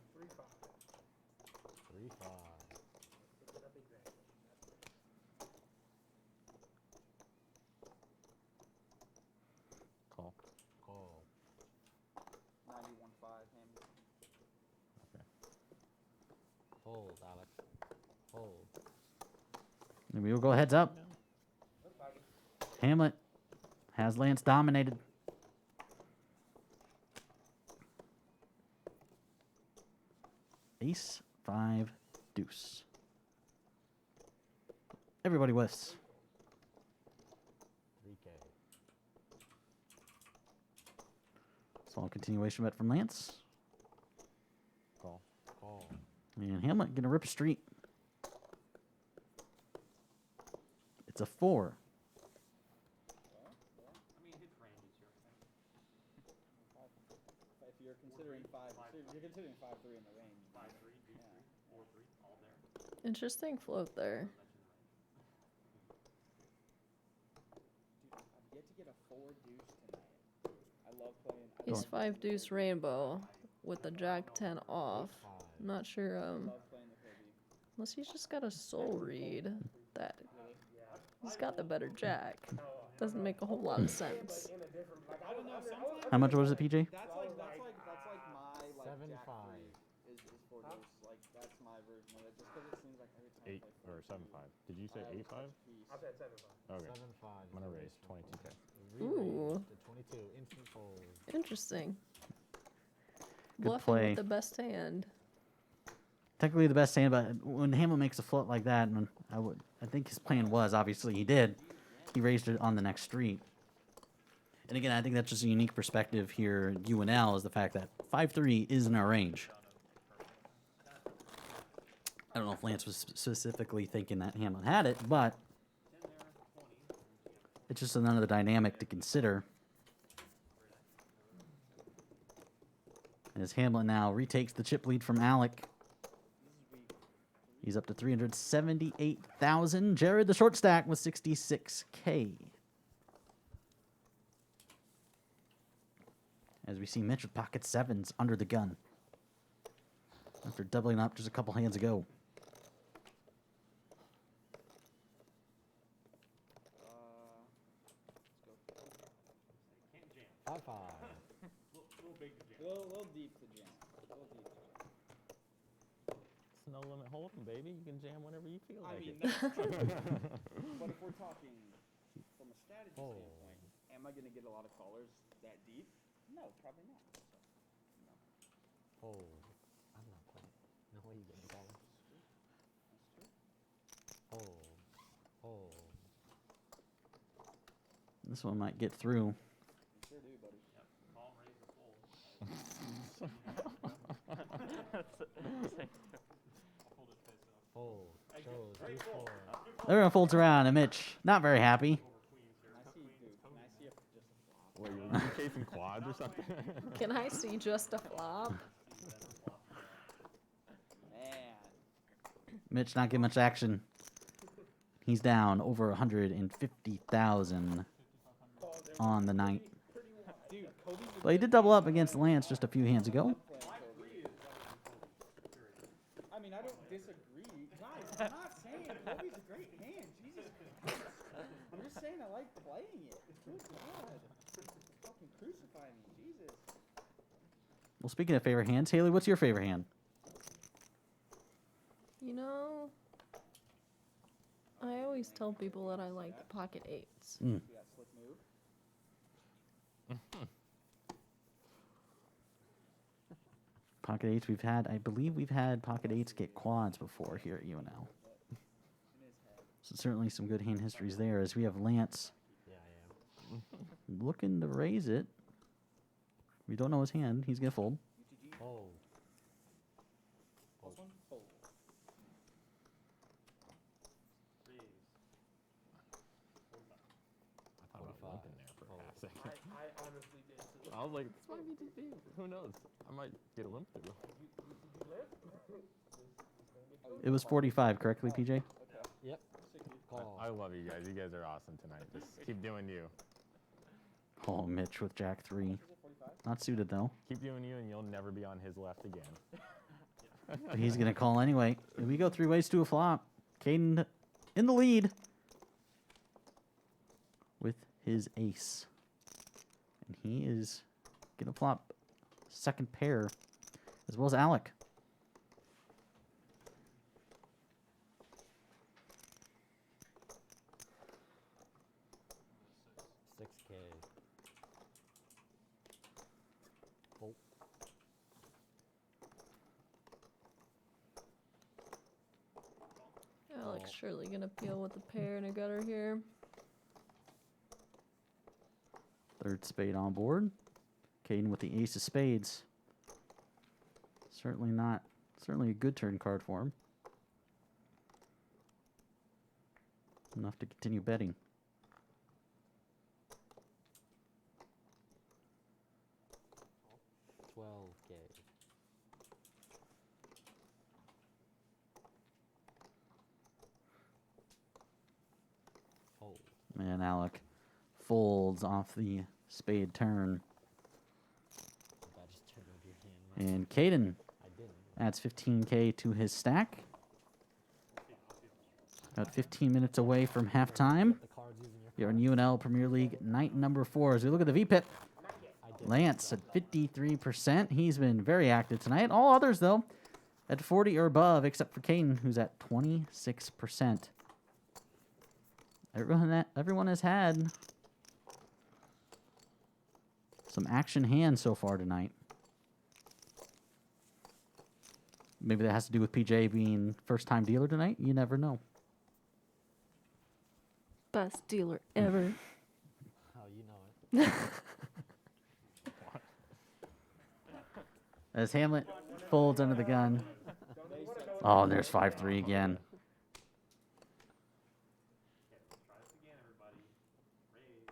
Call. Call. 91.5, Hamlet. Fold, Alex. Fold. And we will go heads up. Hamlet has Lance dominated. Ace, 5, deuce. Everybody whiffs. 3K. Small continuation bet from Lance. Call. Call. And Hamlet gonna rip a street. It's a 4. I mean, his range is your thing. If you're considering 5, you're considering 5-3 in the range. 5-3, 2-3, 4-3, all there. Interesting float there. Dude, I've yet to get a 4 deuce tonight. I love playing. Ace 5 deuce rainbow with the jack 10 off. Five. I'm not sure I love playing Unless he's just got a soul read. That he's got the better jack. Doesn't make a whole lot of sense. I don't know. Sometimes How much was it, PJ? that's like my like 7-5. Jack 3 is 4 deuce. Like that's my version of it. Just because it seems like every time I 8 play or 7-5. Did you say 8-5? I said 7-5. Okay. 7-5. I'm gonna raise 22k. Ooh. The 22 instant fold. Interesting. Good Bluffing play. with the best hand. Technically the best hand, but when Hamill makes a float like that, and I think his plan was, obviously he did, he raised it on the next street. And again, I think that's just a unique perspective here at UNL is the fact that 5-3 is in our range. I don't know if Lance was specifically thinking that Hamlin had it, but it's just another dynamic to consider. As Hamlin now retakes the chip lead from Alec. He's up to 378,000. Jared, the short stack, with 66K. As we see Mitch with pocket sevens under the gun. After doubling up just a couple hands ago. High five. little deep to jam. It's no limit hold'em, baby. You can jam whenever you feel I like mean, it. that's true. But if we're talking from a strategy Oh. standpoint, am I going to get a lot of callers that deep? No, probably not. Fold. I'm not playing. No way you getting called. Fold. Fold. This one might get through. You sure do, buddy. Call, raise, or fold. Fold. Shows. Do 4. Everyone folds around, and Mitch, not very happy. Can I see, dude? Can I see just a flop? What, you chasing quads or something? Can I see just a flop? Man. Mitch not getting much action. He's down over 150,000 on the night. Dude, Kobe's a But he did double up against Lance just a few hands ago. I mean, I don't disagree. Guys, I'm not saying Kobe's a great hand. Jesus Christ. I'm just saying I like playing it. Good God. Fucking crucify me. Jesus. Well, speaking of favorite hands, Haley, what's your favorite hand? You know, I always tell people that I like pocket eights. We got slick move. Pocket eights we've had, I believe we've had pocket eights get quads before here at UNL. So certainly some good hand histories there as we have Lance Yeah, I am. looking to raise it. We don't know his hand. He's going to fold. Fold. This one? Fold. I thought about limping there for a half second. I honestly did too. I was like, this might be just me. Who knows? I might get a limp through. It was 45, correctly, PJ? Yep. Call. I love you guys. You guys are awesome tonight. Just keep doing you. Oh, Mitch with Jack 3. Not suited, though. Keep doing you, and you'll never be on his left again. But he's going to call anyway. Here we go 3 ways to a flop. Caden in the lead with his ace. And he is going to flop second pair as well as Alec. 6K. Fold. Alex surely gonna peel with a pair and a gutter here. Third spade on board. Caden with the ace of spades. Certainly a good turn card for him. Enough to continue betting. $12K. Fold. And Alec folds off the spade turn. That just turned over your hand. And Caden I didn't. adds 15K to his stack. About 15 minutes away from halftime. The cards using your You're in UNL Premier League night number 4. As we look at the VPIP, Lance at 53%. He's been very active tonight. All others, though, at 40 or above, except for Caden, who's at 26%. Everyone has had some action hands so far tonight. Maybe that has to do with PJ being first-time dealer tonight. You never know. Best dealer ever. Oh, you know it. As Hamlet folds under the gun. Oh, and there's 5-3 again. Try this again, everybody. Raise.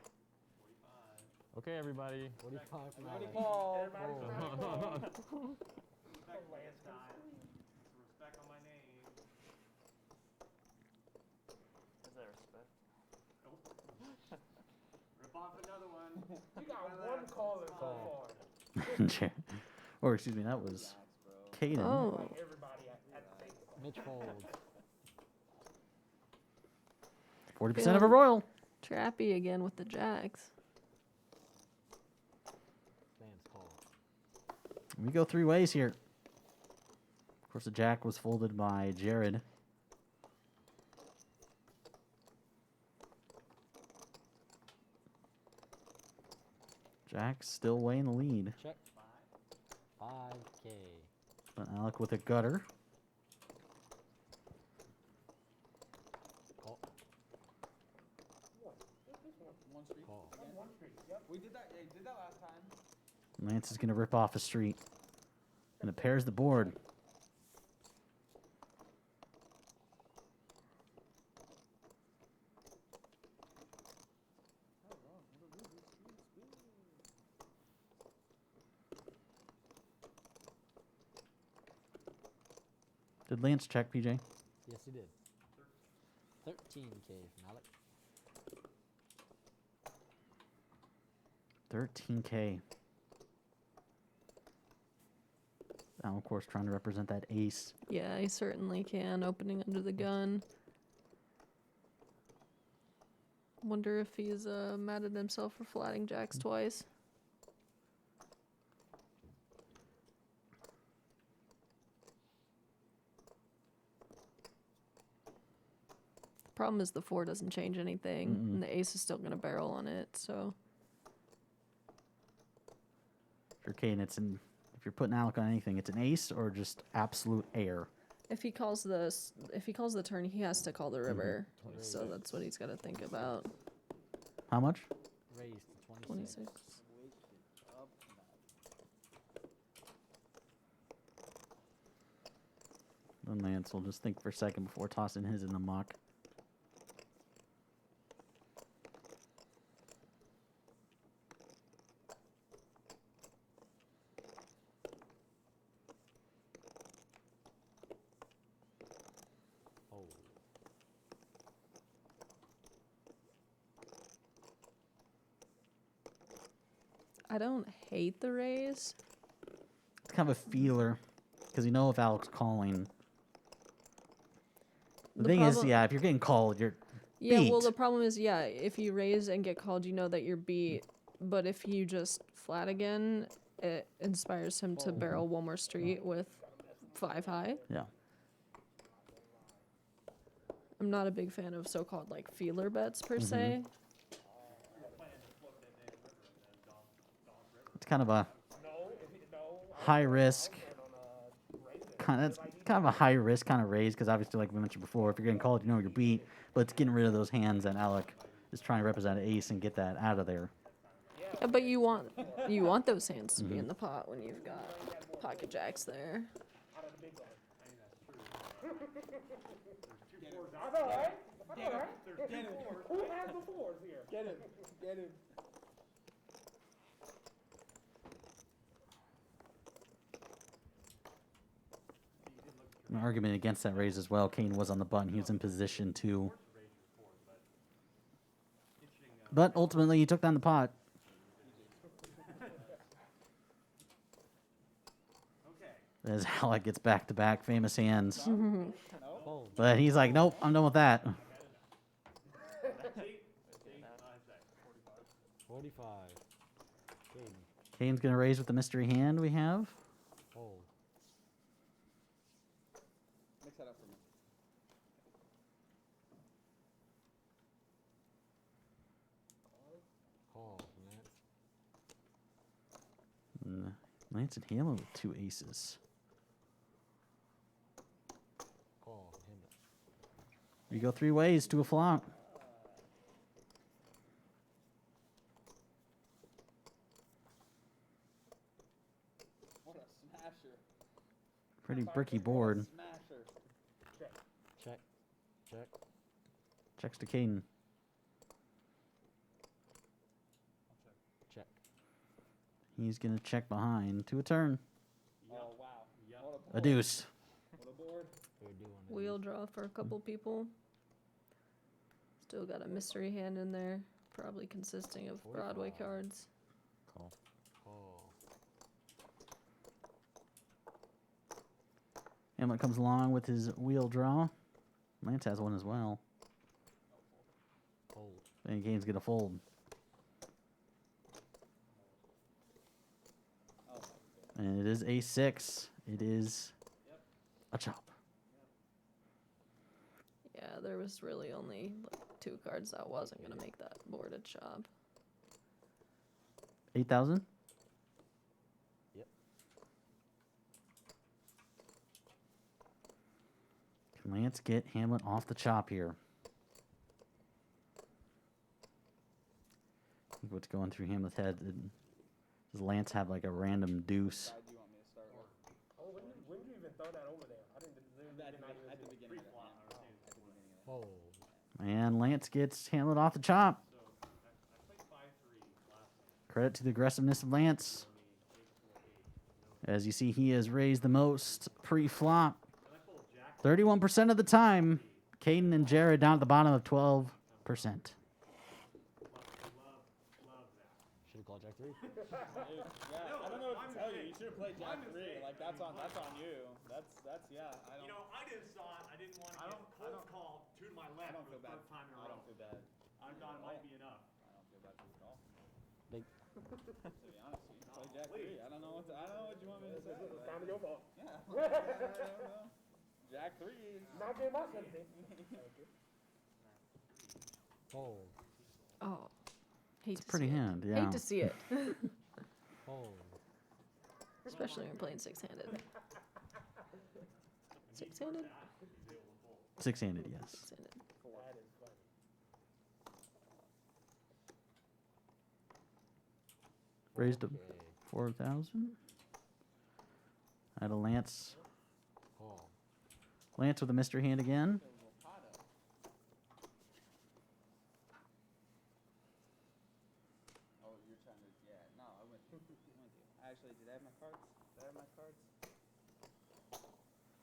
45. Okay, everybody. 45 Ready, now. Paul. Respect Lance time. Some respect on my name. Is there respect? Rip off another one. You got one caller so far. Or, excuse me, that was Caden. Oh, Everybody at the table. Mitch folds. 40% of a Royal. Trappy again with the jacks. Lance call. We go 3 ways here. Of course, the jack was folded by Jared. Jack's still way in the lead. Check. 5K. But Alec with a gutter. Call. One street. Call. One street. Yep. We did that. Yeah, did that last time. Lance is going to rip off a street. And it pairs the board. Did Lance check, PJ? Yes, he did. 13K from Alec. 13K. Now, of course, trying to represent that ace. Yeah, he certainly can. Opening under the gun. Wonder if he's mad at himself for flatting jacks twice. The problem is the 4 doesn't change anything, and the ace is still going to barrel on it, so... For Caden, if you're putting Alec on anything, it's an ace or just absolute air. If he calls the turn, he has to call the river. So that's what he's got to think about. How much? Raised to 26. 26. Then Lance will just think for a second before tossing his in the muck. Oh. I don't hate the raise. It's kind of a feeler because you know if Alec's calling. The thing is, yeah, if you're getting called, you're Yeah, beat. well, the problem is, yeah, if you raise and get called, you know that you're beat. But if you just flat again, it inspires him to barrel one more street with 5 high. Yeah. I'm not a big fan of so-called like feeler bets per se. It's kind of a high risk, kind of a high risk kind of raise because obviously, like we mentioned before, if you're getting called, you know you're beat. But it's getting rid of those hands, and Alec is trying to represent an ace and get that out of there. Yeah, but you want those hands to be in the pot when you've got pocket jacks there. That's all right. That's all right. Get him. Who has the 4s here? Get him. Get him. An argument against that raise as well. Kane was on the button. He was in position to. But ultimately, he took down the pot. As Alec gets back-to-back famous hands. Fold. But he's like, nope, I'm done with that. See? See? I said 45. 45. Caden. Kane's gonna raise with the mystery hand we have. Fold. Mix that up for me. Call. Lance. And Lance and Halo with 2 aces. Call. Him. We go 3 ways to a flop. What a smasher. Pretty bricky board. Smasher. Check. Check. Checks to Caden. Check. He's gonna check behind to a turn. Oh, wow. Yep. What A deuce. What a board. We're doing it. Wheel draw for a couple people. Still got a mystery hand in there, probably consisting of Broadway 45. cards. Call. Call. Hamlet comes along with his wheel draw. Lance has one as well. Fold. And Kane's gonna fold. Oh, And it is a 6. It is a chop. Yeah, there was really only like 2 cards that wasn't gonna make that board a chop. 8,000? Yep. Can Lance get Hamlet off the chop here? I think what's going through Hamlet's head does Lance have like a random deuce? side do you want me to start with? Oh, when did you even throw that over there? I didn't. At the beginning of the hand. At the beginning of Fold. And Lance gets Hamlet off the chop. So I played 5-3 last time. Credit to the aggressiveness of Lance. As you see, he has raised the most pre-flop. 31% of the time. Caden and Jared down at the bottom of 12%. Should have called Jack 3. Dude, yeah, I don't know what to tell you. You should have played Jack 3. Like that's on you. That's yeah. I don't. You know, I didn't saw it. I didn't want to I get don't- I cold don't- call to my I left don't for feel the bad. third time in a I row. don't feel bad. I thought it might be enough. I don't feel bad for at all. Big. To be honest, you play Jack 3. I don't know what you want me to say. It's kind of your fault. Yeah. I don't know. Jack 3 is. Not getting my sympathy. Fold. Oh, hate It's a to pretty see hand, it. yeah. Hate to see it, Fold. especially when you're playing 6-handed. 6-handed? 6-handed, yes. 6-handed. That is funny. Raised to Okay. 4,000. I had a Lance. Call. Lance with a mystery hand again. Oh, you're trying to. Yeah. No, I went. Actually, did I have my cards? Did I have my cards?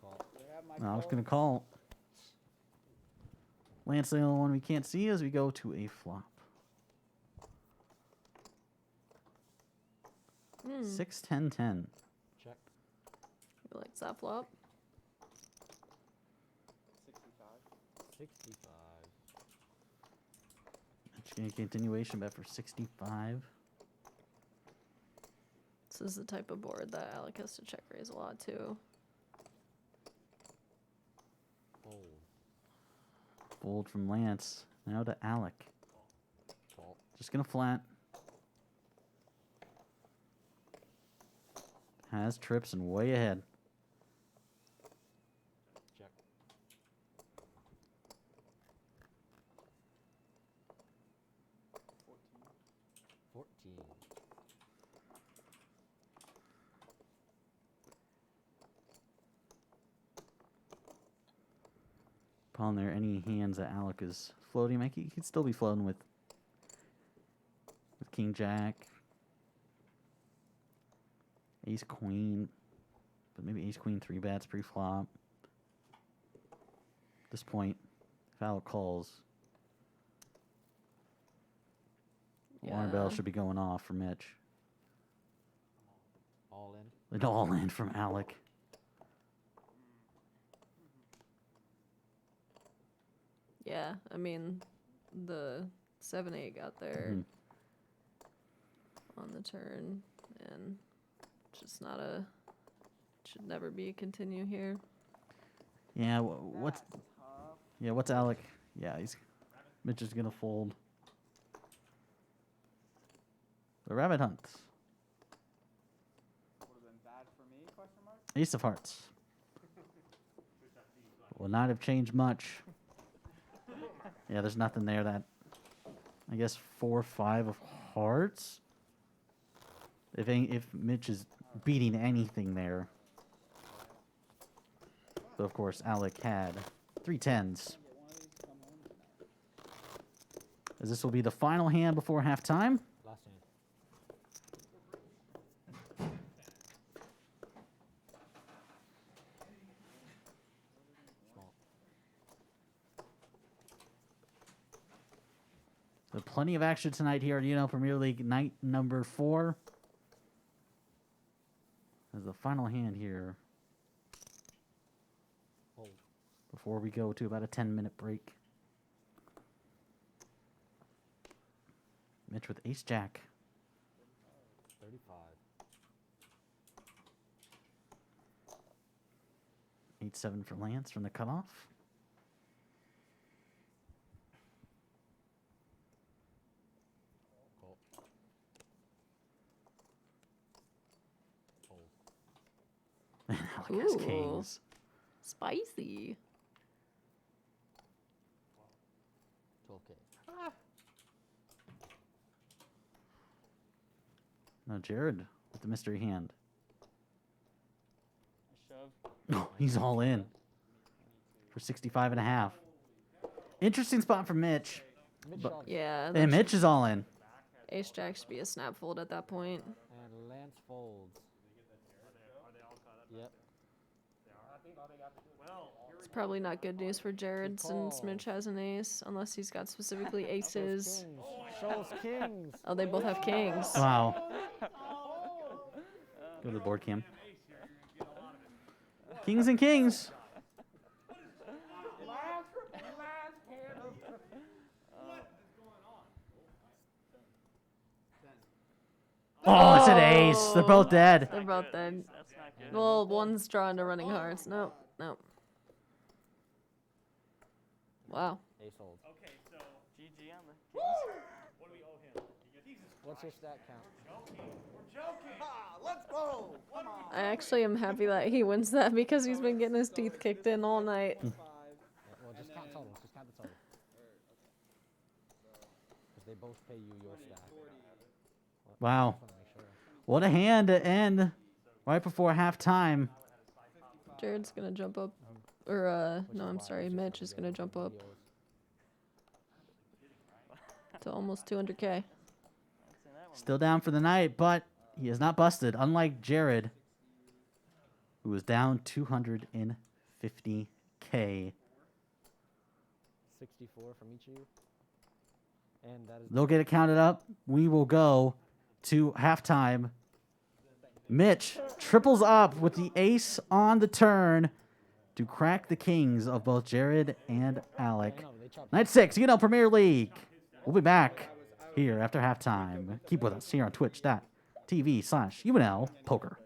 Call. Did I have my No, I was cards? going to call. Lance, the only one we can't see as we go to a flop. 6, 10, 10. Check. You like that flop? 65. 65. Just going to continuation bet for 65. This is the type of board that Alec has to check raise a lot too. Fold. Fold from Lance. Now to Alec. Call. Just going to flat. Has trips and way ahead. Check. 14. Upon there, any hands that Alec is floating, like he could still be floating with King Jack, Ace Queen, but maybe Ace Queen 3 bets pre-flop. At this point, if Alec calls, alarm bell should be going off for Mitch. All in. An all in from Alec. Yeah, I mean, the 7-8 got there Mhm. on the turn, and just not a. Should never be a continue here. Yeah, what's That's tough. yeah, what's Alec? Yeah, Mitch is gonna fold. The rabbit hunts. Would have been bad for me? Question mark. Ace of hearts. Will not have changed much. Yeah, there's nothing there that. I guess 4-5 of hearts. If Mitch is beating anything there. So of course Alec had 3 10s. Get one of these. Come home tonight. As this will be the final hand before halftime. Last hand. Small. So plenty of action tonight here at UNL Premier League night number 4. As the final hand here Hold. before we go to about a 10-minute break. Mitch with ace jack. 35. 8-7 for Lance from the cutoff. Call. Hold. And Alec has Ooh. kings. Spicy. 12K. Now Jared with the mystery hand. I shove. Oh, he's all in for 65.5. Interesting spot for Mitch. Mitch But- shot Yeah, And Mitch is all in. ace jack should be a snap fold at that point. and Lance folds. Are they all caught up? Yep. Well, It's probably not good news for Jared since call. Mitch has an ace, unless he's got specifically aces. Kings. Shows kings. Oh, they both have kings. Wow. Go to the board cam. Kings and kings. Oh, it's an ace. They're both dead. They're both dead. That's not good. Well, one's drawn to running hearts. Nope, nope. Wow. Ace hold. okay, so GG on the. what do we owe him? What's your stat count? I actually am happy that he wins that because he's been getting his teeth kicked in all night. 5. Yeah, well, just count total. Just count the total. Because they both pay you your stat. Wow. Just wanna make sure. What a hand to end right before halftime. Jared's gonna jump up. Or, Which no, is I'm why sorry, it's just Mitch a is gonna video- jump up videos. to almost 200K. I'd say that one. Still down for the night, but he is not busted, unlike Jared, who is down 250K. 64 from each of you. And that is They'll get it counted up. We will go to halftime. Mitch triples up with the ace on the turn to crack the kings of both Jared and Alec. I know, they chopped Night 6, UNL Premier League. We'll be back here after halftime. Keep with us here on twitch.tv/UNL Poker.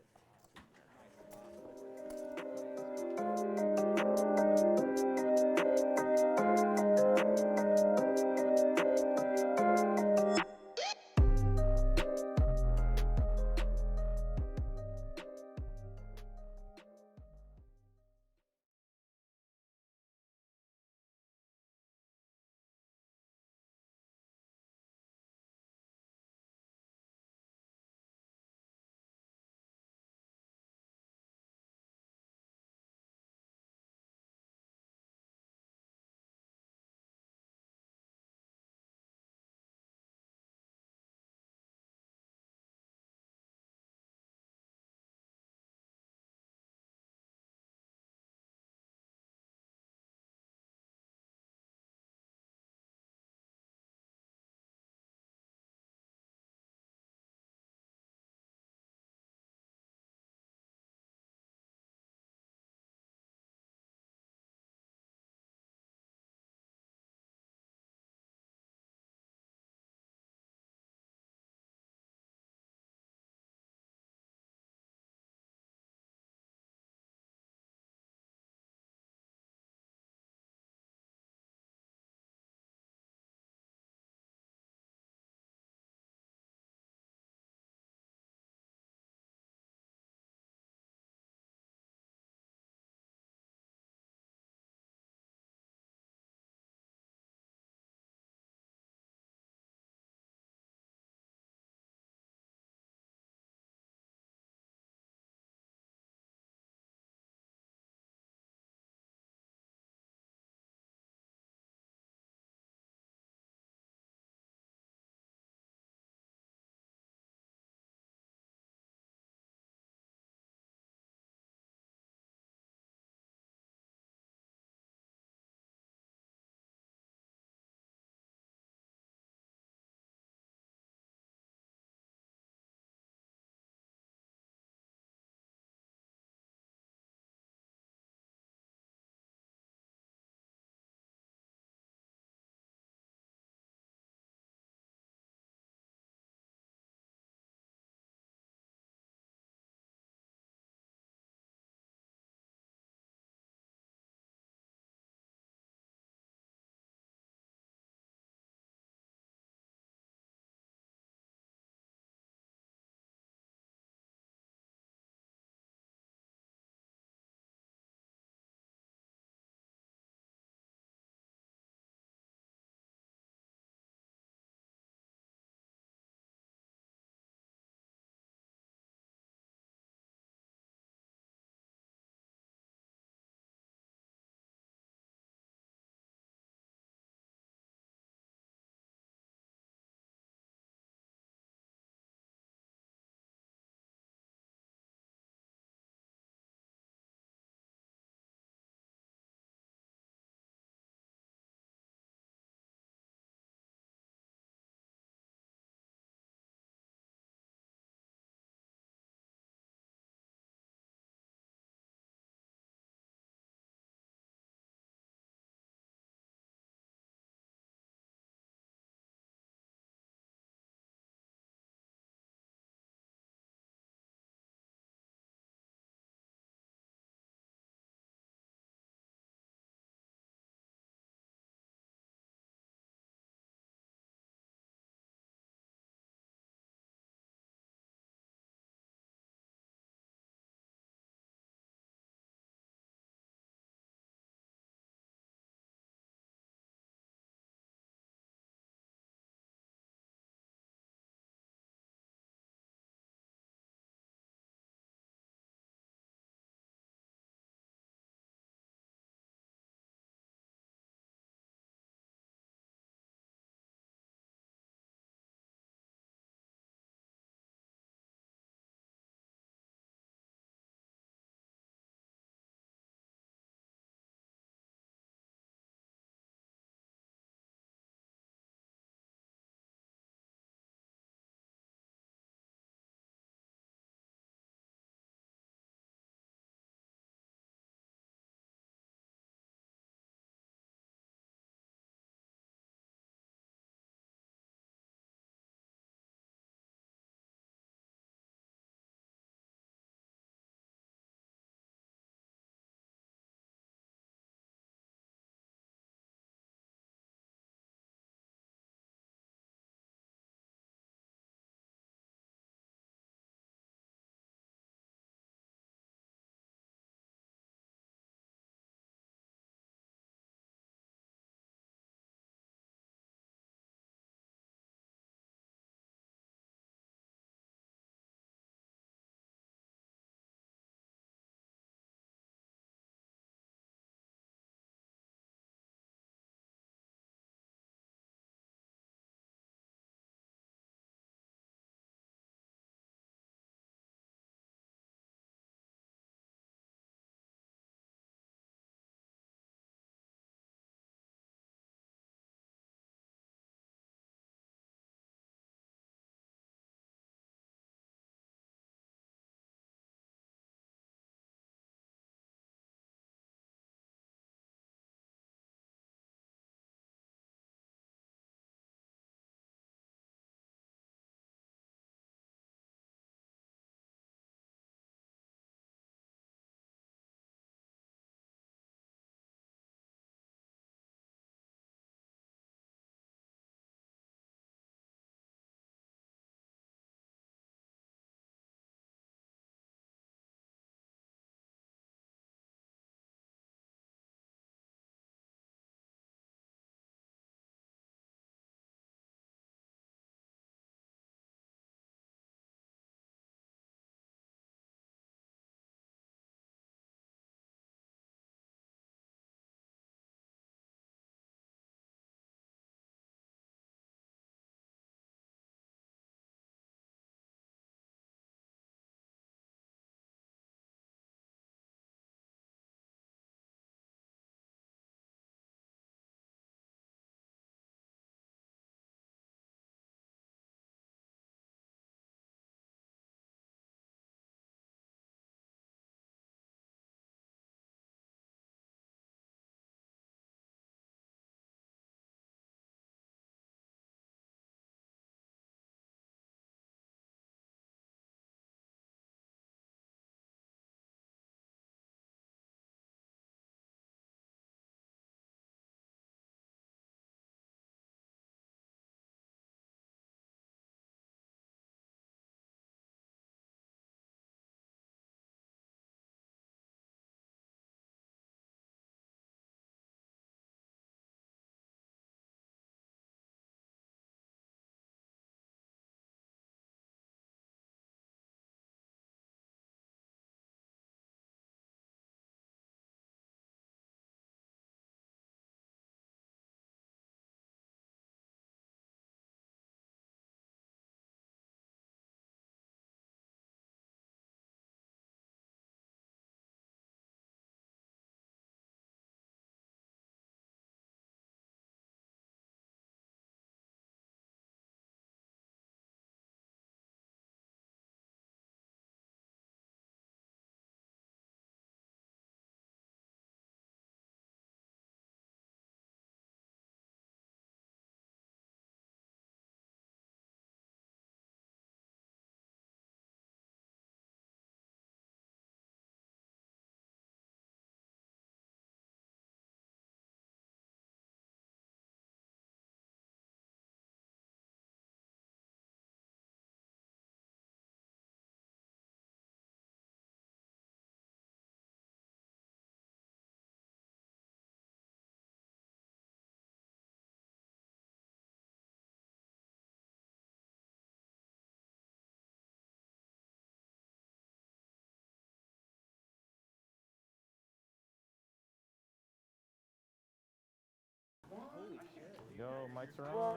go. Mics are on.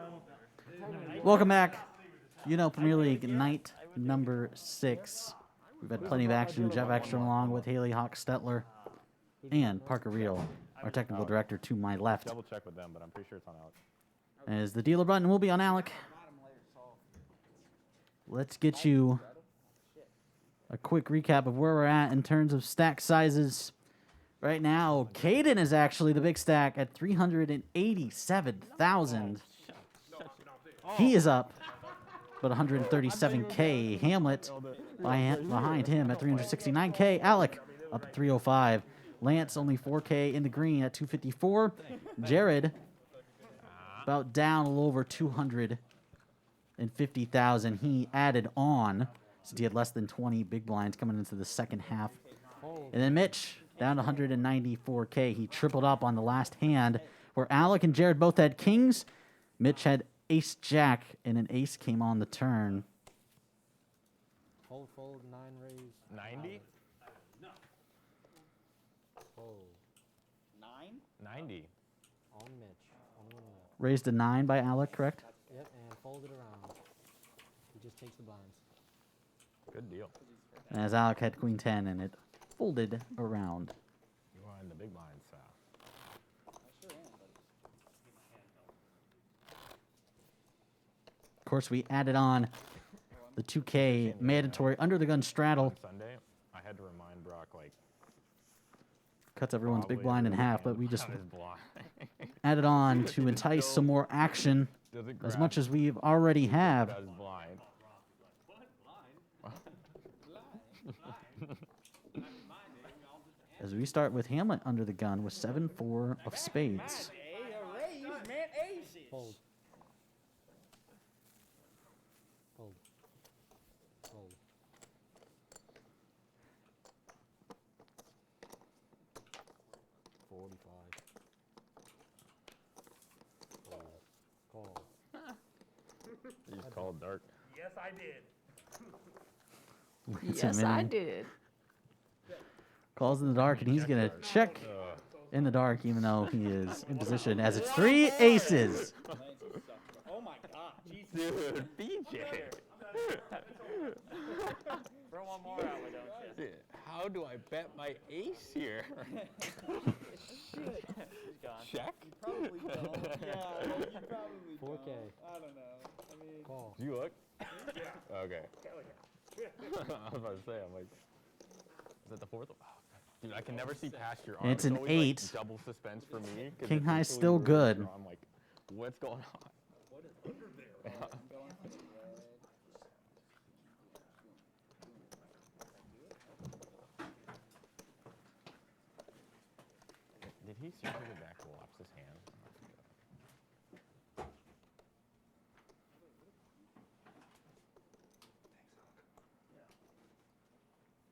Welcome back. UNL Premier League night number 6. We've had plenty of action. Jeff Ekstrom along with Haley Hawk-Stetler and Parker Reel, our technical director, to my left. Double check with them, but I'm pretty sure it's on Alex. As the dealer button will be on Alec. Let's get you a quick recap of where we're at in terms of stack sizes. Right now, Caden is actually the big stack at 387,000. He is up, but 137K. Hamlet behind him at 369K. Alec up at 305. Lance only 4K in the green at 254. Jared about down a little over 250,000. He added on since he had less than 20 big blinds coming into the second half. And then Mitch down to 194K. He tripled up on the last hand where Alec and Jared both had kings. Mitch had ace jack and an ace came on the turn. Fold, 9 raise. 90? Fold. 90. On Mitch. On the winner. Raised a 9 by Alec, correct? Yep, and fold it around. He just takes the blinds. Good deal. And as Alec had queen 10 and it folded around. You are in the big blinds, Sal. Of course, we added on the 2K mandatory under the gun straddle. On Sunday, I had to remind Brock, like, Cuts everyone's big probably blind in every half, but hand we just on his blind. added on to entice some more action Doesn't as grab much as we already have. his blind. As we start with Hamlet under the gun with 7-4 of spades. Hey, a raise, man, aces. Fold. Fold. Fold. Call. He's called dark. Yes, I did. Yes, I did. Calls in the dark, and he's going to check in the dark, even though he is in position, as it's 3 aces. Oh my God, Jesus. Dude, BJ. Throw one more out, don't you? How do I bet my ace here? He's gone. Check? Probably don't. Yeah, you probably 4K. don't. I don't know. I mean, Call. Do you look? Okay. I was about to say, I'm like, is that the fourth? Oh, dude, I can never see past your arm. It's an always, 8. Like, double suspense for me. 'Cause King it's high until you still realize good. your arm, I'm like, what's going on? what is under there? I'm going for the red. Did he seriously back collapse his hand?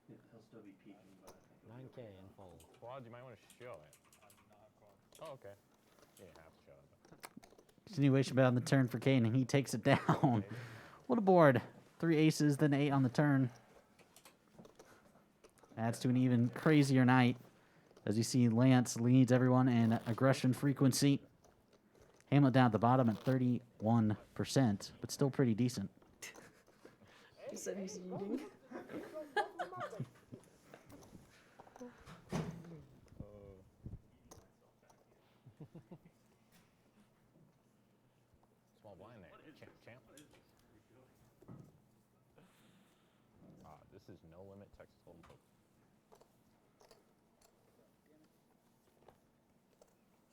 He'll still be peeking, but 9K and fold. Quad, you might want to show it. Oh, okay. You didn't have to show it. continuation bet on the turn for Kane, and he takes it down. What a board. 3 aces, then 8 on the turn. Adds to an even crazier night. As you see, Lance leads everyone in aggression frequency. Hamlet down at the bottom at 31%, but still pretty decent. He said he's eating. Small blind there. Champ. This is no limit Texas Hold'em poker.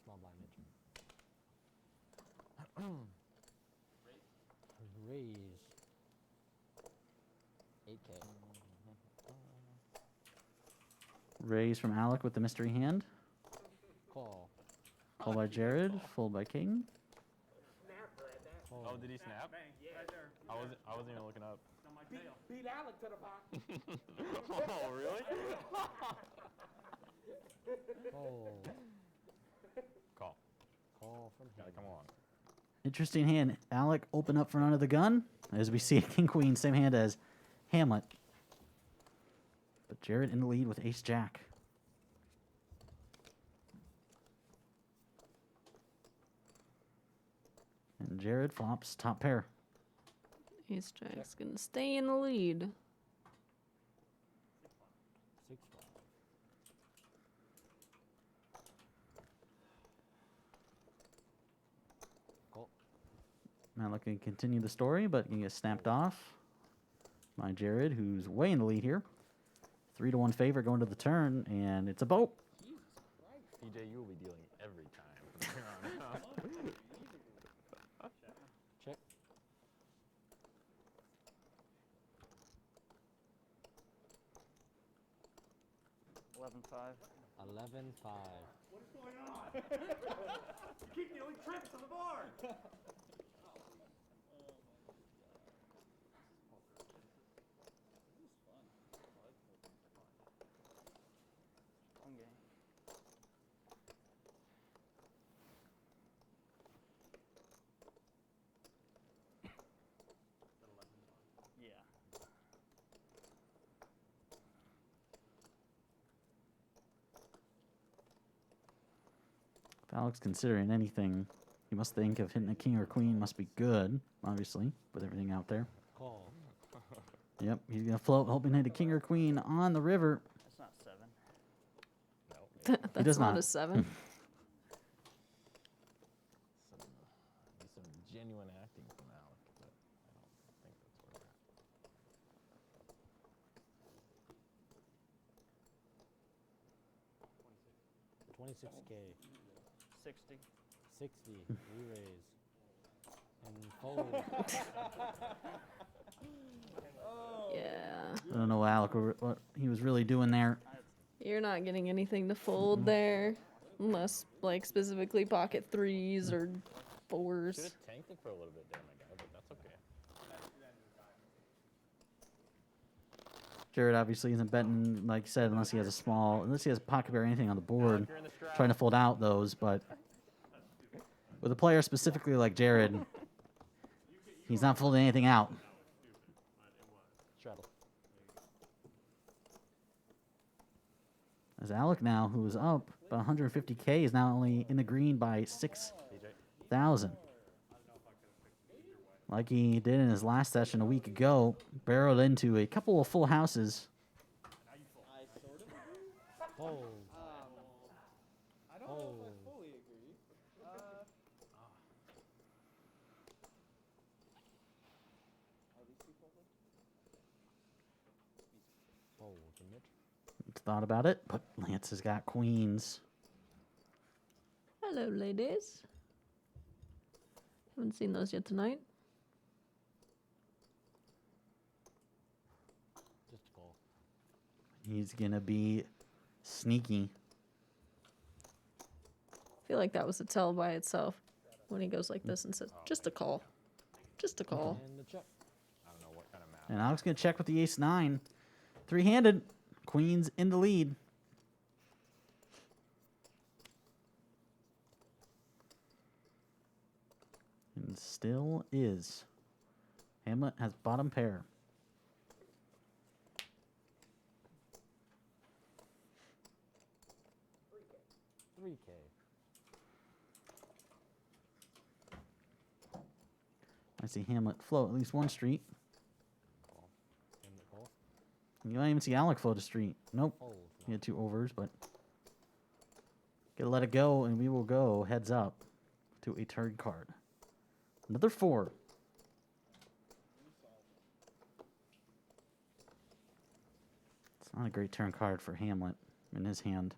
Small blind Mitch. Raise. 8K. Raise from Alec with the mystery hand. Call. Call by Jared, fold by King. Fold. Oh, did he snap? I wasn't even looking up. Beat Alec to the box. Oh, really? Fold. Call. Call from Gotta him. come along. Interesting hand. Alec open up front of the gun. As we see King Queen, same hand as Hamlet. But Jared in the lead with Ace Jack. And Jared flops top pair. Ace Jack's gonna stay in the lead. 6-5. Call. Not looking to continue the story, but can get snapped off by Jared, who's way in the lead here. 3-1 favor going to the turn, and it's a boat. PJ, you will be dealing every time from here on out. Check. 11-5. 11-5. What is going on? You keep dealing trips on the board. One game. Yeah. If Alex considering anything, he must think of hitting a king or queen must be good, obviously, with everything out there. Call. Yep, he's going to float, hoping to hit a king or queen on the river. That's not 7. No, That's does not not. a 7. need some genuine acting from Alec, but I don't think that's where we're at. 26K. 60. 60. Re-raise. And fold. Yeah. I don't know what he was really doing there. You're not getting anything to fold there. Unless, like, specifically pocket 3s or 4s. Should have tanked it for a little bit there, my guy, but that's okay. Jared obviously isn't betting, like you said, unless he has a pocket pair or anything on the board. You're in the strap. Trying to fold out those, but with a player specifically like Jared, he's not folding anything out. Straddle. As Alec now, who is up about 150K, is now only in the green by 6,000. Like he did in his last session a week ago, barreled into a couple of full houses. I sort of agree. Fold. I don't know if I fully agree. Are these two folded? Fold. And Mitch. Thought about it, but Lance has got queens. Hello, ladies. Haven't seen those yet tonight. Just a call. He's going to be sneaky. I feel like that was a tell by itself when he goes like this and says, just a call. Just a call. And the check. I don't know what kind of math. And Alex going to check with the ace-9. Three-handed. Queens in the lead. And still is. Hamlet has bottom pair. $3K. I see Hamlet float at least one street. Call. And the call. You don't even see Alec float a street. Nope. Fold. He had 2 overs, but gotta let it go, and we will go heads up to a turn card. Another 4. It's not a great turn card for Hamlet in his hand.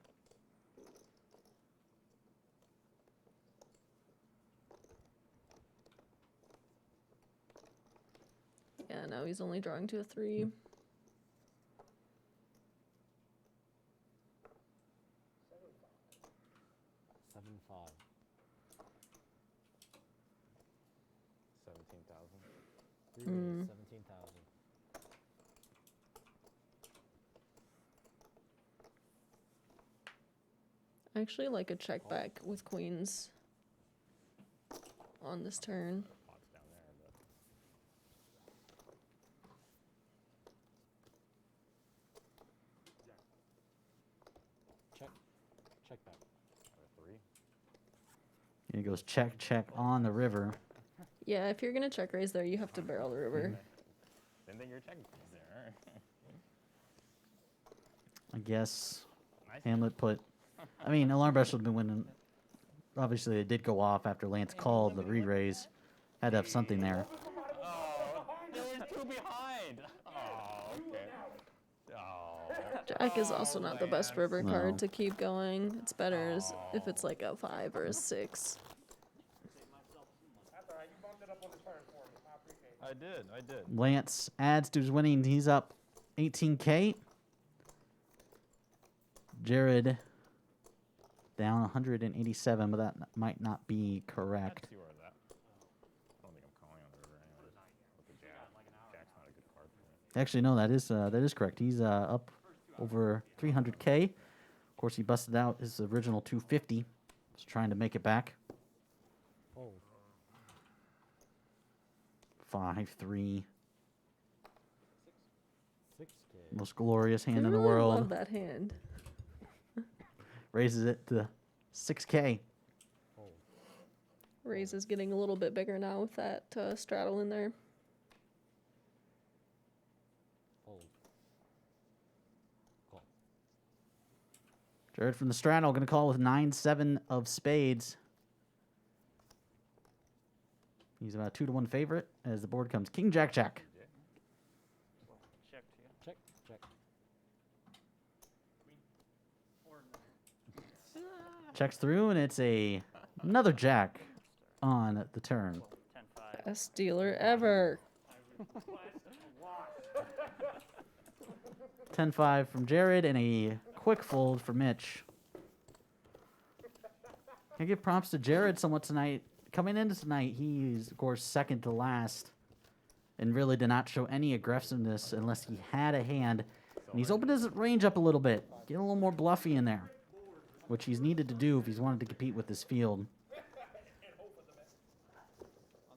Yeah, no, he's only drawing to a 3. 7-5. 17,000. Re-raise. 17,000. I actually like a check back with queens on this turn. Pots down there, but Check. Check back. or 3. And he goes check, check on the river. Yeah, if you're gonna check raise there, you have to barrel the river. Didn't think you were checking there. I guess Nice. Hamlet put. I mean, alarm bell should have been winning. Obviously, it did go off after Lance called the re-raise. Had to have something there. Oh, there was 2 behind. Oh, okay. Oh. Jack is also not the best Lance. river No. card to keep going. It's better if it's like a 5 or a 6. That's alright, you bumped it up on the turn for me. I appreciate it. I did. Lance adds to his winning. He's up 18K. Jared down 187, but that might not be correct. See where that. I don't think I'm calling on the river anyways. With the jack. Jack's not a good card for me. Actually, no, that is correct. He's up over 300K. Of course, he busted out his original 250. Was trying to make it back. Fold. 5-3. 6K. Most glorious hand I in the really world. love that hand. Raises it to 6K. Fold. Raise is getting a little bit bigger now with that straddle in there. Fold. Call. Jared from the straddle going to call with 9-7 of spades. He's about 2-1 favorite as the board comes King Jack Jack. Check to you. Check. Check. Checks through and it's another Jack on the turn. 10-5. Best dealer ever. 10-5 from Jared and a quick fold for Mitch. I give props to Jared somewhat tonight. Coming into tonight, he's of course second to last and really did not show any aggressiveness unless he had a hand. And he's opened his range up a little bit, getting a little more bluffy in there, which he's needed to do if he's wanted to compete with this field. On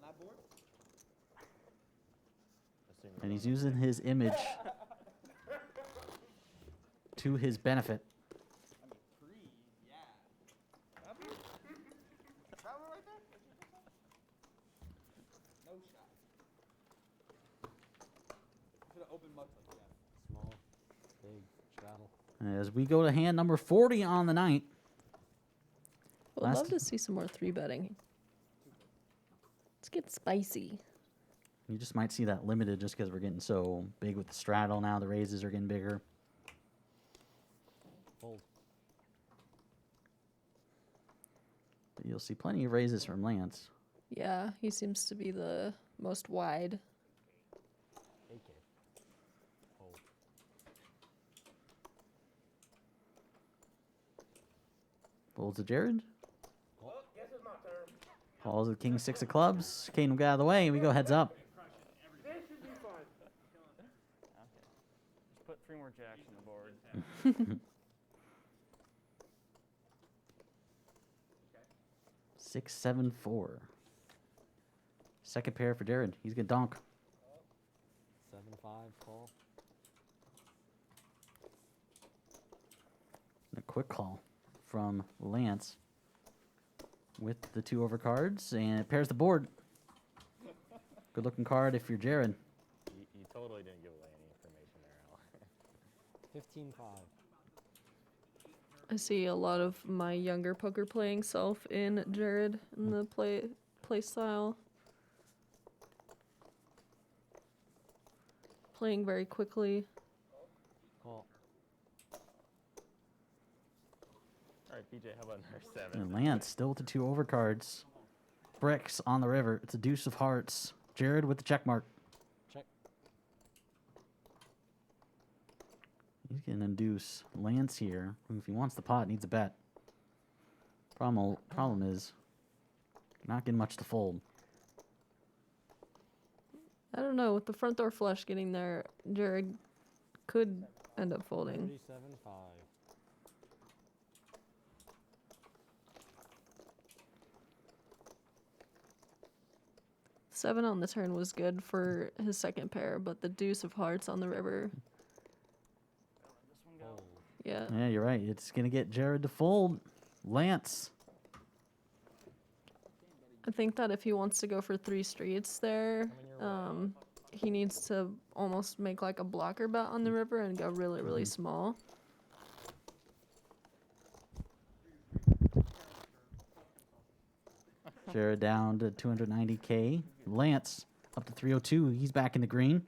that board? And he's using his image to his benefit. I mean, three, yeah. That board? That one right there? No shot. Should have opened much like that. Small. Big. Straddle. As we go to hand number 40 on the night. Would Last- love to see some more 3-betting. Let's get spicy. You just might see that limited just because we're getting so big with the straddle now. The raises are getting bigger. Fold. But you'll see plenty of raises from Lance. Yeah, he seems to be the most wide. 8K. Fold. Folds to Jared. Well, guess it's my turn. Calls the king 6 of clubs. Kane got out of the way. We go heads up. This should be fun. Okay. Just put 3 more jacks on the board. 6-7-4. Second pair for Jared. He's gonna donk. 7-5. Call. A quick call from Lance with the 2 overcards, and it pairs the board. Good looking card if you're Jared. You totally didn't give away any information there, Al. 15-5. I see a lot of my younger poker playing self in Jared in the play style. Playing very quickly. Call. All right, BJ, how about number 7? And Lance still with the 2 overcards. Bricks on the river. It's a deuce of hearts. Jared with the check mark. Check. He's getting a deuce. Lance here, if he wants the pot, needs a bet. Problem is, not getting much to fold. I don't know, with the front door flush getting there, Jared could end up folding. 37-5. 7 on the turn was good for his second pair, but the deuce of hearts on the river, This one go. Fold. yeah. Yeah, you're right. It's going to get Jared to fold. Lance. I think that if he wants to go for 3 streets there, he needs to almost make like a blocker bet on the river and go really, really small. Jared down to 290K. Lance up to 302. He's back in the green.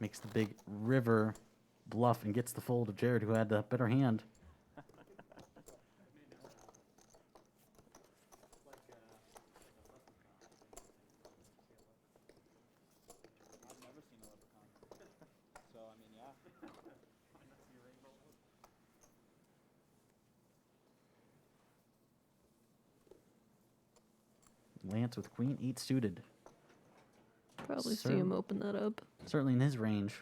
Makes the big river bluff and gets the fold of Jared, who had the better hand. I've never seen a leprechaun. So, I mean, yeah. Lance with queen 8 suited. Probably see him open that up. Certainly in his range.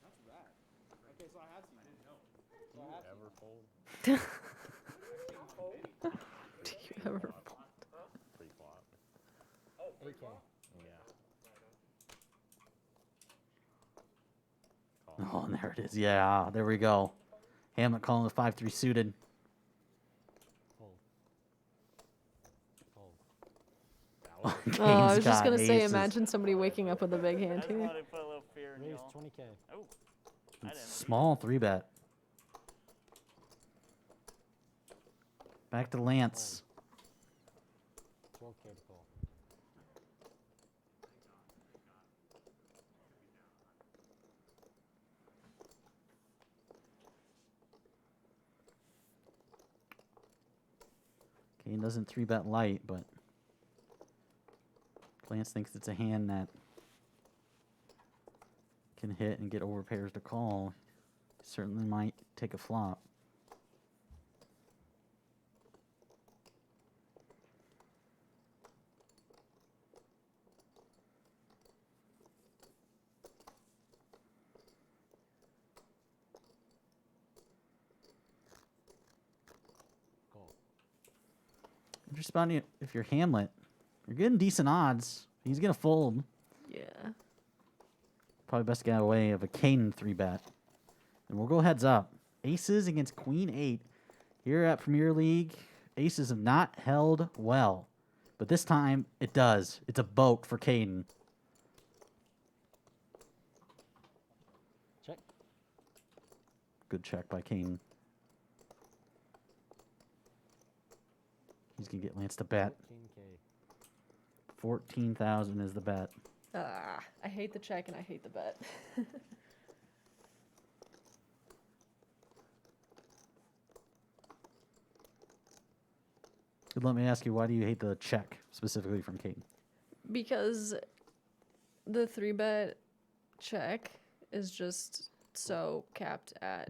That's rad. Okay, so I have seen it. So I have Ever fold? Do you ever? Pre-flop. 8K. Yeah. Oh, and there it is. Yeah, there we go. Hamlet calling the 5-3 suited. Fold. Fold. Oh, I Kane's was just got gonna say, aces. imagine somebody waking up with a big I hand just here. wanted to put a little fear in Raise y'all. 20K. Oh, I didn't. Small 3-bet. Back to Lance. 12K to call. Kane doesn't 3-bet light, but Lance thinks it's a hand that can hit and get over pairs to call. Certainly might take a flop. Call. Just about if you're Hamlet, you're getting decent odds. He's gonna fold. Yeah. Probably best to get away of a Kane 3-bet. And we'll go heads up. Aces against Queen 8. Here at Premier League, aces have not held well. But this time, it does. It's a boat for Caden. Check. Good check by Caden. He's going to get Lance to bet. 14K. 14,000 is the bet. I hate the check and I hate the bet. Let me ask you, why do you hate the check specifically from Caden? Because the 3-bet check is just so capped at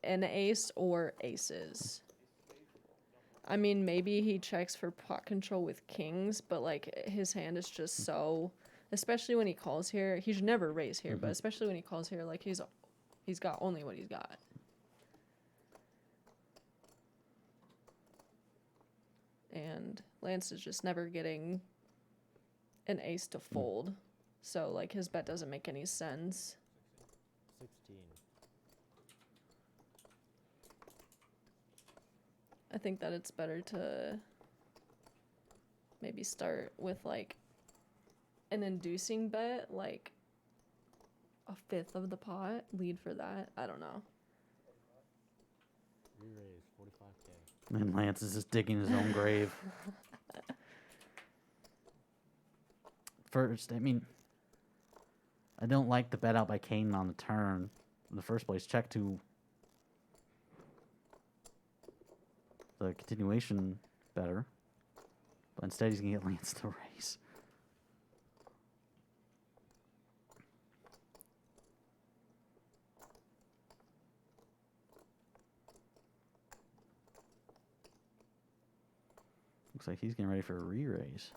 an ace or aces. I mean, maybe he checks for pot control with kings, but like his hand is just so, especially when he calls here, he should never raise here, but especially when he calls here, like he's got only what he's got. And Lance is just never getting an ace to fold. So, like, his bet doesn't make any sense. 16. I think that it's better to maybe start with, like, an inducing bet, like a 1/5 of the pot, lead for that. I don't know. Re-raise 45K. And Lance is just digging his own grave. First, I mean, I don't like the bet out by Kane on the turn in the first place. Check to the continuation better. But instead, he's going to get Lance to raise. Looks like he's getting ready for a re-raise.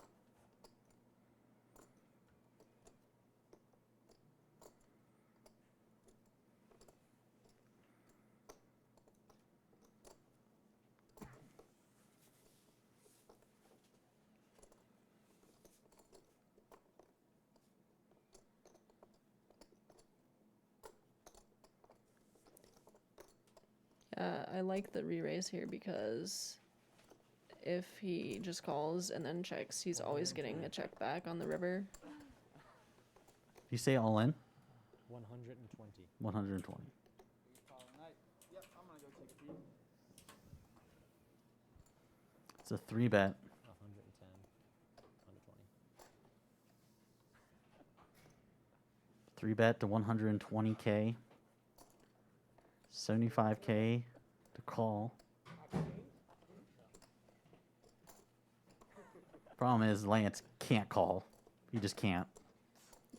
I like the re-raise here because if he just calls and then checks, he's always getting a check back on the river. You say all in? 120. 120. Call it night. Yep, I'm gonna go take a pee. It's a 3-bet. 110. 120. 3-bet to 120K. 75K to call. Problem is, Lance can't call. He just can't.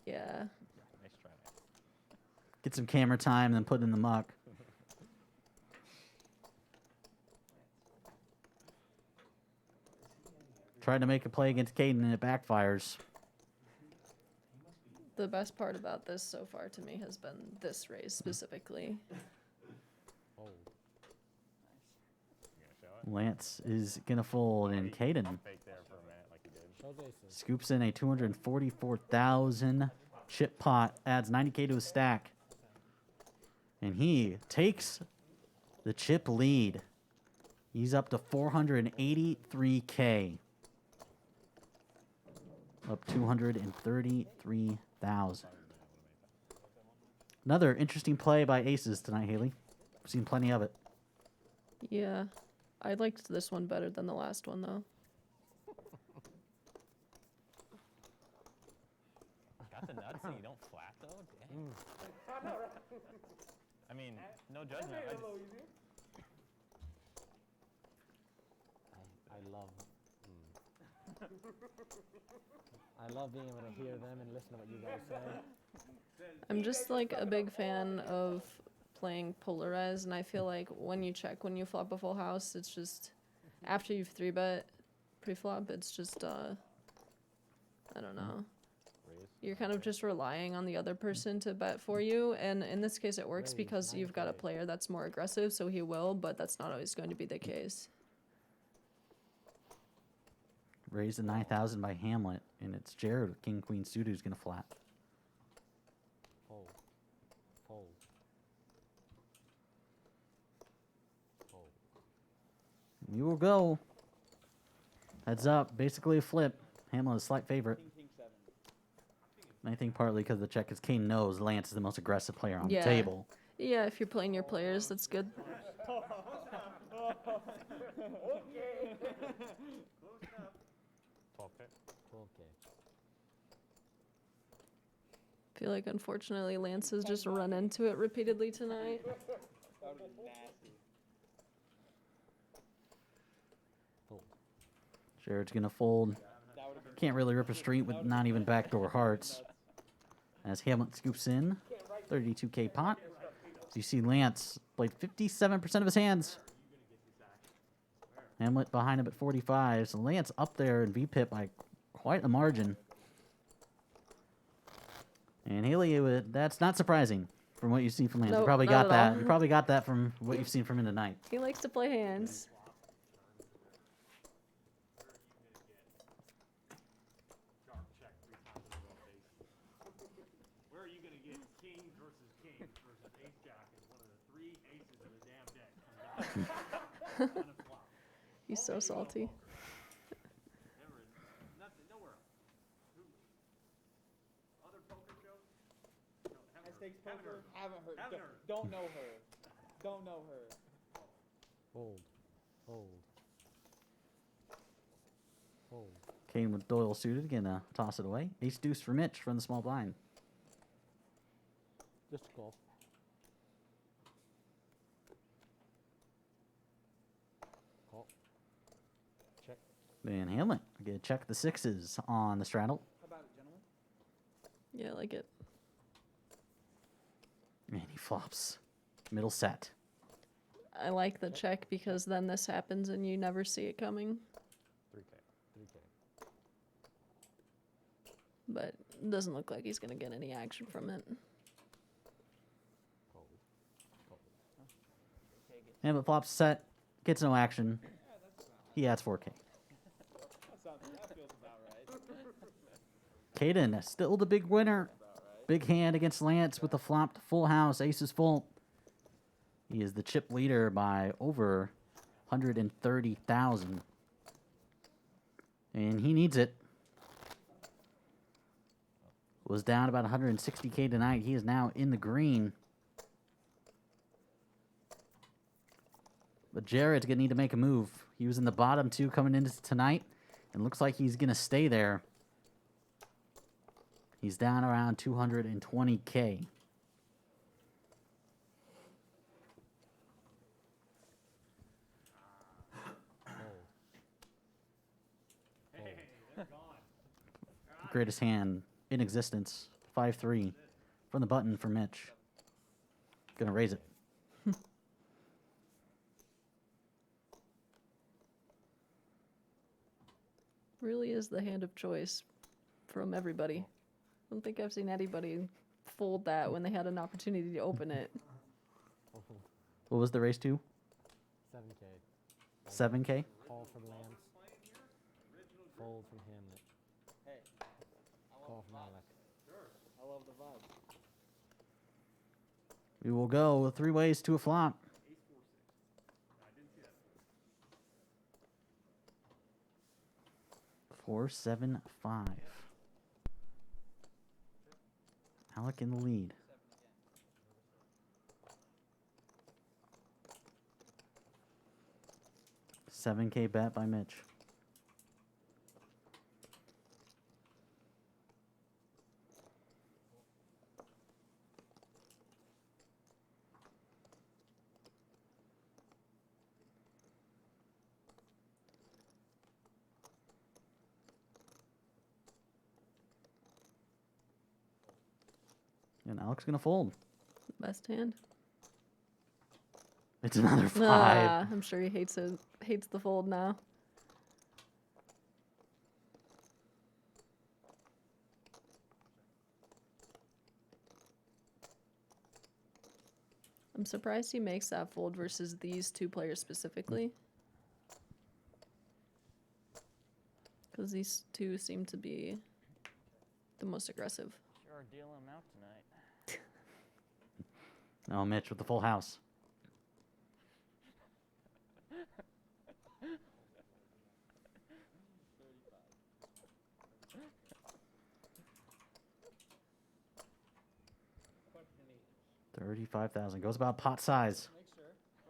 Yeah. Nice try. Get some camera time, then put in the muck. Tried to make a play against Caden and it backfires. The best part about this so far to me has been this race specifically. Fold. You gonna show it? Lance is gonna fold, and Caden Fake there for a minute, like you did. Shows aces. scoops in a 244,000 chip pot, adds 90K to his stack, and he takes the chip lead. He's up to 483K. Up 233,000. Another interesting play by aces tonight, Haley. We've seen plenty of it. Yeah. I liked this one better than the last one, though. Got the nuts and you don't flat though? Dang. I mean, no judgment. I just, I love. I love being able to hear them and listen to what you guys say. I'm just like a big fan of playing polarized, and I feel like when you check, when you flop a full house, it's just after you've 3-bet pre-flop, it's just I don't know. raise. You're kind of just relying on the other person to bet for you, and in this case it works Raise, because you've got a 9K. player that's more aggressive, so he will, but that's not always going to be the case. Raised to 9,000 by Hamlet, and it's Jared with King Queen suited who's gonna flat. Fold. Fold. Fold. You will go. Heads up, basically a flip. Hamlet is a slight favorite. King 7. And I think partly because the check, because Kane knows Lance is the most aggressive player on Yeah. the table. Yeah, if you're playing your players, that's good. Okay. Close enough. 12K. Okay. I feel like unfortunately Lance has just run into it repeatedly tonight. That would have been nasty. Fold. Jared's gonna fold. That would have been Can't really rip a street with not even backdoor hearts. As Hamlet scoops in, 32K pot. So you see Lance played 57% of his hands. Hamlet behind him at 45. So Lance up there in VPIP by quite a margin. And Haley, that's not surprising from what you've seen from Lance. You Nope, probably not got at that. all. You probably got that from what you've seen from him tonight. He likes to play hands. Sharp check 3 times in a row, ace. Where are you gonna get kings versus ace jack and one of the 3 aces in the damn deck comes out on a flop? He's so salty. Never, nothing, nowhere else. Other poker shows? No, high haven't stakes heard. poker. Haven't heard. Haven't Don't- heard. Don't know her. Don't know her. Fold. Fold. Fold. Kane with Doyle suited, gonna toss it away. Ace deuce for Mitch from the small blind. Just a call. Call. Check. Van Hamlet gonna check the sixes on the straddle. How about it, gentlemen? Yeah, I like it. And he flops. Middle set. I like the check because then this happens and you never see it coming. 3K. 3K. But it doesn't look like he's going to get any action from it. Fold. Fold. Hamlet flops set. Gets no action. He adds 4K. That feels about right. Caden still the big winner. Big hand against Lance with the flopped full house. Ace is full. He is the chip leader by over 130,000. And he needs it. Was down about 160K tonight. He is now in the green. But Jared's going to need to make a move. He was in the bottom two coming into tonight. And looks like he's going to stay there. He's down around 220K. Greatest hand in existence. 5-3 from the button for Mitch. Gonna raise it. Really is the hand of choice from everybody. I don't think I've seen anybody fold that when they had an opportunity to open it. What was the race to? 7K. 7K? Call from Lance. Fold from Hamlet. Hey, Call from Alec. I love the vibe. We will go 3 ways to a flop. Ace 4 6. I didn't see that. 4-7-5. Alec in the lead. 7K bet by Mitch. And Alec's gonna fold. Best hand. It's another 5. Ah, I'm sure he hates the fold now. I'm surprised he makes that fold versus these two players specifically. Because these two seem to be the most aggressive. Sure are dealing them out tonight. Oh, Mitch with the full house. $35,000 goes about pot size. Make sure,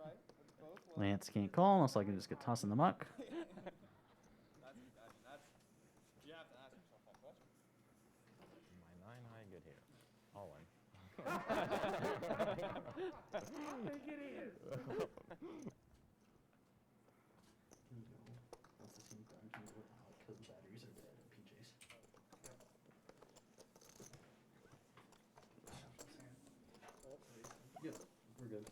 right? It's both. Lance can't call unless I can just get tossed in the muck. That's, you have to ask yourself that question. My 9 high good here. All in. Get in. Yep, we're good.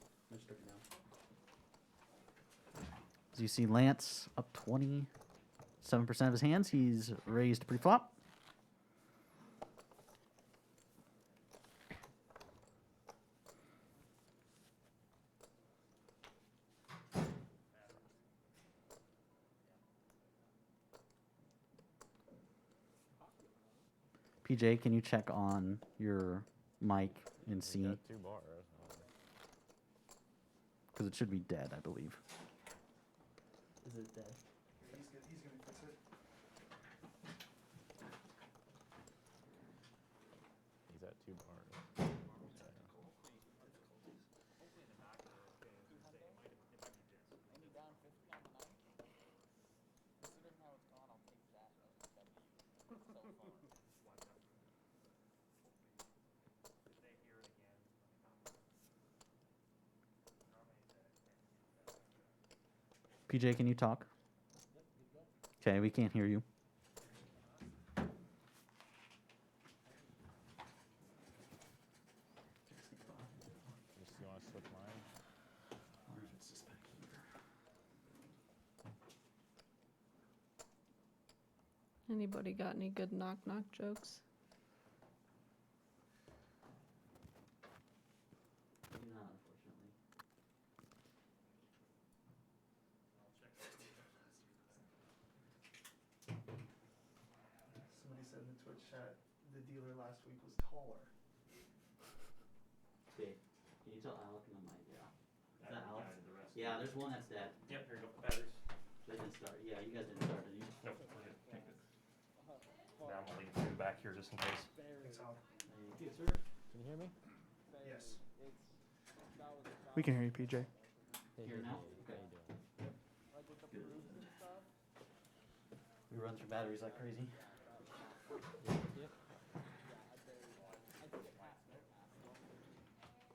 As you see, Lance up 27% of his hands. He's raised pre-flop. PJ, can you check on your mic and see? Got 2 bars. Because it should be dead, I believe. Is it dead? He's gonna fix it. He's at 2 bars. PJ, can you talk? Okay, we can't hear you. You want to switch mine? Anybody got any good knock-knock jokes? Not, unfortunately. Somebody said in the Twitch chat the dealer last week was taller. Okay, can you tell Alec in the mic? Yeah. Is that Alec? Yeah, there's one that's dead. Yep, here you go. Batteries. They didn't start. Yeah, you guys didn't start, did you? Nope, we're good. back here just in case. Can you hear me? Yes. We can hear you, PJ. Hey, Hear hey, now? hey, Okay. how you doing? We run through batteries like crazy. Yep.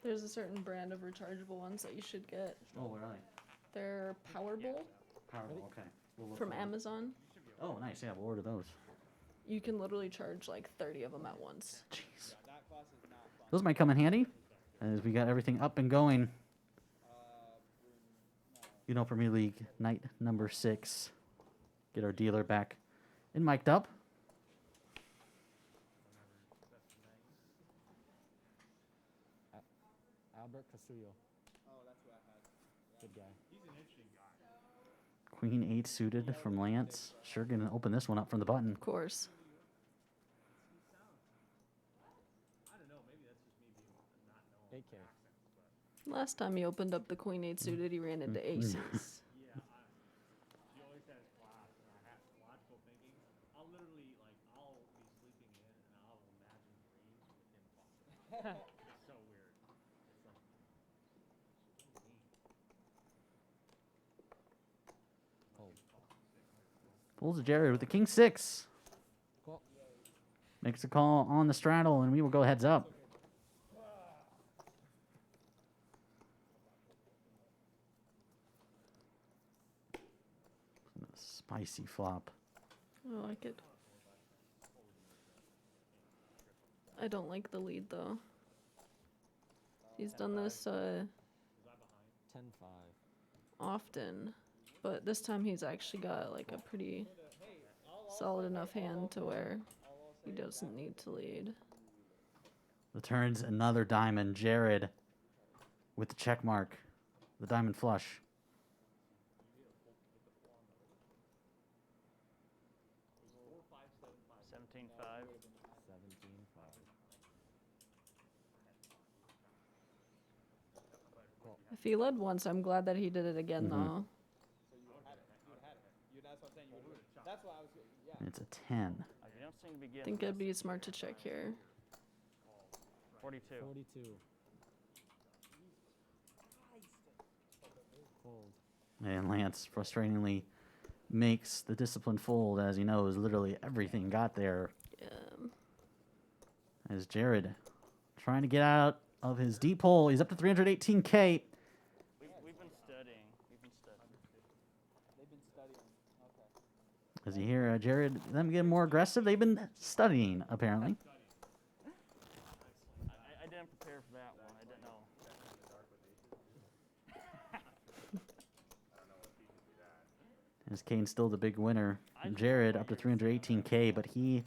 There's a certain brand of rechargeable ones that you should get. Oh, where are they? They're Powerball Powerful. Okay. We'll look from for them. Amazon. Oh, nice. Yeah, we'll order those. You can literally charge like 30 of them at once. Jeez. Those might come in handy as we got everything up and going. Premier League night number 6. Get our dealer back and mic'd up. Albert Casillo. Oh, that's what I had. Good guy. He's an interesting guy. Queen 8 suited from Lance. Sure gonna open this one up from the button. Of course. I don't know. Maybe that's just me being not knowing 8K. accents, but Last time he opened up the Queen 8 suited, he ran into aces. yeah, she always has class, and I have logical thinking. I'll literally I'll be sleeping in, and I'll imagine dreams with him talking. It's so weird. It's like, what do you mean? Hold. Pulls a Jared with the king 6. Call. Makes a call on the straddle, and we will go heads up. Spicy flop. I like it. I don't like the lead though. He's done this 10-5. often, but this time he's actually got like a pretty solid enough hand to where he doesn't need to lead. The turn's another diamond. Jared with the check mark. The diamond flush. 17-5. 17-5. If he led once, I'm glad that he did it again though. So you had it. You had it. That's what I'm saying. You would. That's what I was. Yeah. And it's a 10. You don't seem to be I getting think it'd be smart to check here. 42. 42. Fold. And Lance frustratingly makes the discipline fold as he knows literally everything got there. As Jared trying to get out of his deep hole. He's up to 318K. We've been studying. We've been studying. They've been studying. Okay. As you hear Jared, them get more aggressive. They've been studying, apparently. I didn't prepare for that one. I didn't know. As Kane's still the big winner. Jared up to 318K, but he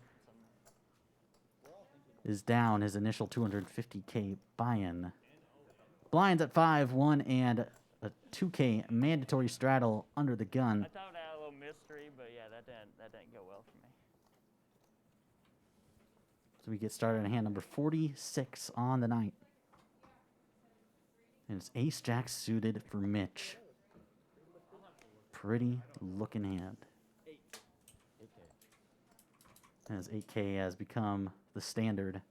is down his initial 250K buy-in. Blinds at 5, 1, and a 2K mandatory straddle under the gun. I thought I had a little mystery, but yeah, that didn't go well for me. So we get started on hand number 46 on the night. And it's ace-jack suited for Mitch. Pretty looking hand. 8K. As 8K has become the standard.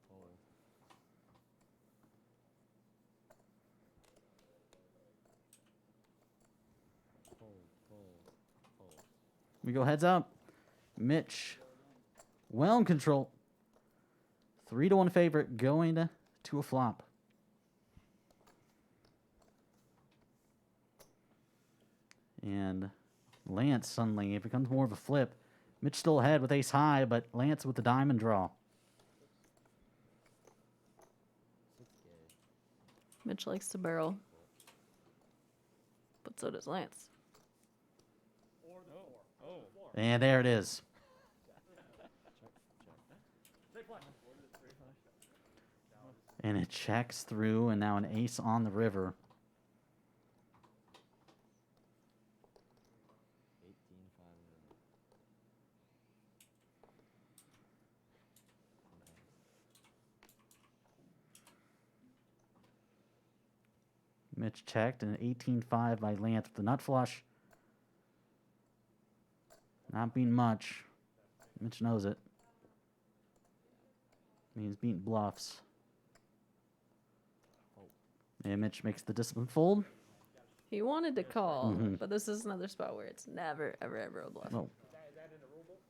Fold. Fold. Fold. Fold. Fold. We go heads up. Mitch, well in control. 3-1 favorite going to a flop. And Lance suddenly, it becomes more of a flip. Mitch still ahead with ace high, but Lance with the diamond draw. 6K. Mitch likes to barrel, but so does Lance. And there it is. And it checks through, and now an ace on the river. 18-5. Mitch checked, and an 18-5 by Lance with the nut flush. Not beating much. Mitch knows it. He's beating bluffs. And Mitch makes the discipline fold. He wanted to call, Mhm. but this is another spot where it's never, ever, ever a bluff. Oh, Is that in the rule book? I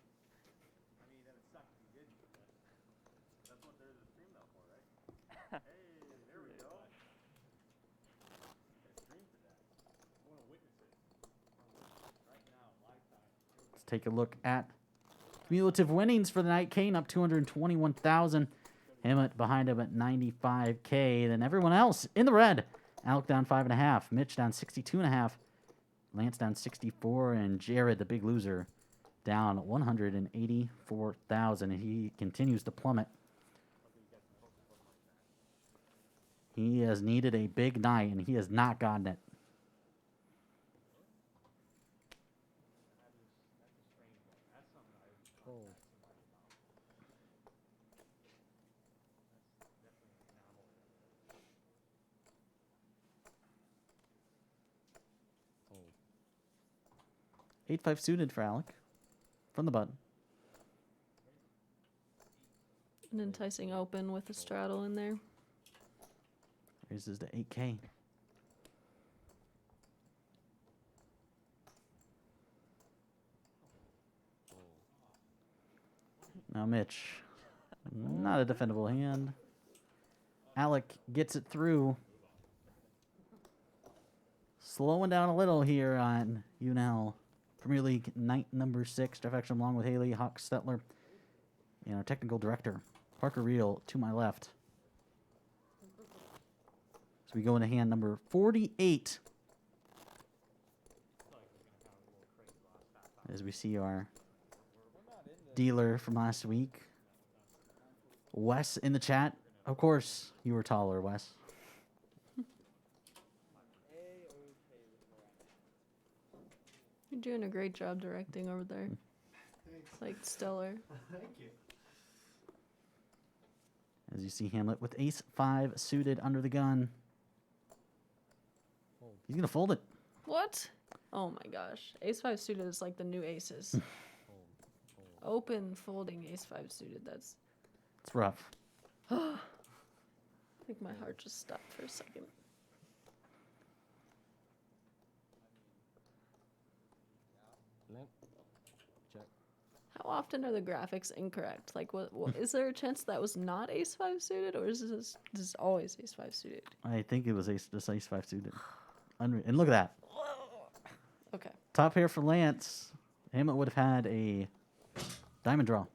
mean, that would suck if you didn't, but that's what there's a stream now for, right? Hey, there we go. Got a stream for that. I want to witness it. Right now, live time. let's take a look at cumulative winnings for the night. Kane up 221,000. Hammett behind him at 95K. Then everyone else in the red. Alec down 5.5. Mitch down 62.5. Lance down 64. And Jared, the big loser, down 184,000. And he continues to plummet. He has needed a big night, and he has not gotten it. Fold. Fold. 8-5 suited for Alec. From the button. An enticing open with a straddle in there. Raises to 8K. Now Mitch. Not a defendable hand. Alec gets it through. Slowing down a little here on UNL Premier League night number 6. Jeff Ekstrom along with Haley Hawk Stetler and our technical director, Parker Reel, to my left. So we go into hand number 48. As we see our dealer from last week, Wes, in the chat. Of course, you were taller, Wes. You're doing a great job directing over there. Like stellar. As you see Hamlet with ace-5 suited under the gun. He's going to fold it. What? Oh my gosh. Ace-5 suited is like the new aces. Open folding ace-5 suited. That's. It's rough. I think my heart just stopped for a second. Limp. Check. How often are the graphics incorrect? Like, what is there a chance that was not ace-5 suited, or is this always ace-5 suited? I think it was just ace-5 suited. And look at that. Okay. Top pair for Lance. Hamlet would have had a diamond draw.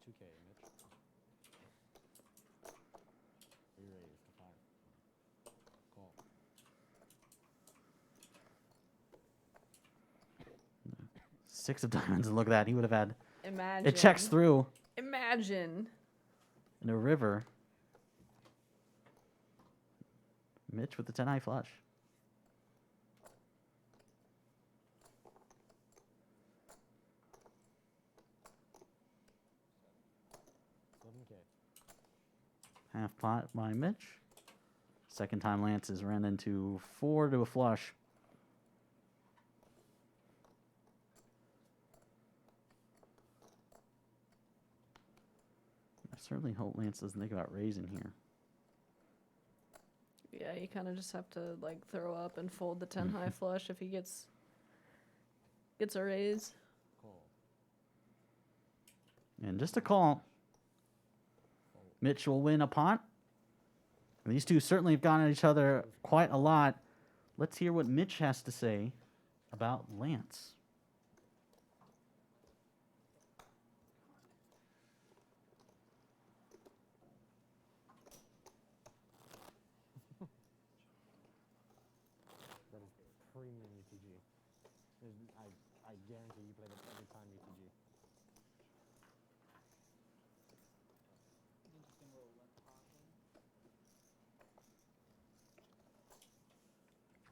$2K, Mitch. Re-raise to 5. Call. Six of diamonds, and look at that. He would have had. Imagine. It checks through Imagine. in a river. Mitch with the 10-high flush. $7K. Half pot by Mitch. Second time Lance has ran into 4 to a flush. I certainly hope Lance doesn't think about raising here. Yeah, you kind of just have to like throw up and fold the 10 high flush if he gets a raise. Call. And just a call. Mitch will win a pot. And these two certainly have gone at each other quite a lot. Let's hear what Mitch has to say about Lance. That is premium UTG. I guarantee you play that every time UTG.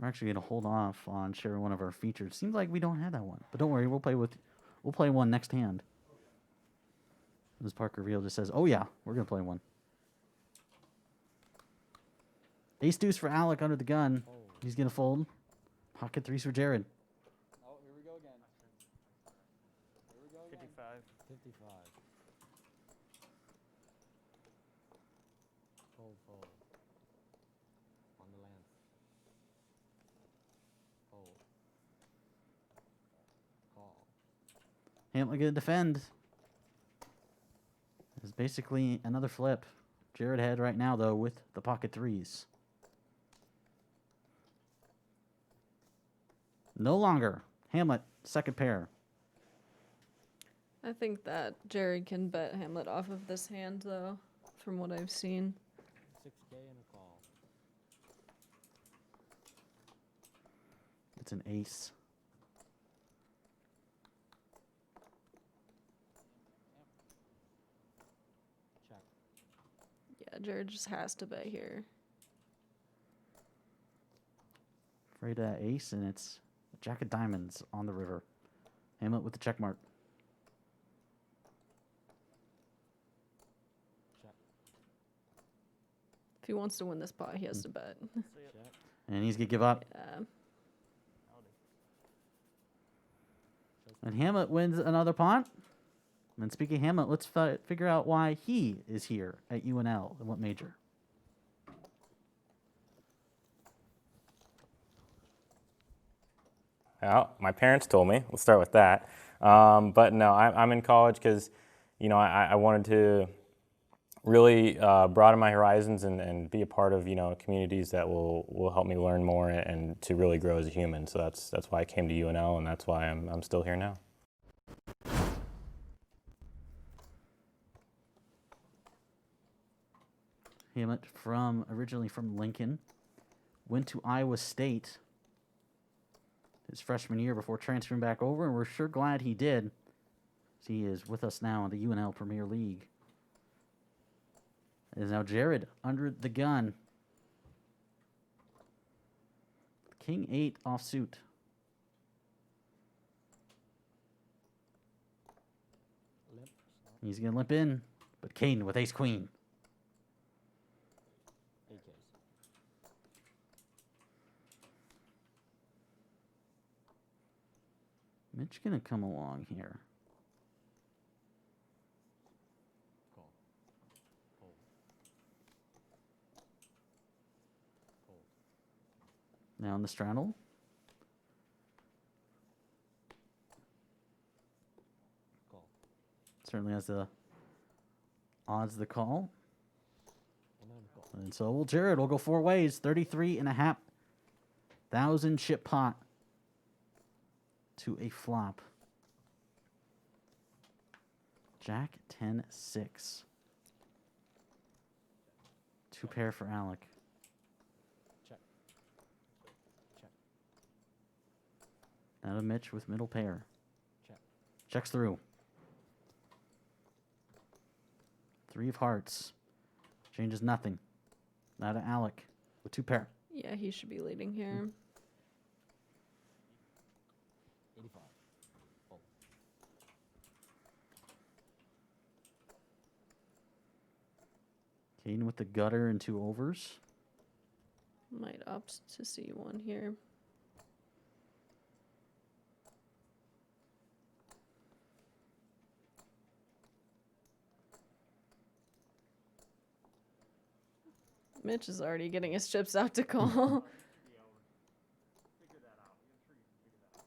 We're actually going to hold off on sharing one of our features. Seems like we don't have that one, but don't worry, we'll play one next hand. As Parker Real just says, "Oh yeah, we're gonna play one." Ace deuce for Alec under the gun. He's gonna fold. Pocket threes for Jared. Oh, here we go again. Here we go again. 55. 55. Fold, fold. On the land. Fold. Call. Hamlet gonna defend. It's basically another flip. Jared ahead right now though with the pocket threes. No longer. Hamlet, second pair. I think that Jared can bet Hamlet off of this hand, though, from what I've seen. 6K and a call. It's an ace. Check. Yeah, Jared just has to bet here. Afraid of that ace, and it's a jack of diamonds on the river. Hamlet with the check mark. Check. If he wants to win this pot, he has to bet. See it. Check. And he's gonna give up. Yeah. Howdy. And Hamlet wins another pot. And speaking of Hamlet, let's figure out why he is here at UNL and what major. Well, my parents told me. Let's start with that. But no, I'm in college because, you know, I wanted to really broaden my horizons and be a part of, you know, communities that will help me learn more and to really grow as a human. So that's why I came to UNL, and that's why I'm still here now. Hamlet originally from Lincoln, went to Iowa State his freshman year before transferring back over, and we're sure glad he did. He is with us now in the UNL Premier League. It is now Jared under the gun. King 8 offsuit. Limp. He's going to limp in, but Caden with ace queen. 8Ks. Mitch going to come along here. Call. Fold. Fold. Now in the straddle. Call. Certainly has the odds of the call. And then call. And so will Jared will go four ways. 33,500 chip pot to a flop. Jack 10-6. Two pair for Alec. Check. Check. Now to Mitch with middle pair. Check. Checks through. Three of hearts. Changes nothing. Now to Alec with two pair. Yeah, he should be leading here. 85. Fold. Caden with the gutter and two overs. Might opt to see one here. Mitch is already getting his chips out to call. Yeah, we'll figure that out. I'm sure you can figure that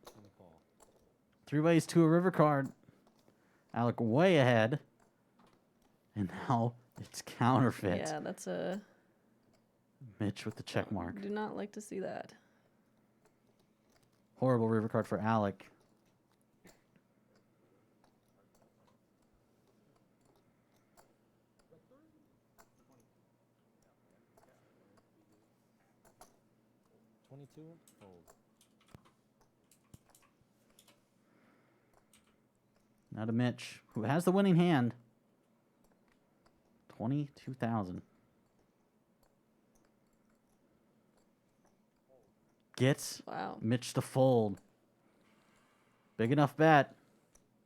out. And a call. Three ways to a river card. Alec way ahead. And now it's counterfeit. Yeah, that's a. Mitch with the check mark. Do not like to see that. Horrible river card for Alec. Fold. Now to Mitch, who has the winning hand. 22,000. gets Wow. Mitch to fold. Big enough bet.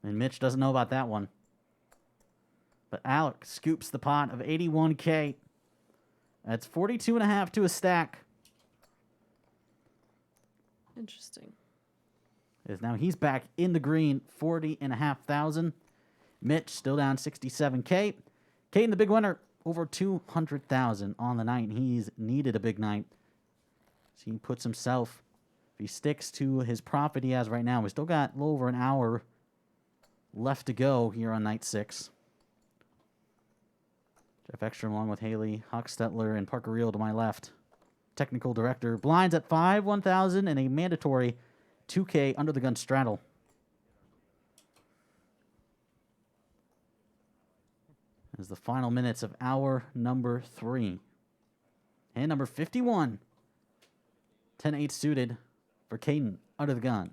And Mitch doesn't know about that one. But Alec scoops the pot of 81K. That's 42.5 to a stack. Interesting. As now he's back in the green, 40,500. Mitch still down 67K. Caden, the big winner, over 200,000 on the night. He's needed a big night. So he puts himself, if he sticks to his profit he has right now, we still got a little over an hour left to go here on night 6. Jeff Ekstrom along with Haley Hochstetler and Parker Reel to my left. Technical director. Blinds at 5, 1,000, and a mandatory 2K under the gun straddle. As the final minutes of hour number 3. And number 51. 10-8 suited for Caden under the gun.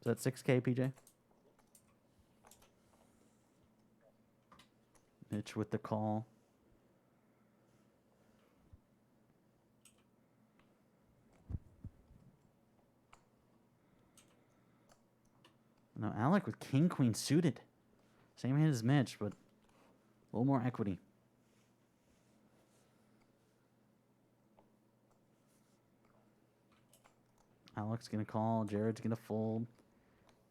Is that 6K, PJ? Mitch with the call. No, Alec with king, queen suited. Same hand as Mitch, but a little more equity. Alec's going to call. Jared's going to fold.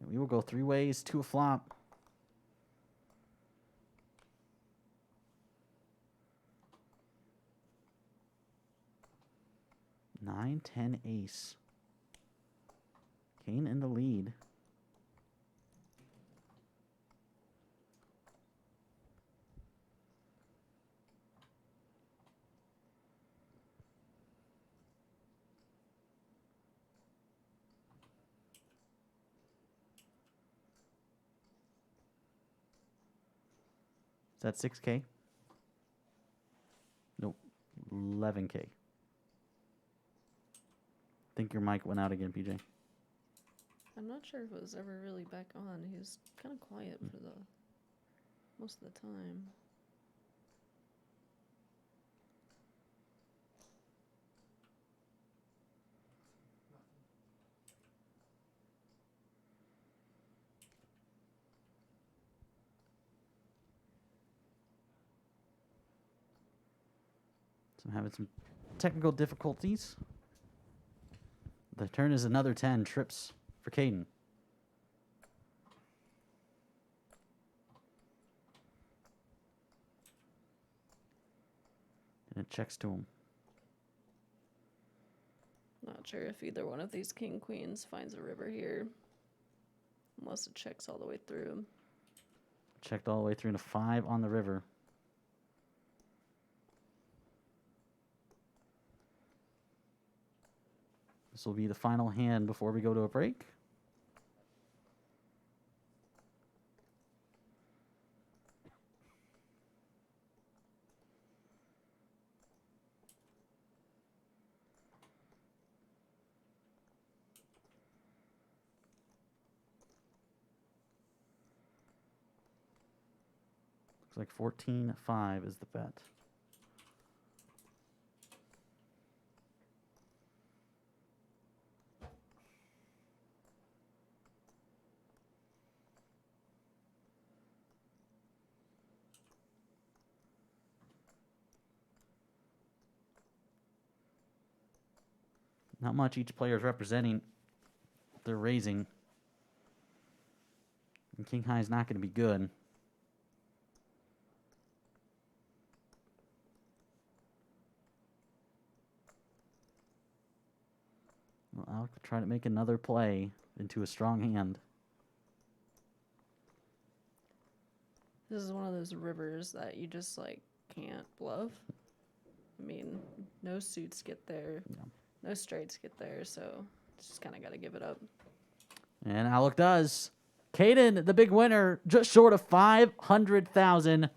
And we will go 3 ways to a flop. Nine, 10, ace. Kane in the lead. Is that 6K? Nope. 11K. I think your mic went out again, PJ. I'm not sure if it was ever really back on. He was kind of quiet for the most of the time. So I'm having some technical difficulties. The turn is another 10 trips for Caden. And it checks to him. Not sure if either one of these king queens finds a river here. Unless it checks all the way through. Checked all the way through to 5 on the river. This will be the final hand before we go to a break. Looks like 14-5 is the bet. Not much each player is representing. They're raising. And King High is not going to be good. Well, I'll try to make another play into a strong hand. This is one of those rivers that you just like can't bluff. I mean, no suits get there, no straights get there, so just kind of got to give it up. And Alec does. Caden, the big winner, just short of 500,000.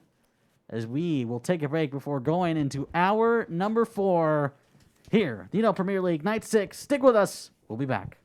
As we will take a break before going into hour number 4 here, the UNL Premier League, Night 6. Stick with us. We'll be back.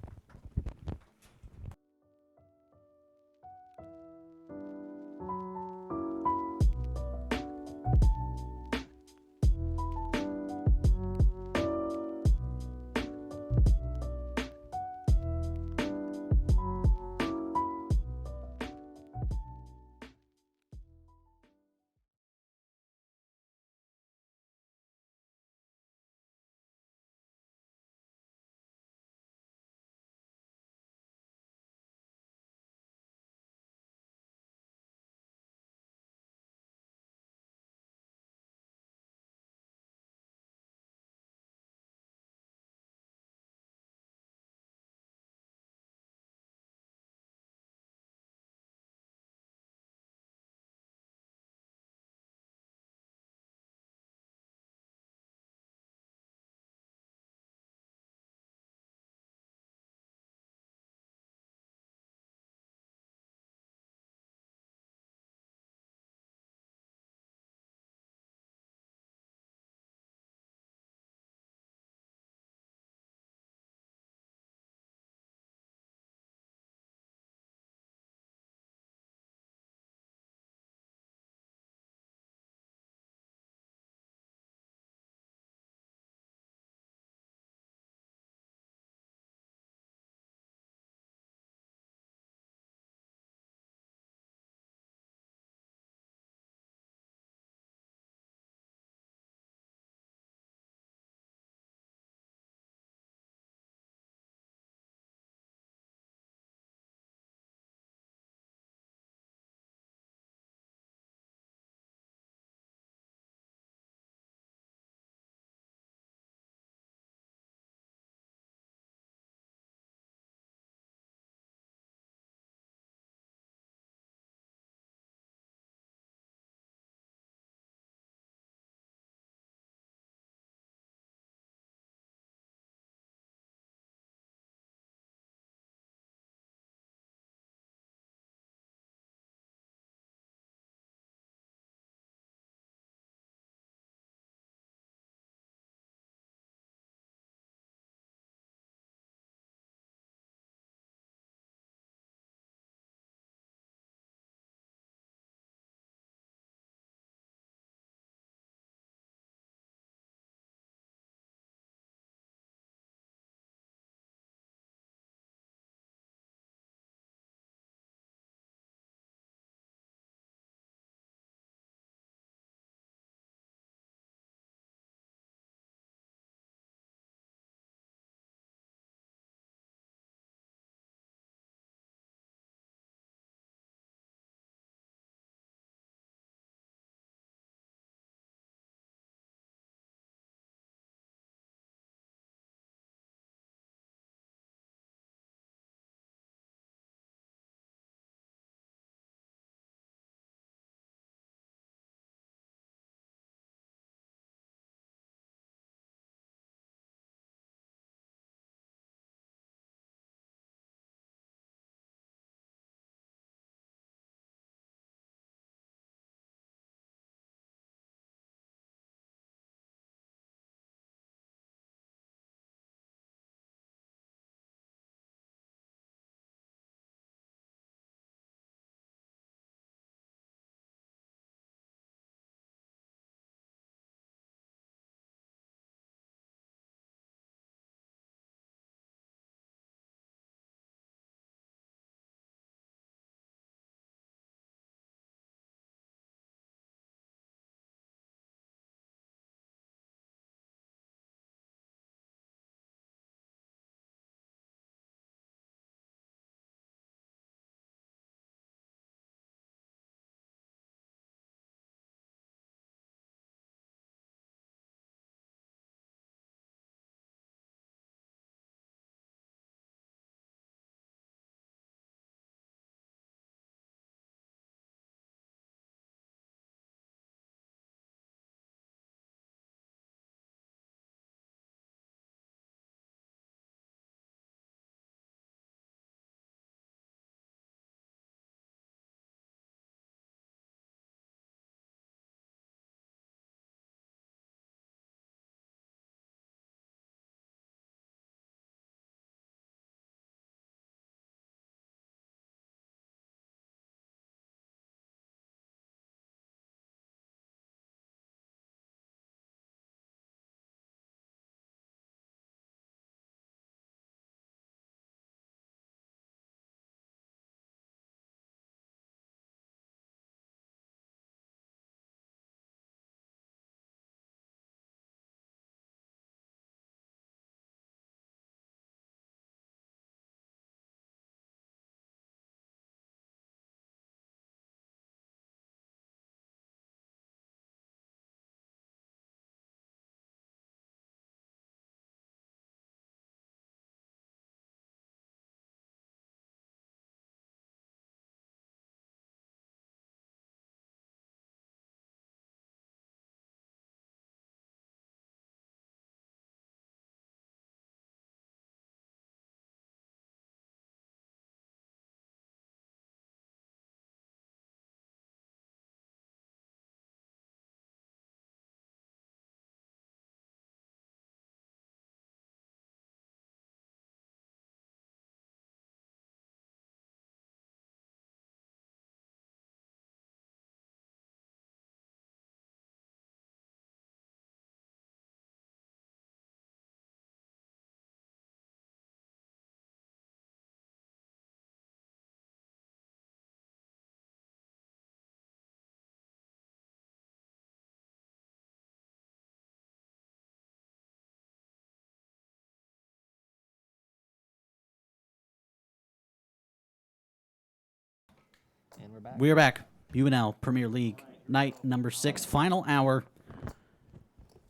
And we're back. We are back. UNL Premier League, night number 6, final hour.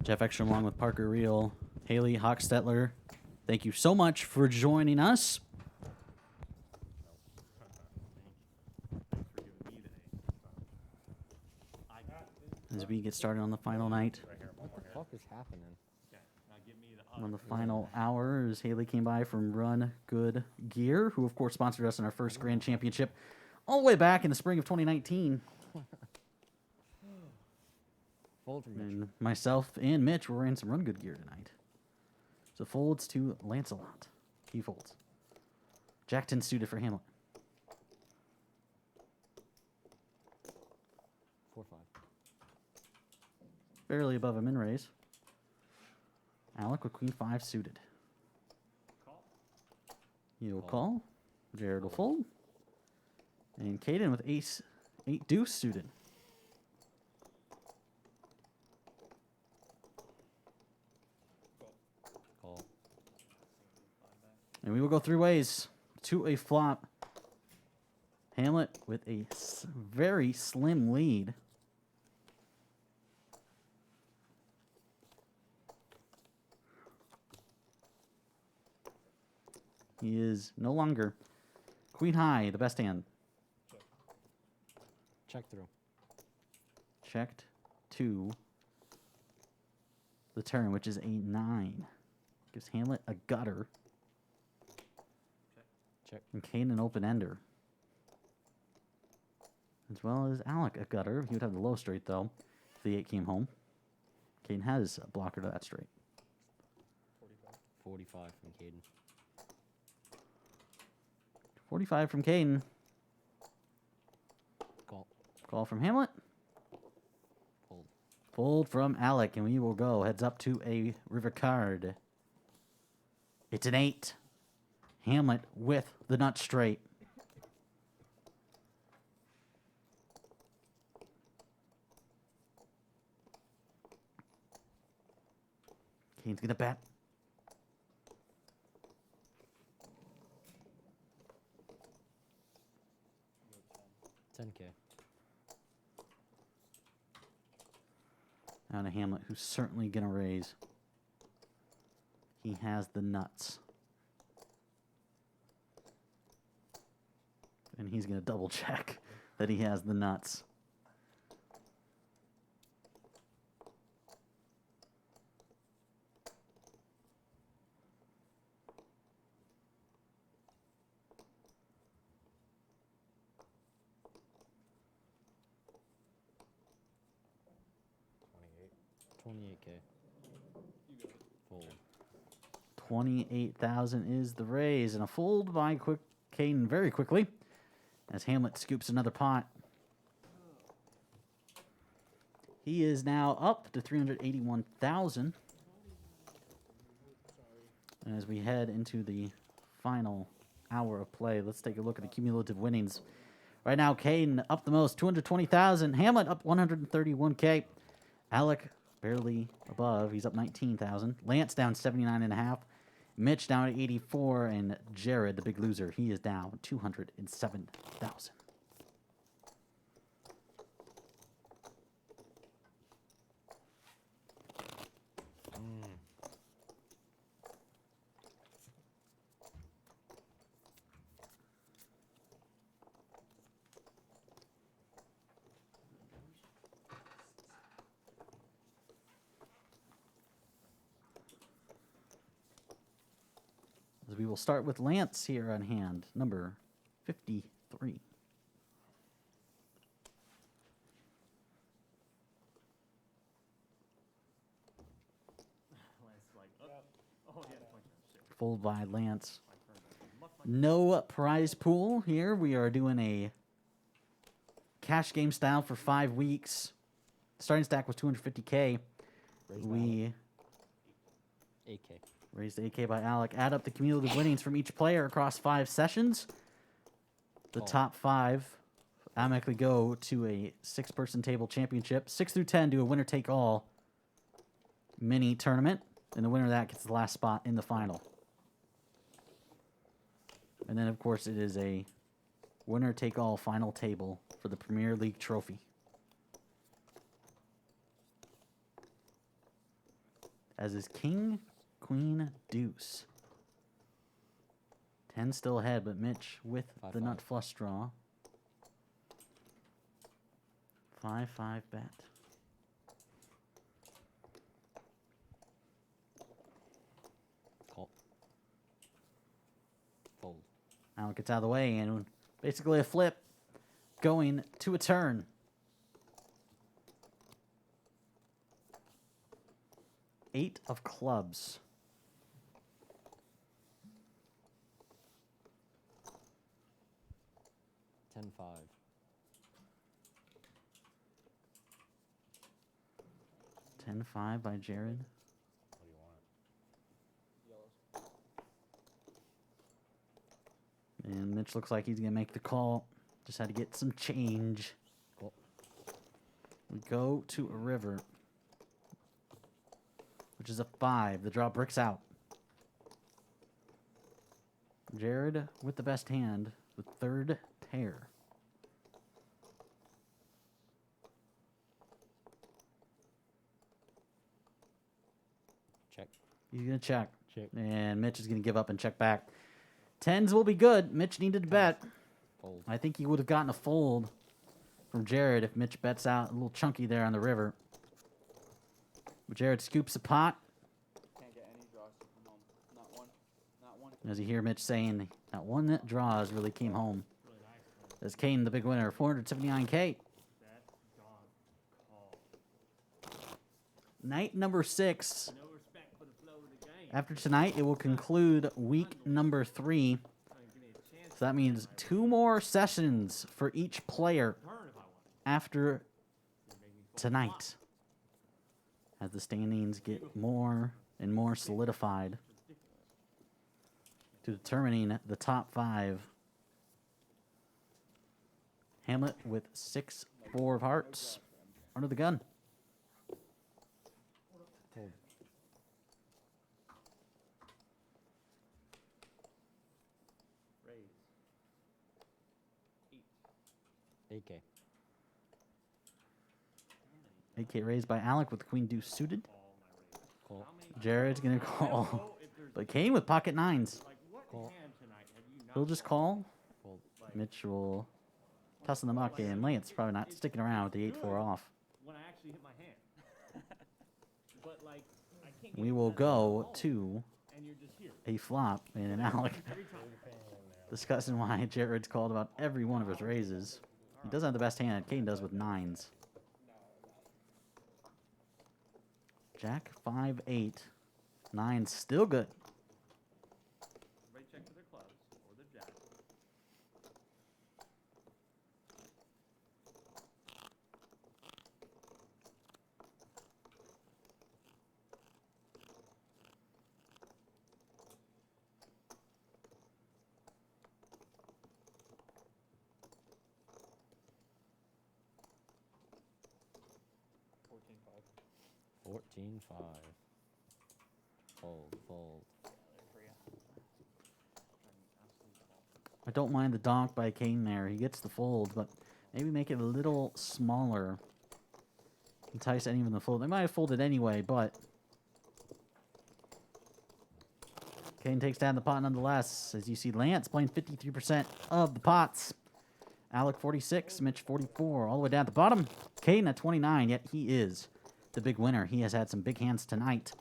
Jeff Ekstrom along with Parker Reel, Haley Hochstetler. Thank you so much for joining us. Thanks for giving me the A. As we get started on the final night. What the fuck is happening? Okay, now give me the On the final hour, as Haley came by from Run Good Gear, who of course sponsored us in our first Grand Championship all the way back in the spring of 2019. Fold from Mitch. And myself and Mitch were in some Run Good Gear tonight. So folds to Lancelot. He folds. Jackton suited for Hamlet. 4-5. Barely above him in raise. Alec with Queen 5 suited. You'll call. Jared will fold. And Caden with Ace 8 deuce suited. Call. And we will go 3 ways to a flop. Hamlet with a very slim lead. He is no longer Queen High, the best hand. Check through. Checked to the turn, which is a 9. Gives Hamlet a gutter. Check. And Kane an open ender. As well as Alec a gutter. He would have the low straight though if the 8 came home. Kane has a blocker to that straight. 45 from Caden. 45 from Caden. Call. Call from Hamlet. Fold. Fold from Alec, and we will go heads up to a river card. It's an 8. Hamlet with the nut straight. Kane's gonna bet. $10K. Now to Hamlet, who's certainly gonna raise. He has the nuts. And he's gonna double check that he has the nuts. $28K. Fold. 28,000 is the raise, and a fold by Caden very quickly as Hamlet scoops another pot. He is now up to 381,000. And as we head into the final hour of play, let's take a look at the cumulative winnings. Right now, Caden up the most, 220,000. Hamlet up 131K. Alec barely above. He's up 19,000. Lance down 79.5. Mitch down at 84. And Jared, the big loser, he is down 207,000. As we will start with Lance here on hand, number 53. Fold by Lance. No prize pool here. We are doing a cash game style for 5 weeks. Starting stack was 250K. We 8K. raised the AK by Alec. Add up the cumulative winnings from each player across 5 sessions. The top 5 automatically go to a 6-person table championship. 6 through 10 do a winner-take-all mini tournament. And the winner of that gets the last spot in the final. And then, of course, it is a winner take all final table for the Premier League trophy. As is king, queen, deuce. 10 still ahead, but Mitch with the 5-5. nut flush draw. 5-5 bet. Call. Fold. Now it gets out of the way, and basically a flip going to a turn. Eight of clubs. $10-5. 10-5 by Jared. What do you want? And Mitch looks like he's going to make the call. Just had to get some change. Cool. We go to a river, which is a 5. The draw bricks out. Jared with the best hand, the third pair. Check. He's going to check. Check. And Mitch is going to give up and check back. 10s will be good. Mitch needed to bet. Fold. I think he would have gotten a fold from Jared if Mitch bets out a little chunky there on the river. But Jared scoops a pot. Can't get any draws to come home. Not one. Not one. As you hear Mitch saying, that one that draws really came home. Really nice. Man. As Kane, the big winner, 479K. That dog call. Night number 6. No respect for the flow of the game. After tonight, it will conclude week number 3. Give me a chance So that means 2 more sessions for each player to turn if I want. after You make me fold. tonight. As the standings get more and more solidified to determining the top 5. Hamlet with 6-4 of hearts under the gun. Fold. Raise. 8K. 8K raised by Alec with queen deuce suited. Call. Jared's going to call. But Kane with pocket 9s. Like what Call. hand tonight have you not He'll just call. Fold. Mitch will toss in the muck, and Lance probably not sticking around with the 8-4 off. when I actually hit my hand? But like I can't get We it will out of go the ball, to and you're just here. a flop, and Alec Every time. discussing why Jared's called about every one of his raises. He does have the best hand. Kane does with 9s. Jack 5-8. 9 still good. Everybody check for their clubs or their jack. $14.5. 14-5. Fold. Fold. I don't mind the donk by Kane there. He gets the fold, but maybe make it a little smaller. Entice anyone to fold. They might have folded anyway, but Kane takes down the pot nonetheless. As you see, Lance playing 53% of the pots. Alec 46, Mitch 44, all the way down at the bottom. Kane at 29, yet he is the big winner. He has had some big hands tonight.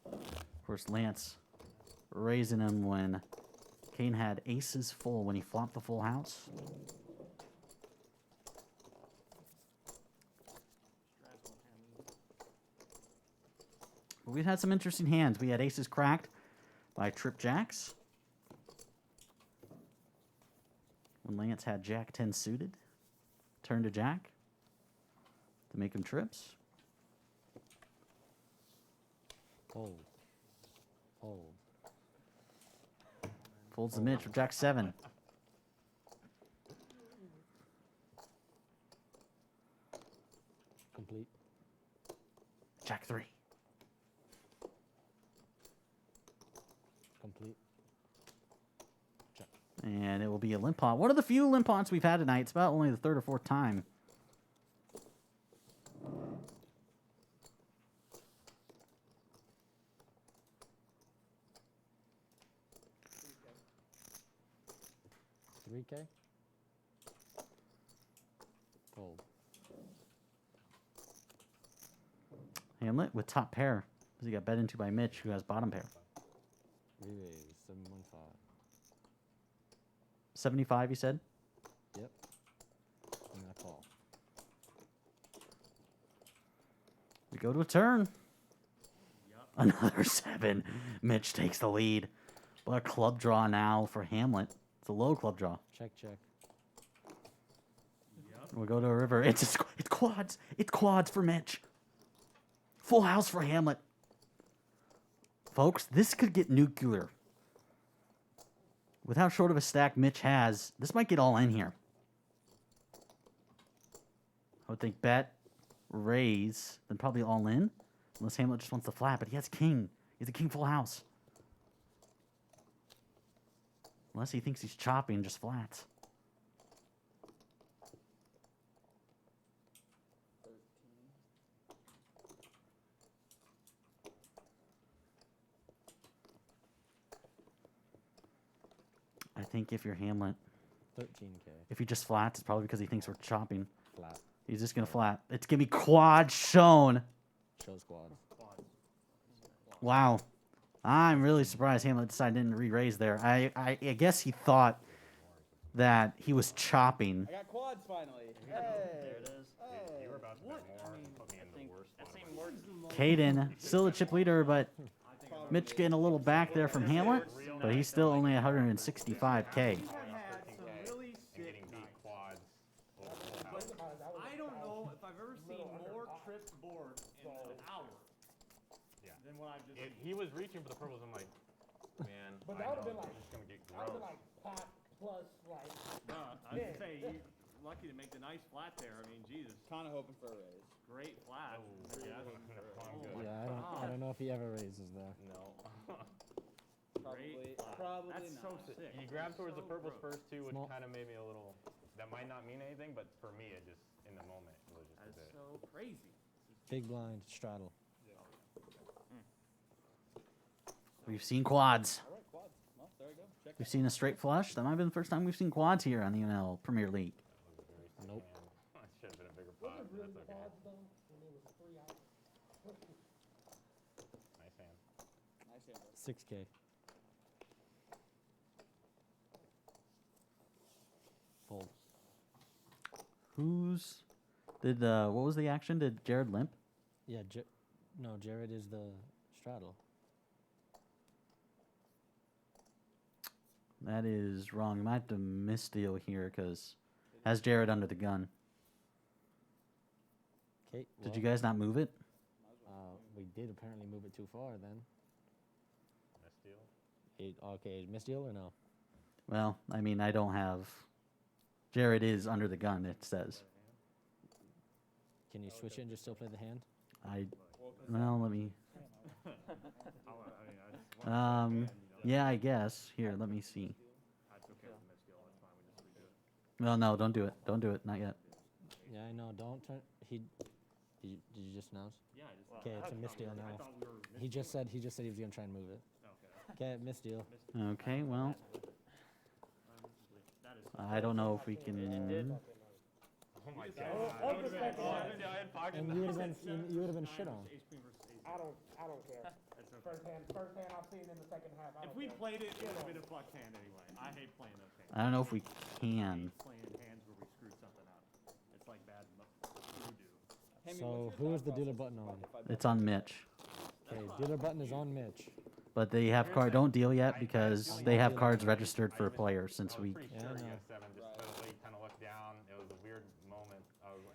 Of course, Lance raising him when Kane had aces full when he flopped the full house. But we've had some interesting hands. We had aces cracked by Trip Jacks. When Lance had Jack 10 suited. Turn to Jack to make him trips. Fold. Fold. Folds the Mitch with Jack 7. Complete. Jack 3. Complete. Check. And it will be a limp pot. One of the few limp pots we've had tonight. It's about only the third or fourth time. $3K. Fold. Hamlet with top pair. He got bet into by Mitch, who has bottom pair. Re-raise 715. 75, you said? Yep. And I call. We go to a turn. Another 7. Mitch takes the lead. What a club draw now for Hamlet. It's a low club draw. Check, check. We'll go to a river. It's quads. It's quads for Mitch. Full house for Hamlet. Folks, this could get nuclear. With how short of a stack Mitch has, this might get all in here. I would think bet, raise, then probably all in. Unless Hamlet just wants the flat, but he has king. He has a king full house. Unless he thinks he's chopping just flats. I think if you're Hamlet, 13K. if he just flats, it's probably because he thinks we're chopping. Flat. He's just going to flat. It's going to be quad shown. Show squad. Wow. I'm really surprised Hamlet decided to re-raise there. I guess he thought that he was chopping. I got quads finally. Hey. There it is. Hey. You were about to bet more and put me in the worst That spot. seemed worse. Caden, still a chip leader, but Mitch getting a little back there from Hamlet. But he's still only 165K. I've had some really And sick getting beat nights. quads. I don't know if I've ever seen more tripped boards in an hour Yeah. than what I've just He was reaching for the purples. I'm like, man, But I that would've know been this like- is just gonna get That would gross. like pot plus like. I'd say you're lucky to make the nice flat there. I mean, Jesus, Kind of hoping for a raise. great flat. No, Yeah. I'm good. Yeah, I don't know if he ever raises there. No. Probably That's not. so sick. He grabbed towards the So purples gross. first too, which Small. kind of made me a little. That might not mean anything, but for me, it just in the moment it was just a That's bit. so crazy. Big blind, straddle. We've seen quads. All right, quads. Well, there we go. Check We've seen a straight flush. That might have been the first time we've seen quads here on the UNL Premier League. Nope. It should have been a bigger pot, but that's okay. When it was 3 out. Nice hand. Nice hand, bro. 6K. Fold. Who's did what was the action? Did Jared limp? Yeah, no, Jared is the straddle. That is wrong. You might have to misdeal here because has Jared under the gun. Okay. Did you guys not move it? We did apparently move it too far then. Misdeal. Okay, misdeal or no? Well, I mean, I don't have. Jared is under the gun. It says. Can you switch it and just still play the hand? Well, let me. I mean, Yeah, I guess. Here, let me see. that's okay with misdeal. That's fine. We just redo it. Well, no, don't do it. Don't do it. Not yet. Yeah, I know. Don't turn. Did you just announce? Yeah, I just. Okay, it's a misdeal I now. thought we were He just said he was gonna try and move it. Okay. Okay, misdeal. Okay, well, That is. I don't know if we can. Oh my god. And you would have been shit on. Ace queen versus ace. I don't care. That's okay. First hand I've seen in the second half. I If don't we care. played it, it would have been a flush hand anyway. I hate playing those hands. I don't know if we can. Playing hands where we screwed something up. It's like bad voodoo. Hammy, So what's who your is the thought dealer process button on? if I bet It's on Mitch, Okay, dealer button is on Mitch. but they have card. Don't deal yet because they have cards registered for a player since I was we. pretty Yeah, I sure he know. has 7, just kind of late, kind of looked down. It was a weird moment.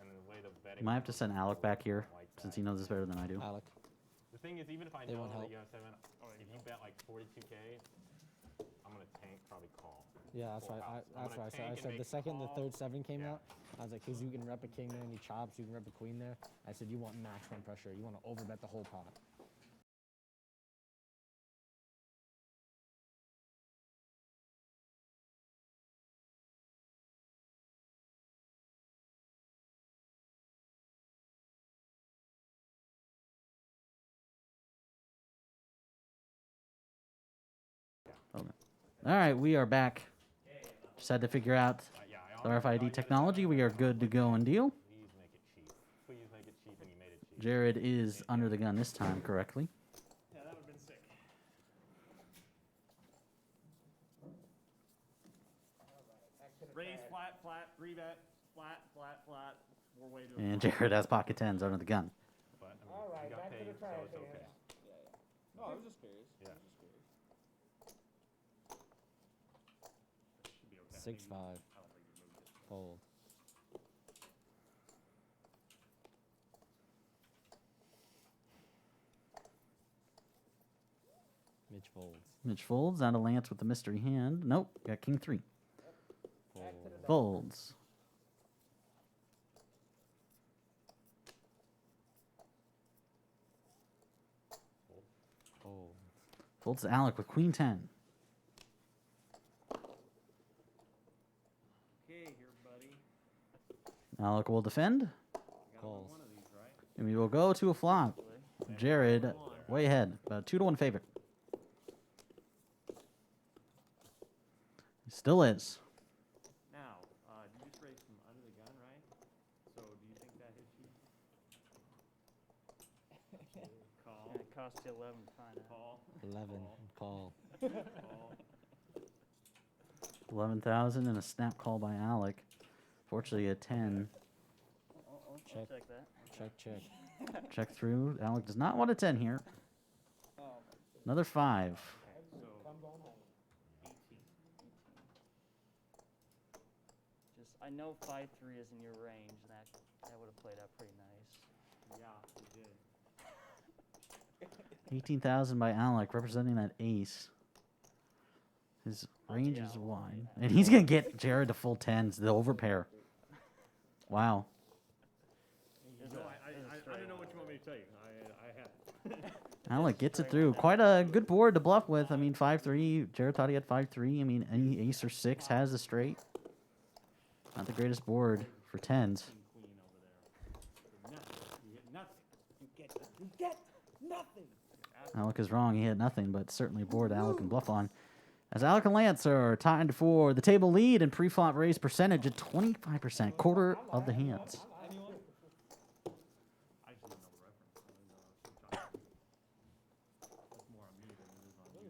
And the way the betting. You might have to send Alec back here Like since that. he knows this better than I do. Alec. The thing is, even if I They know won't that help. you have 7, if you bet like 42K, I'm gonna tank, probably call. Yeah, that's Full right. house. I'm That's gonna right. So tank I and said the make second the call. third 7 came Yeah. out, I was like, because you can rep a king there and he chops, you can rep a queen there. I said, you want maximum pressure. You want to overbet the whole pot. All right, we are back. Just had to figure out the RFID technology. We are good to go and deal. Please make it cheap. Please make it cheap, and you made it cheap. Jared is under the gun this time correctly. Yeah, that would have been sick. Raise, flat, flat, 3-bet, flat, flat, flat. We're way to And Jared has pocket tens under the gun. But I mean, All right, you got back to paid, the so trash it's okay. cans. Yeah, yeah. No, I was just curious. Yeah. I was just curious. Should be okay. 6-5. I don't think you moved it. Fold. Mitch folds. Mitch folds out of Lance with the mystery hand. Nope, got king 3. Back to the deck. Folds. Fold. Folds to Alec with queen 10. Okay, here, buddy. Alec will defend, You gotta Calls. win one of these, right? and we will go to a flop. Jared way ahead, about 2-1 favorite. He still is. Now, you just raised from under the gun, right? So, do you think that hits you? Call. And it costs you 11 to find out. Call. 11. Call. Call. 11,000 and a snap call by Alec. Fortunately, a 10. I'll Check. check that. Check, check. Check through. Alec does not want a 10 here. Oh, Another 5. So, Comes on home. 18. Just, I know 5-3 is in your range, and that would have played out pretty nice. Yeah, it did. 18,000 by Alec, representing that ace. His range is yeah. wide. And he's going to get Jared to full 10s, the overpair. Wow. No, I don't know what you want me to tell you. I have it. Alec gets it through. Quite a good board to bluff with. I mean, 5-3. Jared thought he had 5-3. I mean, any ace or 6 has a straight. Not the greatest board for 10s. Queen over there. Nothing. You get nothing. You get nothing. Alec is wrong. He had nothing, but certainly a board Alec can bluff on. As Alec and Lance are tied for the table lead and pre-flop raise percentage at 25%, quarter of the hands. anyone? I just didn't know the reference. I didn't know sometimes. That's more on me than it is on you.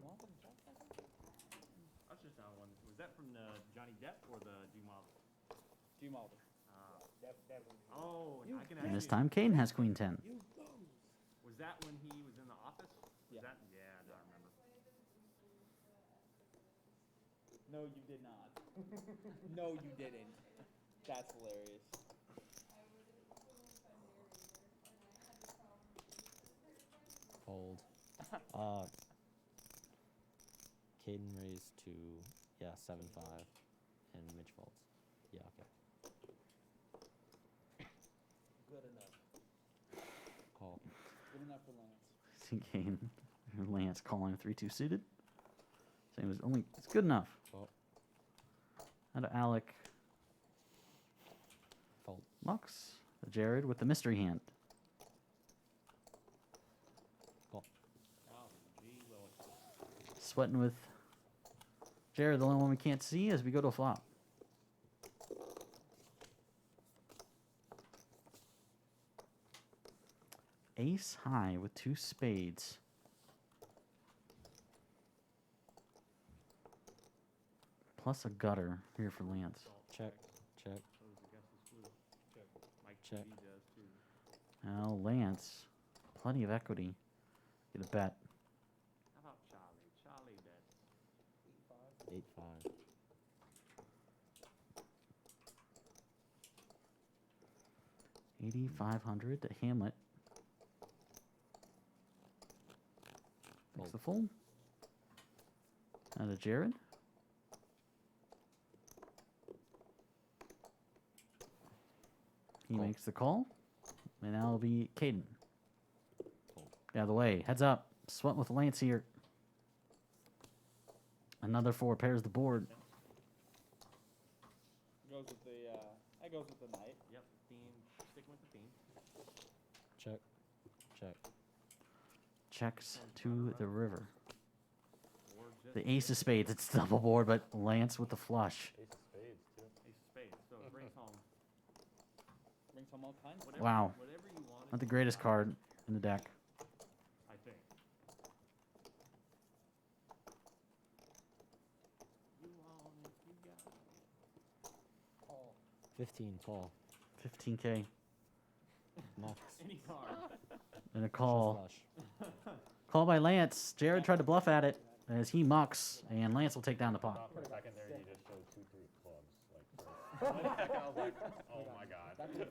That's just not one. Was that from the Johnny Depp or the Dumas? G-Malder. Oh, I can And this actually. time, Caden has queen 10. Was that when he was in the office? Yeah. Was that? Yeah, I don't remember. No, you did not. No, you didn't. That's hilarious. Fold. Caden raised to, 7-5. And Mitch folds. Yeah, okay. Good enough. Call. Good enough for Lance. See Caden. Lance calling 3-2 suited. Same as only, it's good enough. Call. Out of Alec. Fold. Lux. Jared with the mystery hand. Call. Oh, gee, Willis. Sweating with Jared, the only one we can't see as we go to a flop. Ace high with 2 spades. Plus a gutter here for Lance. Check. Check. So the guess is blue. Check. Mike Check. TV does too. Now Lance, plenty of equity. Get a bet. How about Charlie? Charlie bets. 8-5. $8,500 to Hamlet. Makes the fold. Now to Jared. He Call. makes the call. And now it'll be Caden. Fold. Get out of the way. Heads up. Sweat with Lance here. Another 4 pairs the board. Goes with the, that goes with the knight. Yep. Theme. Sticking with the theme. Check. Check. Checks to the river. Board just The ace of spades. It's double board, but Lance with the flush. Ace of spades, too. Ace of spades. So it brings home Brings home all kinds of whatever, Wow. whatever you want. Not the greatest card in the deck. I think. You want it, you got it. call. 15 call. 15K. Max. Any card. And a call. Flush. Call by Lance. Jared tried to bluff at it as he mucks, and Lance will take down the pot. Thought for a second there you just showed 2, 3 clubs. Like, I was like, oh my god. I mean,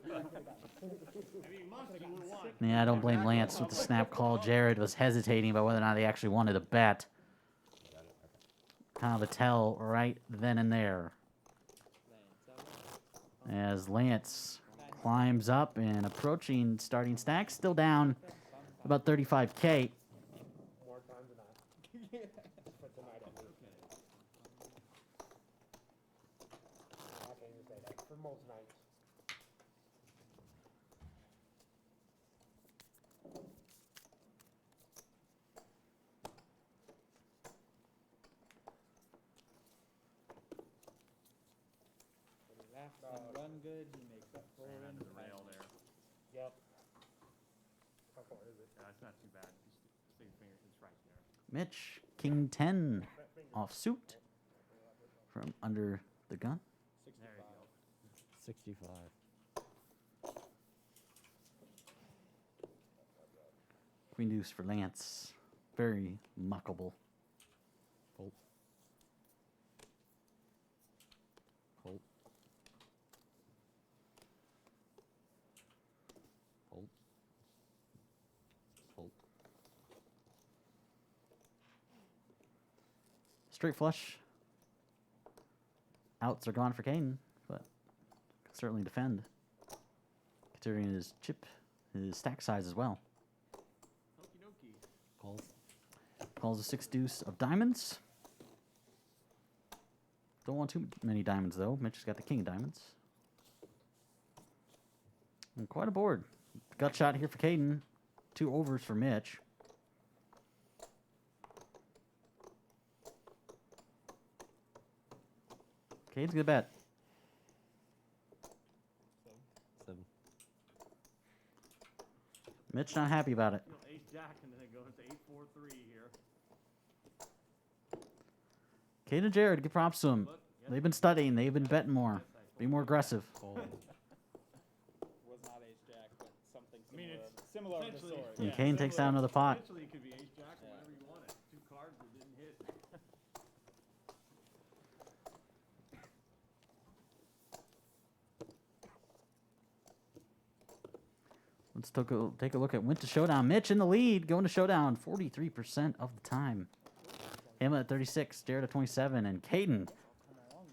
must you would want. Yeah, I don't blame Lance with the snap call. Jared was hesitating about whether or not he actually wanted to bet. Kind of a tell right then and there. As Lance climbs up and approaching starting stack, still down about 35K. More times than not. For tonight at least. I can't even say that. For most nights. But he laughs and run good. He makes up for it. Under the rail there. Yep. How far is it? Yeah, it's not too bad. Just stick your finger. It's right there. Mitch, King 10 off suit from under the gun. There you go. 65. Queen deuce for Lance. Very muckable. Fold. Fold. Fold. Fold. Straight flush. Outs are gone for Kane, but can certainly defend. Considering his chip, his stack size as well. Okie dokie. Calls. Calls a 6 deuce of diamonds. Don't want too many diamonds though. Mitch has got the king of diamonds. And quite a board. Gut shot here for Caden. 2 overs for Mitch. Caden's gonna bet. 7. Mitch not happy about it. You know, ace jack and then it goes to 8-4-3 here. Caden and Jared, give props to them. Look, yes, They've been studying. They've been betting more. yes, I Be more aggressive. Call. Was not ace jack, but something I mean, similar. it's Similar of the essentially- sort. And Yeah, Kane takes down another pot. Essentially, it could be ace jack or whatever you wanted. 2 cards that didn't hit. Let's take a look at Went to Showdown. Mitch in the lead, going to Showdown 43% of the time. Him at 36, Jared at 27, and Caden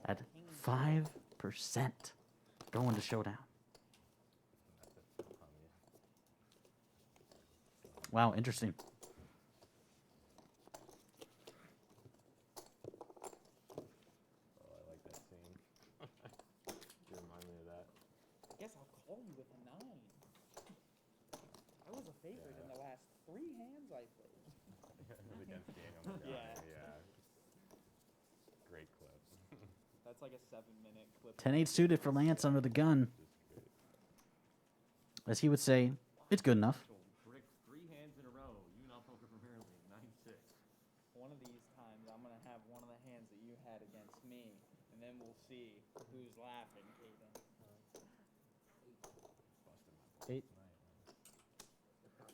at 5% going to Showdown. Wow, interesting. Oh, I like that scene. You remind me of that. I guess I'll call you with a 9. I was a favorite in the last 3 hands I played. It was against Daniel McGrath. Yeah. Great clip. That's like a 7-minute clip. 10-8 suited for Lance under the gun. As he would say, it's good enough. So brick 3 hands in a row. UNL Poker Premier League, 9-6. One of these times, I'm gonna have one of the hands that you had against me, and then we'll see who's laughing, Caden. 8.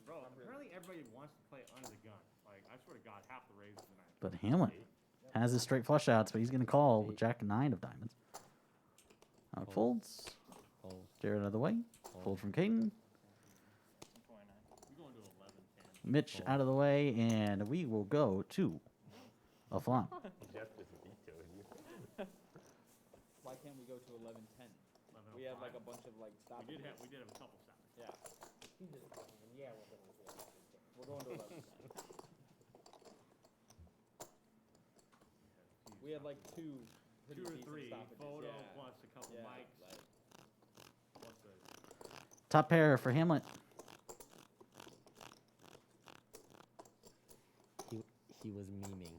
Bro, apparently everybody wants to play under the gun. Like, I swear to God, half the raises tonight. But Hamlin has his straight flush outs, but he's going to call with Jack 9 of diamonds. Now it folds. Fold. Jared out of the way. Fold from Caden. 29. We're going to 11-10. Mitch out of the way, and we will go to a flop. Jeff just vetoed you. Why can't we go to 11-10? We have like a bunch of like stop. We did have a couple stops. Yeah. He's just calling. Yeah, we're going to. We're going to 11-10. We had like 2 pretty 2 or decent 3 stoppages. photo yeah. plus a couple Yeah, mics. like, Plus the Top pair for Hamlet. He was memeing.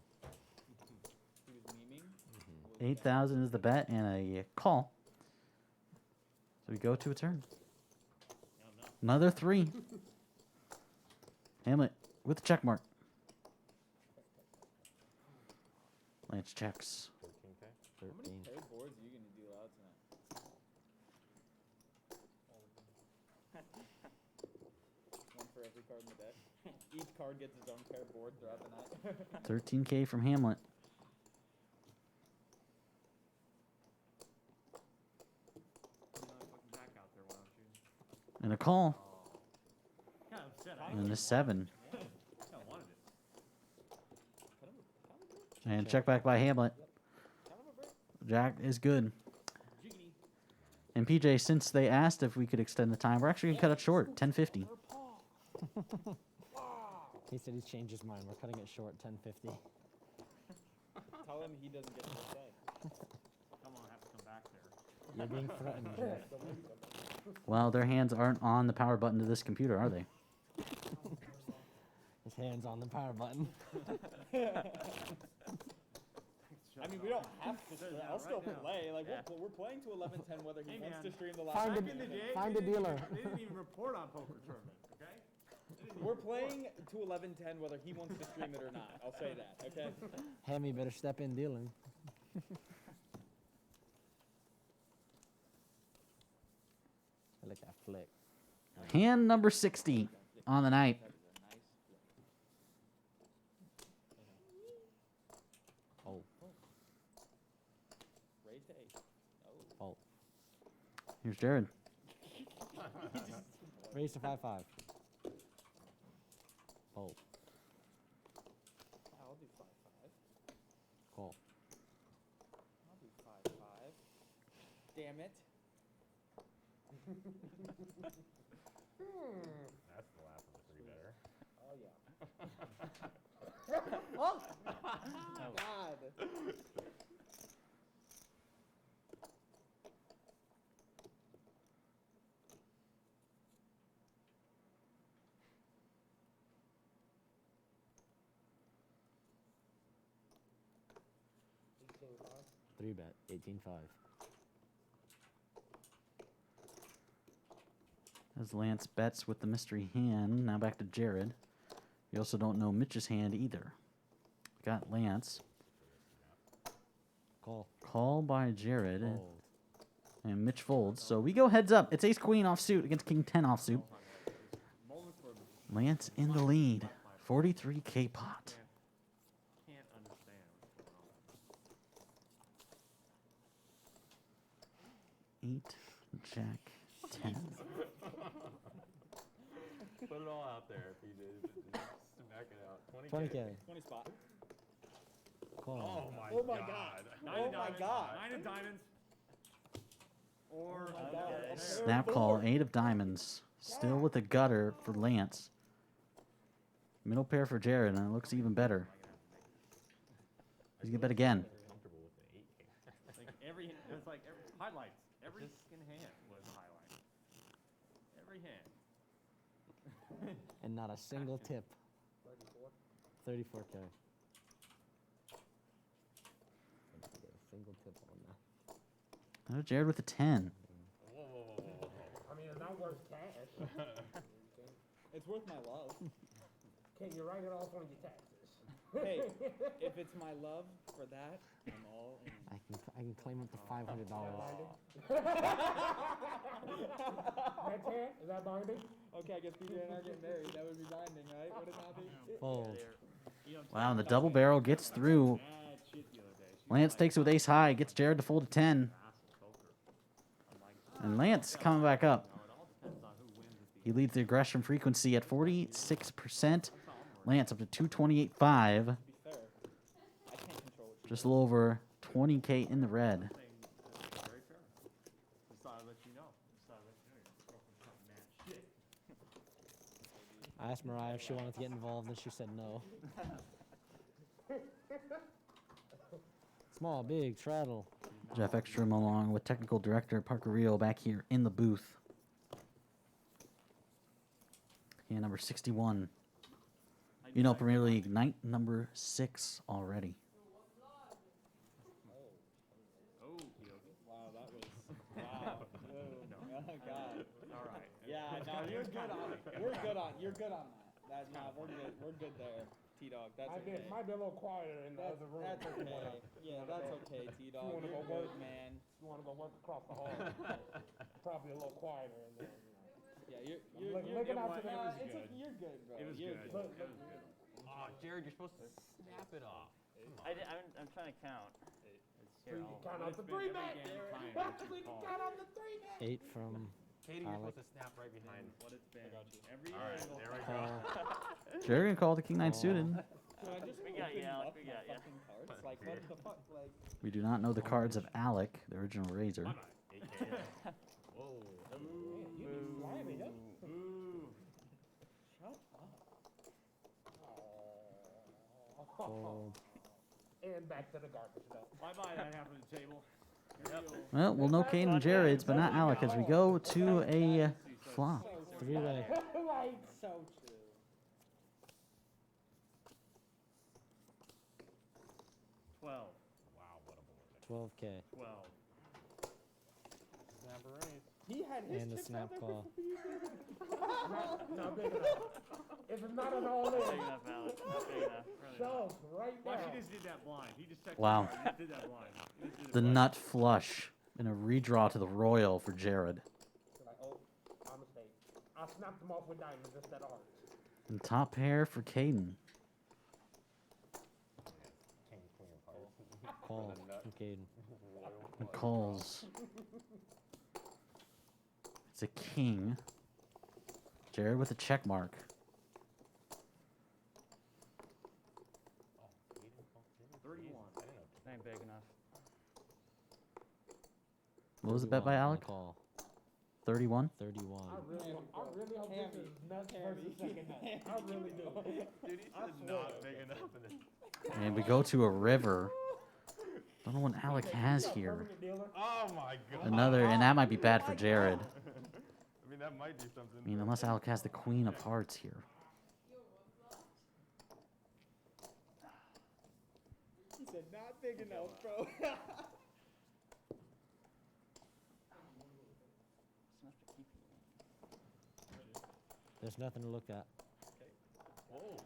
8,000 is the bet and a call. So we go to a turn. Another 3. Hamlet with a check mark. Lance checks. 13K. How many 13. paired boards are you gonna deal out tonight? One for every card in the deck. Each card gets its own paired board throughout the night. 13K from Hamlet. Fucking back out there, why don't you? And a call. Kind of upset. I And a 7. kind of wanted it. And check back by Hamlet. Jack is good. Jiggity. And PJ, since they asked if we could extend the time, we're actually going to cut it short. 10:50. He said he's changed his mind. We're cutting it short, 10:50. Tell him he doesn't get to say. Come on, I have to come back there. You're being threatened, Jeff. Well, their hands aren't on the power button to this computer, are they? His hand's on the power button. I mean, we don't have to. I'll still right now. play. Like Yeah. we're playing to 11:10 whether he Hey, wants man. to stream the last. Find Back a- in the day, find they a didn't dealer. even- They didn't even report on poker tournaments, okay? We're playing to 11:10 whether he wants to stream it or not. I'll say that. Okay. Hammy better step in dealing. I like that flick. Hand number 60 on the night. That is a nice flip. Oh, Raise to 8. Oh. oh. Here's Jared. Raise to 5-5. Oh, I'll do 5-5. call. I'll do 5-5. Damn it. That's the laugh of the 3-better. Oh yeah. Oh God. Three bet, 18-5. As Lance bets with the mystery hand. Now back to Jared. You also don't know Mitch's hand either. Got Lance. Call. Call by Jared. Fold. And Mitch folds. So we go heads up. It's ace queen offsuit against king 10 offsuit. Lance in the lead. 43K pot. Can't understand what's going on. 8, jack, 10. Put it all out there, PJ. Just smack it out. 20K. 20 spot. Call. Oh my, Oh my god. God. Nine Oh of my diamonds, God. 9 of diamonds. Or Oh my God. A pair Snap of call, boards. 8 of diamonds. Still with a gutter for Lance. Middle pair for Jared, and it looks even better. He's gonna bet again. Comfortable with an 8K. like every highlights. Every fucking hand was a highlight. Every hand. And not a single tip. 34K. Get a single tip on that. Oh, Jared with a 10. Whoa, whoa, whoa, whoa, whoa. I mean, it's not worth cash. It's worth my love. Can you write it off on your taxes? Hey, if it's my love for that, I'm all in. I can claim up to $500. That's it? Is that binding? Okay, I guess PJ and I are getting married. That would be binding, right? Would it not be? Fold. Wow, and the double barrel gets through. Bad shit the other day. She Lance takes it with ace high, gets Jared to fold to 10. And Lance coming back up. He leads the aggression frequency at 46%. Lance up to 228.5. To be fair, I can't control it. Just a little over 20K in the red. Very fair. Just thought I'd let you know. Just thought I'd let you know. Your girlfriend's talking mad shit. I asked Mariah if she wanted to get involved, and she said no. Small, big, straddle. Jeff Ekstrom along with technical director Parker Rio back here in the booth. Yeah, number 61. You know, Premier League, night number 6 already. Oh God. All right. Yeah, no, you're good on. We're good on. You're good on that. No, we're good. We're good there, T-Dog. That's okay. Might be a little quieter in the That's, other room. that's okay. Yeah, that's okay, T-Dog. wanna You're go good, work? man. You want to go work across the hall? Probably a little quieter in there. You know. Yeah, you're looking out for the. was it's good. you're good, bro. It was you're good. Look, It was good. Oh, Jared, you're supposed to snap it off. I'm trying to count. Here, I'll- Count out the It's been three, every man. damn time Watch that me you call. count on the three, man. 8 from Katie, you're Alec. supposed to snap right behind. What it's been. Every All right, there we Call. go. Jared gonna call the King 9 Oh. student. Should I just We got you, open Alec, up we my got ya. fucking cards? Like, what the fuck? Like, We do not know the cards of Alec, the original Razor. Why not? 8K. Whoa. You be slimy, huh? Ooh. shut up. Fold. And back to the garbage dump. Bye-bye, that happened to the table. Here we go. Well, we'll know Kane and Jared's, but not Alec, as we go to a flop. So true. 3-way. Like, So true. 12. Wow, what a boy. 12K. 12. Snapper race. He had his And the chips snap out there call. before you did. not big enough. If it's not an all Not big in, enough, Alex. Not big enough. Really not. shove right Watch, now. he just did that blind. He just checked Wow. the card. He just did that blind. He just did it The blind. nut flush and a redraw to the Royal for Jared. Like, oh, my mistake. I snapped them off with diamonds instead of hearts. And top pair for Caden. King, queen of hearts. Call from Caden. He calls. It's a king. Jared with a check mark. Oh, Kaden called Jimmy? 31. I didn't know. Ain't big enough. What was the bet by 31 on the Alec? Call. 31. 31. I really hope this is nuts versus second nut. I really do. Dude, he said not big enough in it. And we go to a river. Don't know what Alec has here. Permanent dealer. Oh my god. Another, and that might be bad for Jared. I mean, that might do something. I mean, unless Alec has the queen of hearts here. He said, not big enough, bro. It's enough to keep you. There's nothing to look at. Whoa.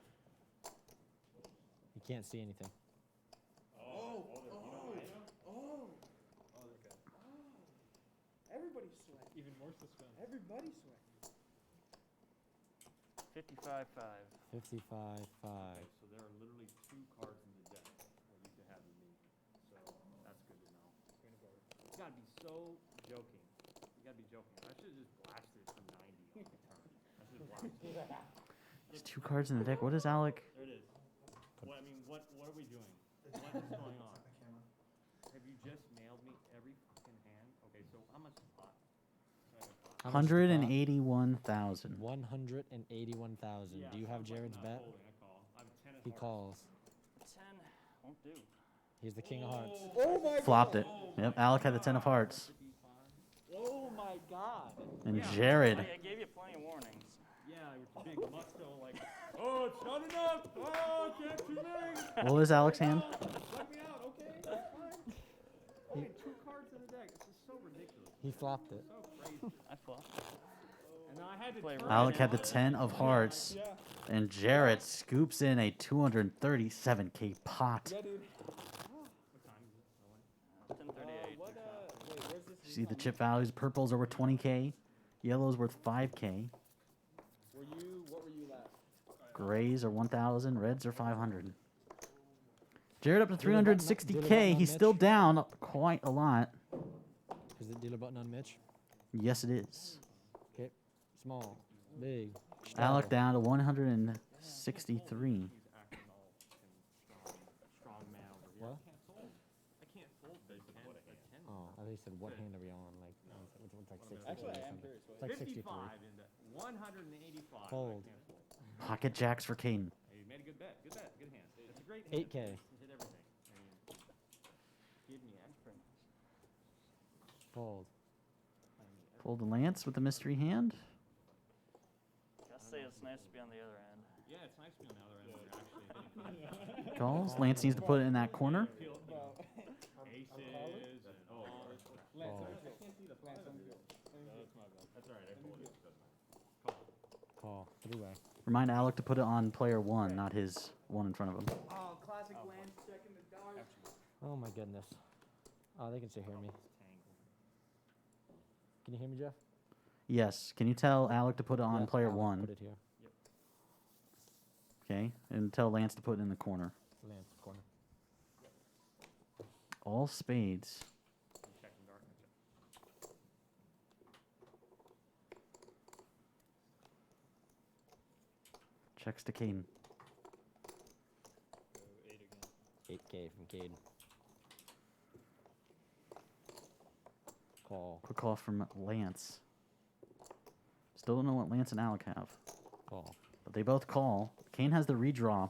You can't see anything. Everybody's sweating. Even more suspense. Everybody's sweating. 55-5. 55-5. So there are literally 2 cards in the deck where you could have the meat. So that's good to know. You gotta be so joking. You gotta be joking. I should have just blasted for 90 on the turn. I should have blasted. There's 2 cards in the deck. What is Alec? There it is. What, I mean, what are we doing? What is going on? Have you just nailed me every fucking hand? Okay, so how much is pot? How much is the pot? 181,000. 181,000. Yeah, Do you have sounds like Jared's not bet? folding, I call. I have a 10 of He hearts. calls. 10 won't do. He's the king of hearts. Oh my Flopped god. it. Yep, Alec had the 10 of hearts. Oh my god. And Yeah. Jared. I gave you plenty of warnings. Yeah, with big muscle, like, oh, it's not enough. Oh, can't too many. What was Alec's hand? Let me out, okay? That's fine. Only 2 cards in the deck. This is so ridiculous. He flopped it. So crazy. I flopped. And then I had to Play turn right Alec it had the on. 10 of hearts. Yeah. And Jared scoops in a 237K pot. Yeah, dude. What time is it? 10:38. What, wait, where's this? See the chip values. Purples are worth 20K. Yellow's worth 5K. What were you last? Grays are 1,000. Reds are 500. Jared up to Dealer button 360K. on He's still Mitch. down quite a lot. Is the dealer button on Mitch? Yes, it is. Okay. Small. Big. Alec Strong. down to 163. He's acting all strong man over here. What? I can't fold the 10. Oh, I thought you said what hand are we on? Like, it's like 63 Actually, or I am something. curious. It's like 63. 55 into 185. Fold. I can't fold. Pocket jacks for Caden. Hey, you made a good bet. Good bet. Good hand. That's a great hand. 8K. Hit everything. I mean, give me extra. Fold. Pull the lance with the mystery hand. Gotta say it's nice to be on the other end. Yeah, it's nice to be on the other end when you're actually hitting. Calls. Lance needs to put it in that corner. Feel, you know, aces and Lance, Oh. I can't see the Lance, let me go. That's all right. I told you. It doesn't matter. Call. 3-way. Remind Alec to put it on player 1, not his one in front of him. Oh, classic Lance checking the dart. Oh my goodness. Oh, they can still hear me. Can you hear me, Jeff? Yes. Can you tell Alec to put it on Yeah, player Alec, 1? Put it here. Okay. And tell Lance to put it in the corner. Lance, corner. All spades. Checking dark. Checks to Caden. 8K from Cade. Call. Quick call from Lance. Still don't know what Lance and Alec have. Call. But they both call. Kane has the redraw.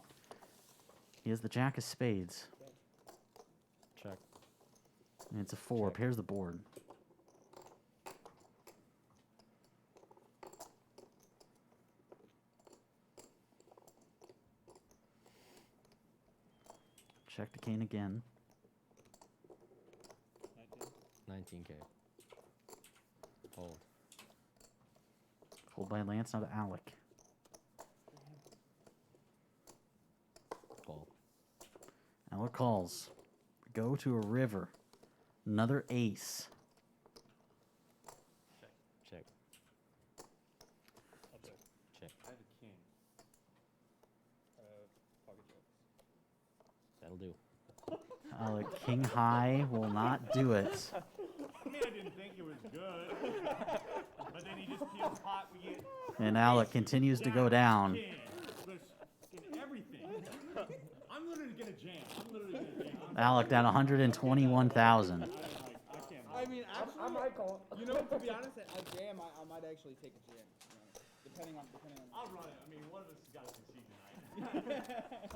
He has the jack of spades. Check. And it's a 4. Check. Pairs the board. Check to Kane again. 19K. Hold. Fold by Lance, now to Alec. Call. Alec calls. Go to a river. Another ace. Check. Check. I have a king. Pocket jokes. That'll do. Alec, king high will not do it. I mean, I didn't think it was good. But then he just peels hot. We get And Alec continues to go down. king. Fucking everything. I'm literally gonna jam. Alec down 121,000. I can't. I mean, actually, I might call. you know, to be honest, a jam, I might actually take a jam. To be honest. Depending on. I'll run it. I mean, one of us has got to succeed tonight.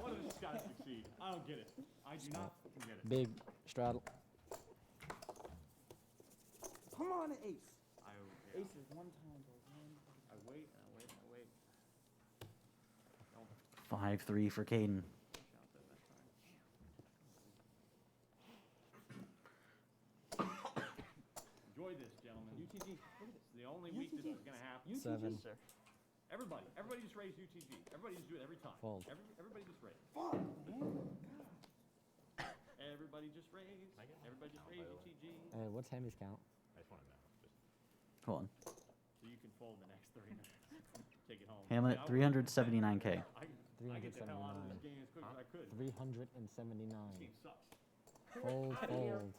One of us has got to succeed. I don't get it. I do not fucking get it. Big straddle. Come on, an ace. Yeah. Aces one time, bro. I wait and I wait and I wait. 5-3 for Caden. Enjoy this, gentlemen. UTG. Look at this. It's the only week this is gonna happen. UTG. 7. Sir. Everybody just raise UTG. Everybody just do it every time. Fold. Everybody just raise. Fuck, man. Everybody just raise. Everybody just raise UTG. What's Hammy's count? I just want to know. Just Hold on. So you can fold the next 30 minutes. Take it home. Hamlet, 379K. I get the hell out of this game as quick as I could. 379. This game sucks. Fold, fold.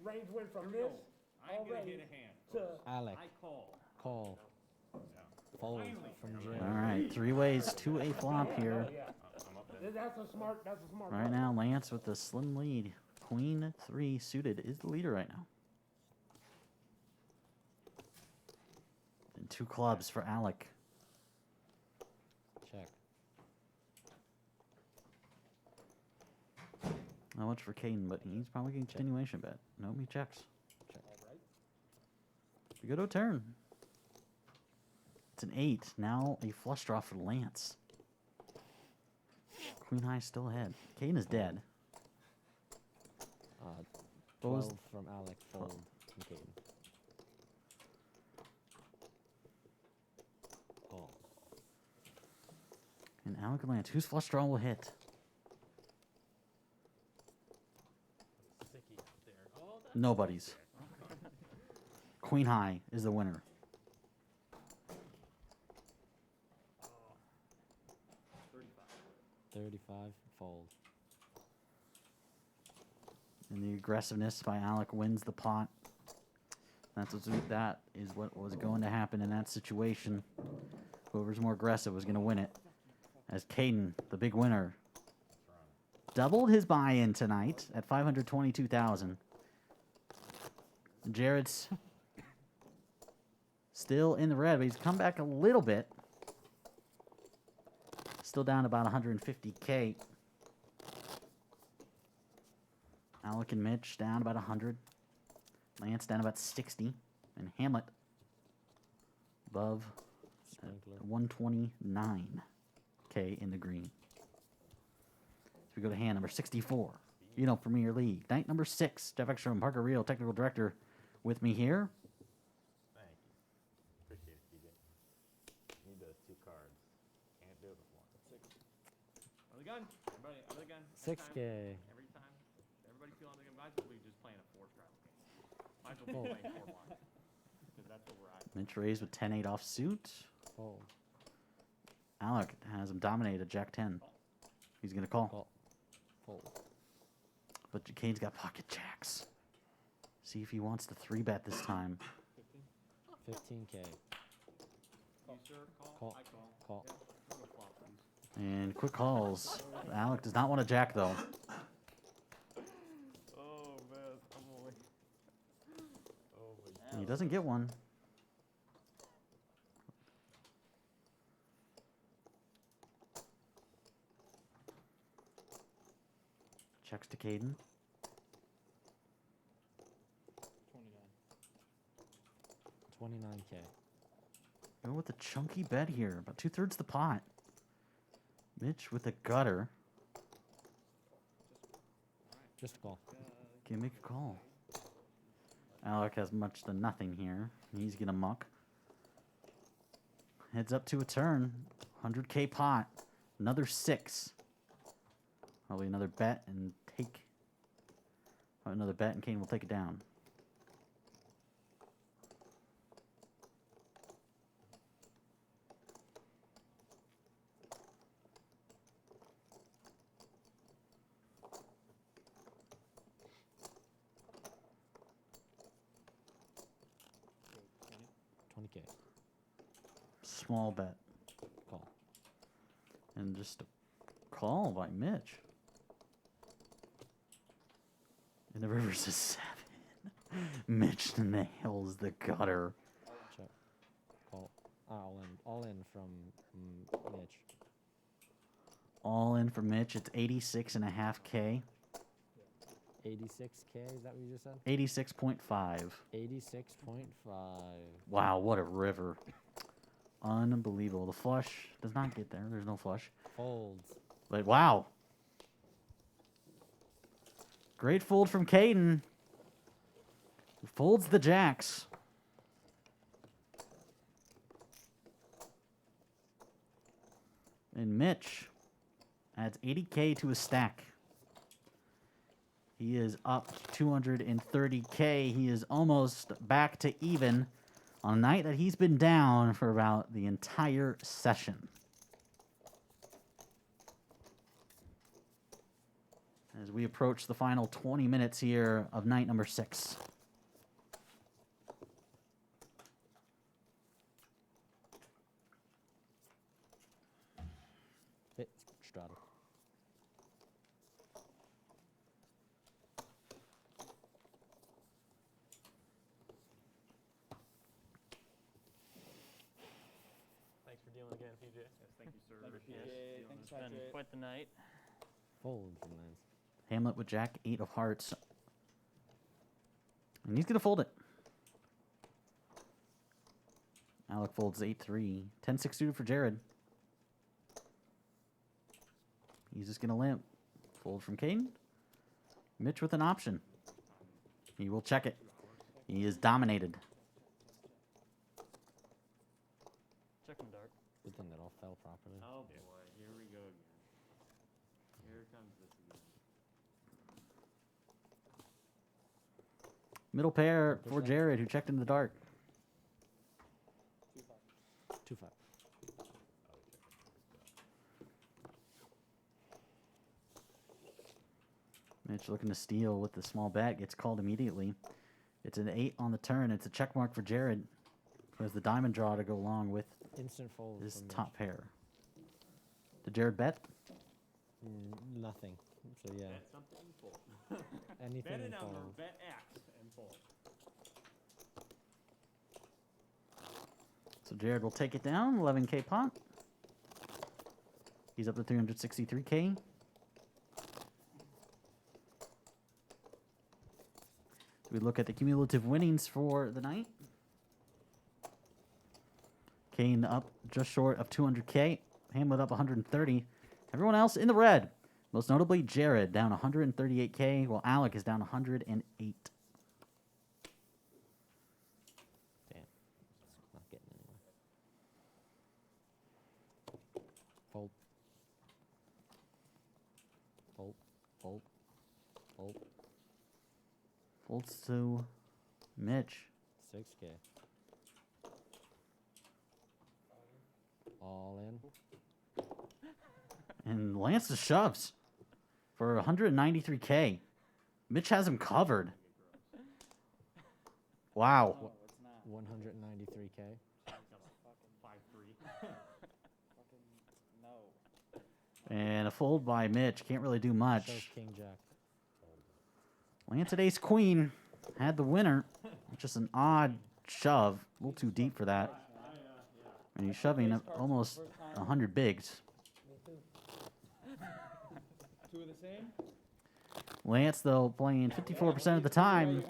Range went from Here we this go. I ain't gonna already hit a hand. to Alec. I call. Call. Fold from Jay. All right, 3 ways to a flop here. yeah. I'm up there. That's a smart. Right now, Lance with the slim lead. Queen 3 suited is the leader right now. And 2 clubs for Alec. Check. Not much for Caden, but he's probably getting continuation bet. Nope, he checks. Check. We go to a turn. It's an 8. Now a flush draw for Lance. Queen high still ahead. Caden is dead. What was 12 from Alec. Fold from Caden. Call. And Alec and Lance, whose flush draw will hit? Sicky out there. Oh, that's Nobody's. Queen high is the winner. 35. Fold. And the aggressiveness by Alec wins the pot. That is what was going to happen in that situation. Whoever's more aggressive was going to win it. As Caden, the big winner, doubled his buy-in tonight at 522,000. Jared's still in the red, but he's come back a little bit. Still down about 150K. Alec and Mitch down about 100. Lance down about 60. And Hamlet above Sprinkler. 129K in the green. So we go to hand number 64. UNL Premier League. Night number 6. Jeff Ekstrom, Parker Reel, technical director, with me here. Thank you. the gun. Everybody under the gun. Every 6K. time. Every time. Everybody feel under the gun. Might as well be just playing a 4-strap game. Might as well be playing 4 blinds. Because that's what we're at. Mitch raised with 10-8 offsuit. Fold. Alec has him dominated Jack 10. He's gonna call. Call. Fold. But Kane's got pocket jacks. See if he wants the 3-bet this time. 15K. You, sir, call. Call. I call. Call. I'm gonna flop these. And quick calls. Alec does not want a jack though. Oh man, I'm only. Oh my. He doesn't get one. Checks to Caden. 29K. Go with a chunky bet here. About 2/3 the pot. Mitch with a gutter. Just a call. Can make a call. Alec has much to nothing here. He's gonna muck. Heads up to a turn. 100K pot. Another 6. Probably another bet and take. Another bet and Kane will take it down. $20K. Small bet. Call. And just a call by Mitch. And the river's a 7. Mitch nails the gutter. Check. Call. All in from Mitch. All in for Mitch. It's 86.5K. 86K, is that what you just said? 86.5. 86.5. Wow, what a river. Unbelievable. The flush does not get there. There's no flush. Folds. But wow. Great fold from Caden. Folds the jacks. And Mitch adds 80K to his stack. He is up 230K. He is almost back to even on a night that he's been down for about the entire session. As we approach the final 20 minutes here of night number 6. Hit straddle. Thanks for dealing again, PJ. Yes, thank you, sir. Thank you, Yes, PJ. dealing Thanks, with- Been Patrick. quite the night. Fold from Lance. Hamlet with Jack 8 of hearts. And he's going to fold it. Alec folds 8-3. 10-6 suited for Jared. He's just going to limp. Fold from Caden. Mitch with an option. He will check it. He is dominated. Check him dark. Good thing that all fell properly. Oh boy, here we go again. Here comes this again. Middle pair for Jared, who checked in the dark. 2-5. Mitch looking to steal with the small bet. Gets called immediately. It's an 8 on the turn. It's a check mark for Jared, who has the diamond draw to go along with Instant fold his from top pair. Did Jared bet? Mitch. Nothing. So yeah, Bet something and fold. anything Bet a and number, fold. bet X, and fold. So Jared will take it down. 11K pot. He's up to 363K. We look at the cumulative winnings for the night. Kane up just short of 200K. Hamlet up 130. Everyone else in the red. Most notably Jared down 138K, while Alec is down 108. Damn. It's not getting anywhere. Fold. Folds to Mitch. 6K. All in. And Lance just shoves for 193K. Mitch has him covered. Wow. No, it's not. 193K. 5-3. Fucking no. And a fold by Mitch. Can't really do much. Shows King Jack. Lance at ace queen had the winner. Just an odd shove. A little too deep for that. And he's shoving up almost 100 bigs. Two of the same? Lance, though, playing 54% of the time.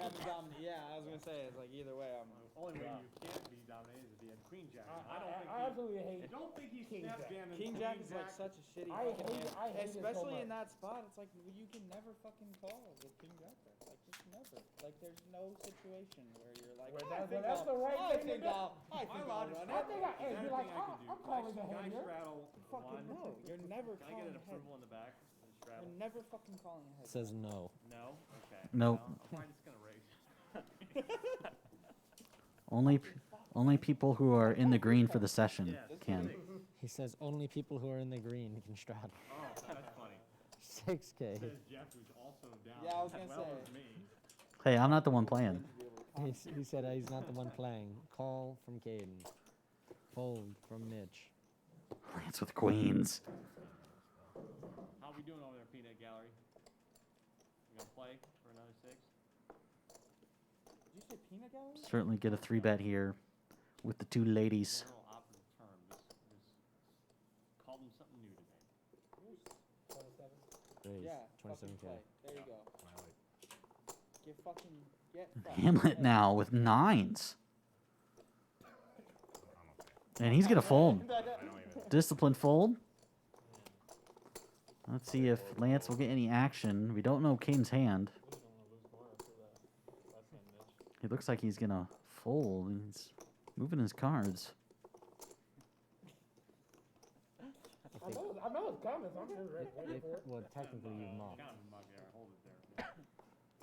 Yeah, I was gonna say it's like either way. I'm Only way you can't be dominated is if he had queen jack. I I absolutely hate. don't think he King snap Jack. jammed King Jack is like such a shitty I fucking hate- hand. I hate it so Especially in much. that spot, it's like you can never fucking call with King Jack there. Like just never. Like there's no situation where you're like, Where I that's- think that's I'll, the right I thing to think do. I'll run it. I think hey, be like, I'm calling the hand here. Fucking no. You're never Can I get calling an ahead. approval in the back? for the straddle? You're never fucking calling ahead. Says no. No? Okay. Nope. Well, I'm probably just gonna raise. Only people who are in the green for the session can. He says only people who are in the green can straddle. Oh, that's funny. 6K. Says Jeff, who's also down Yeah, I was as gonna well say. as me. Hey, I'm not the one playing. He said he's not the one playing. Call from Caden. Fold from Mitch. Lance with queens. How we doing over there, Peanut Gallery? You gonna play for another 6? Did you say peanut gallery? Certainly get a 3-bet here with the two ladies. General operative term. Just call them something new today. 27. Raise. Yeah. Fucking 27K. play. There you go. Get fucking get fucked. Hamlet now with 9s. And he's going to fold. Discipline fold. Let's see if Lance will get any action. We don't know Kane's hand. It looks like he's going to fold. He's moving his cards. I know it's coming, so I'm just ready for it. Well, technically you mocked. Count him up there. Hold it there.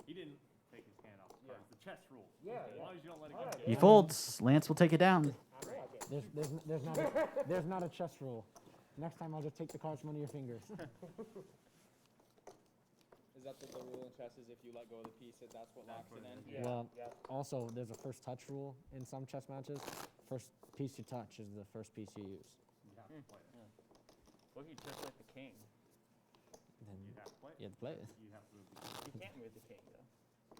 He didn't take his hand off the card. It's the chess rule. Yeah, As long as you don't let it Alright. go. He folds. Lance will take it down. There's not a chess rule. Next time I'll just take the cards from under your fingers. Is that the rule in chess? Is if you let go of the piece, that's what locks it in? Yeah, Well, yeah. also there's a first touch rule in some chess matches. First piece you touch is the first piece you use. You have to play it. What if you just like the king? Then You have to play it. you have to play it. You have to move the king. You can't move the king though.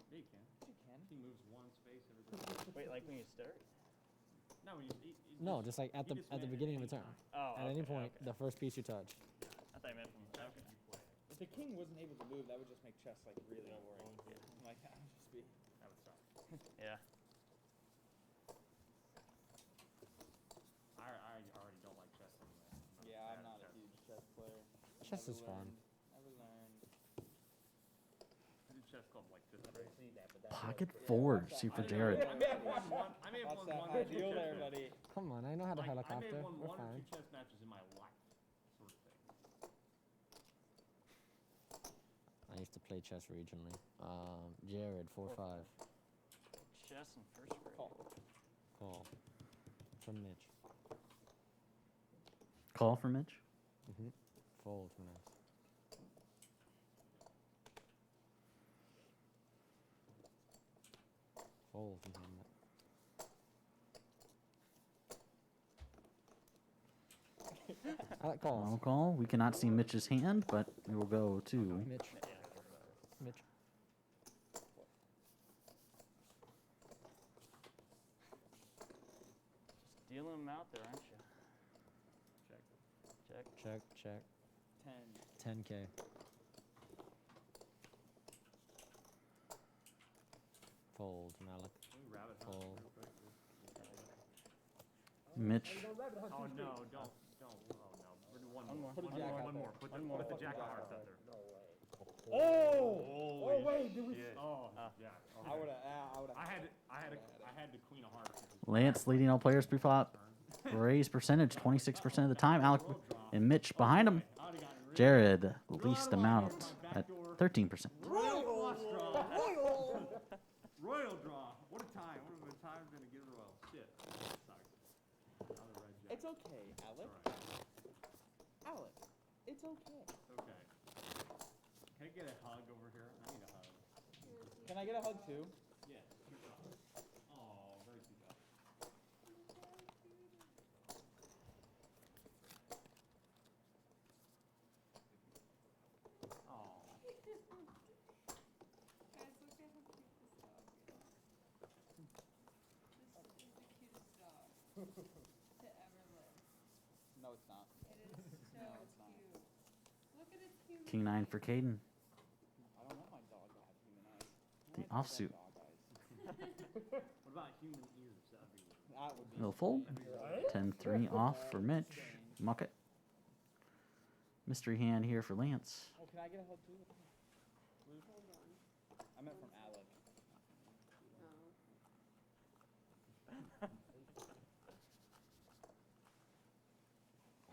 Yeah, you can. You can. He moves one space every time. Wait, like when you start? No, he No, just like at he the just at the ran it beginning of a turn. anytime. Oh, At any okay, point, okay. the first piece you touch. I thought you meant from. That's Okay. if you play it. If the king wasn't able to move, that would just make chess like really boring. Like that would just be. That would suck. Yeah. I already don't like chess anyway. Yeah, I'm not a huge chess player. Chess is fun. Never learned. I did chess club like this. Pocket forward. See for Jared. I may have won one. I may have That's won that one. high or two deal chess there, matches. buddy. Come on, I know how to Like, I may helicopter. have won We're one or fine. two chess matches in my life, sort of thing. I used to play chess regionally. Jared, 4-5. Chess in first grade. Call. From Mitch. Call for Mitch. Fold from us. Fold from Hamlet. I like calls. No call. We cannot see Mitch's hand, but we will go to Mitch. Mitch. Just dealing them out there, aren't you? Check. Check. Check, check. 10. 10K. Fold, Malik. Rabbit hunt Fold. real quick. Mitch. Oh no, don't. Oh no. We're doing one more. Put a One jack more. out One there. more. Put One the, more. put the jack of hearts out there. Oh! Holy wait, did we? shit. Oh, yeah. I Okay. would have. I had the queen of hearts. Lance leading all players pre-flop. Raise percentage 26% of the time. Alec and Mitch behind him. I would've gotten rid Jared least amount at 13%. Real flush draw. It's okay, Alec. Alec, it's okay. Okay. Can I get a hug over here? I need a hug. Can I get a hug too? Yes. Good job. Oh, very sweet job. Oh. Guys, look at how cute this dog is. This is the cutest dog to ever live. No, it's not. It is so cute. Look at its human King 9 eyes. for Caden. I don't want my dog to have human eyes. The My dog has offsuit. dog eyes. What about human ears? That'd be weird. That would be. Little fold. 10-3 off for Mitch. Muck it. Mystery hand here for Lance. Oh, can I get a hug too? Hold on. I meant from Alec.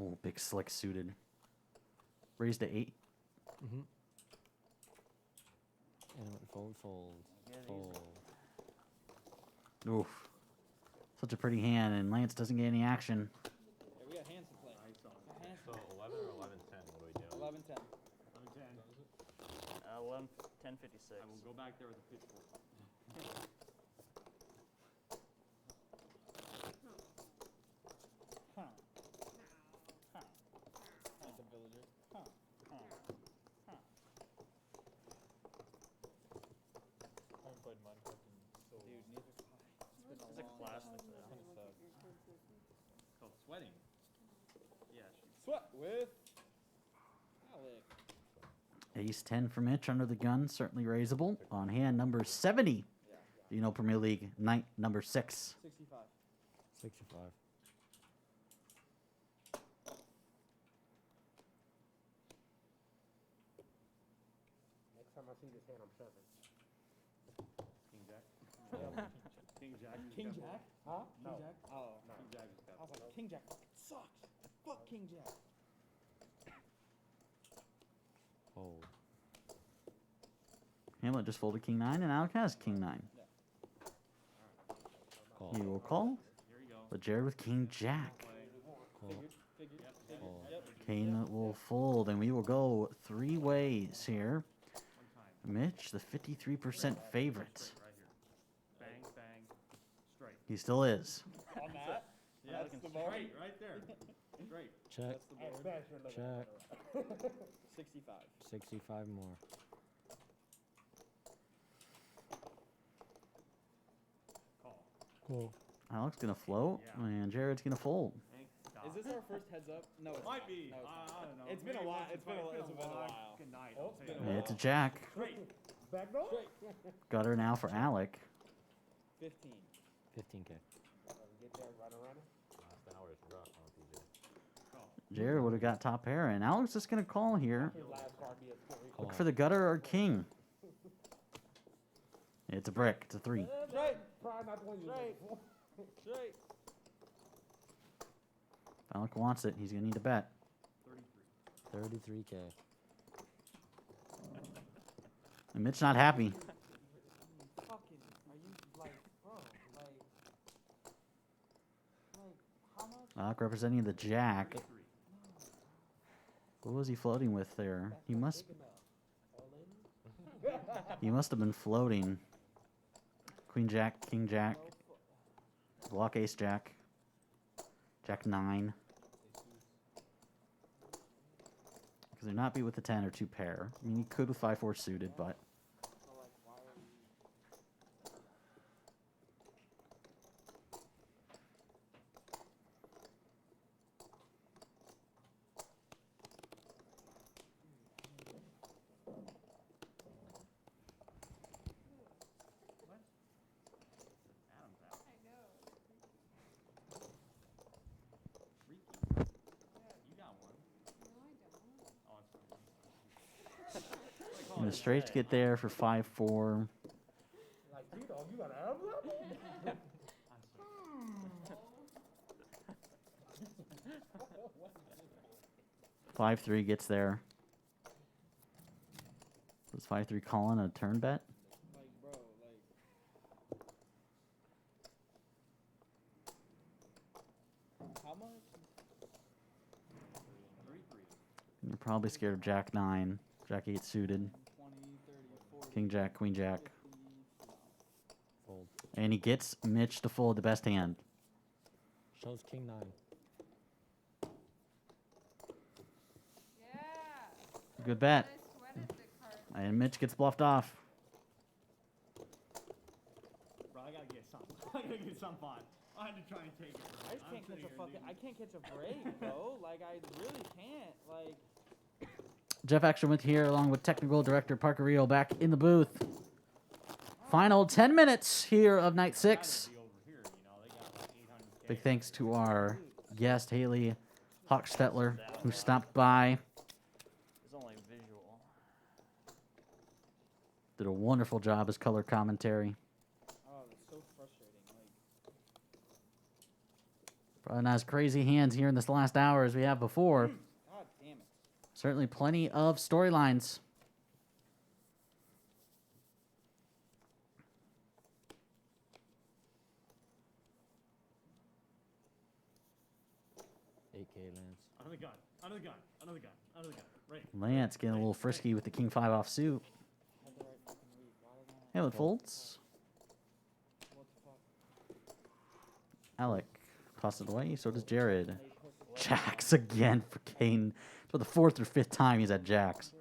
Oh. Oh, big slick suited. Raised to 8. Mm-hmm. And it went fold, fold, Yeah, these- fold. Oof. Such a pretty hand, and Lance doesn't get any action. Yeah, we got hands to play. I saw it. Hands So 11 or 11-10, what are we doing? 11, 10. I'm 10. 10:56. I will go back there with a pitchfork. Huh. Huh. Like a villager. Huh. Huh. Huh. I haven't played Minecraft in so Dude, long. neither have I. It's been It's a a long classic, time. though. Kinda sucks. It's called sweating. Yeah, Sweat with Alec. Ace 10 for Mitch under the gun, certainly raisable. On hand number 70. Yeah. UNL Premier League, night number 6. 65. 65. Next time I see this hand, I'm shoving. King Jack. Yeah. King Jack. King Jack? Huh? King Jack? Oh. King Jack is I was like, King Jack fucking sucks. Fuck King Jack. Fold. Hamlet just folded King 9, and Alec has King 9. Call. He will call, Here you go. but Jared with King Jack. Play. Call. Figured. Call. Yep. Kane will fold, and we will go 3 ways here. One time. Mitch, the 53% favorite. Straight right here. Bang, bang. Straight. He still is. On that? Yeah, That's the board? straight right there. Straight. Check. That's the At board. best, you're looking at Check. it. 65. 65 more. Call. Cool. Alec's going to float, Yeah. and Jared's going to fold. Thank God. Is this our first heads up? No, it's Might not. be. No, it's not. I don't know. It's been a Maybe while. once or It's been a twice. while. Good night. Oh, I'll it's say been that. a It's a jack. Straight. Back door? Gutter now for Alec. 15. 15K. Get there, run around it. Last hour is rough on PJ. Call. Jared would have got top pair, and Alec's just going to call here. His last card be a 40. Call. Look for the gutter or king. It's a brick. It's a 3. Straight. Try not to win you. Straight. Straight. If Alec wants it, he's going to need a bet. 33. 33K. And Mitch not happy. Fucking, are you like, bro, like, how much? Alec representing the jack. 33. What was he floating with there? He must Big enough. All in? he must have been floating. Queen Jack, King Jack, block Ace Jack, Jack 9. Because they're not beat with the 10 or 2 pair. I mean, he could with 5-4 suited, but So, like, why are we? Adam's out. I know. Freaky. You got one. No, I don't. Oh, it's fine. and the straights get there for 5-4. Like, T-Dog, you got abs up? 5-3 gets there. Was 5-3 calling a turn bet? Like, bro, like. How much? You're probably scared of Jack 9, Jack 8 suited, 20, 30, 40, King Jack, Queen Jack. 50, flop. Fold. And he gets Mitch to fold the best hand. Shows king 9. Yeah. Good bet. I sweated the card. And Mitch gets bluffed off. Bro, I gotta get something. I gotta get some fun. I had to try and take it. I just can't catch a fucking. I can't catch a break, bro. Like I really can't. Like. Jeff Extremith here, along with technical director Parker Rio, back in the booth. Final 10 minutes here of night 6. Big thanks to our guest, Haley Hochstetler, who stopped by. It's only visual. Did a wonderful job as color commentary. Oh, it's so frustrating. Like. Probably not as crazy hands here in this last hour as we have before. God damn it. Certainly plenty of storylines. Lance. Another gun. Another gun. Another gun. Another gun. Right. Lance getting a little frisky with the King 5 offsuit. Had the right fucking read. Why did I? Alec folds. What the fuck? Alec tosses it away. So does Jared. Jacks again for Kane. For the 4th or 5th time he's at Jacks.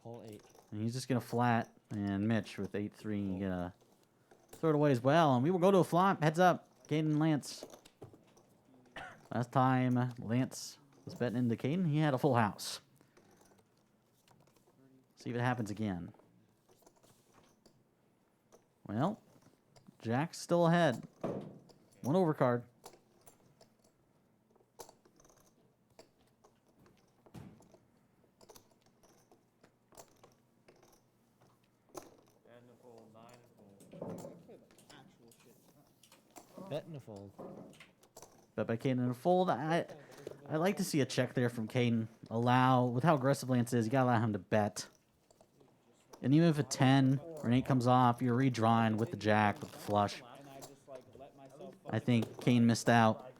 Call 8. And he's just going to flat. And Mitch with 8-3 gonna throw it away as well. And we will go to a flop. Heads up. Caden and Lance. Last time Lance was betting into Caden, he had a full house. See if it happens again. Well, Jack's still ahead. One overcard. And a full 9 and full. Play like actual shit. Bet and a fold. Bet by Caden in a fold. I like to see a check there from Caden. Allow, with how aggressive Lance is, you gotta allow him to bet. And even if a 10 or an 8 comes off, you're redrawing with the jack, with the flush. And I just like let myself. I think Caden missed out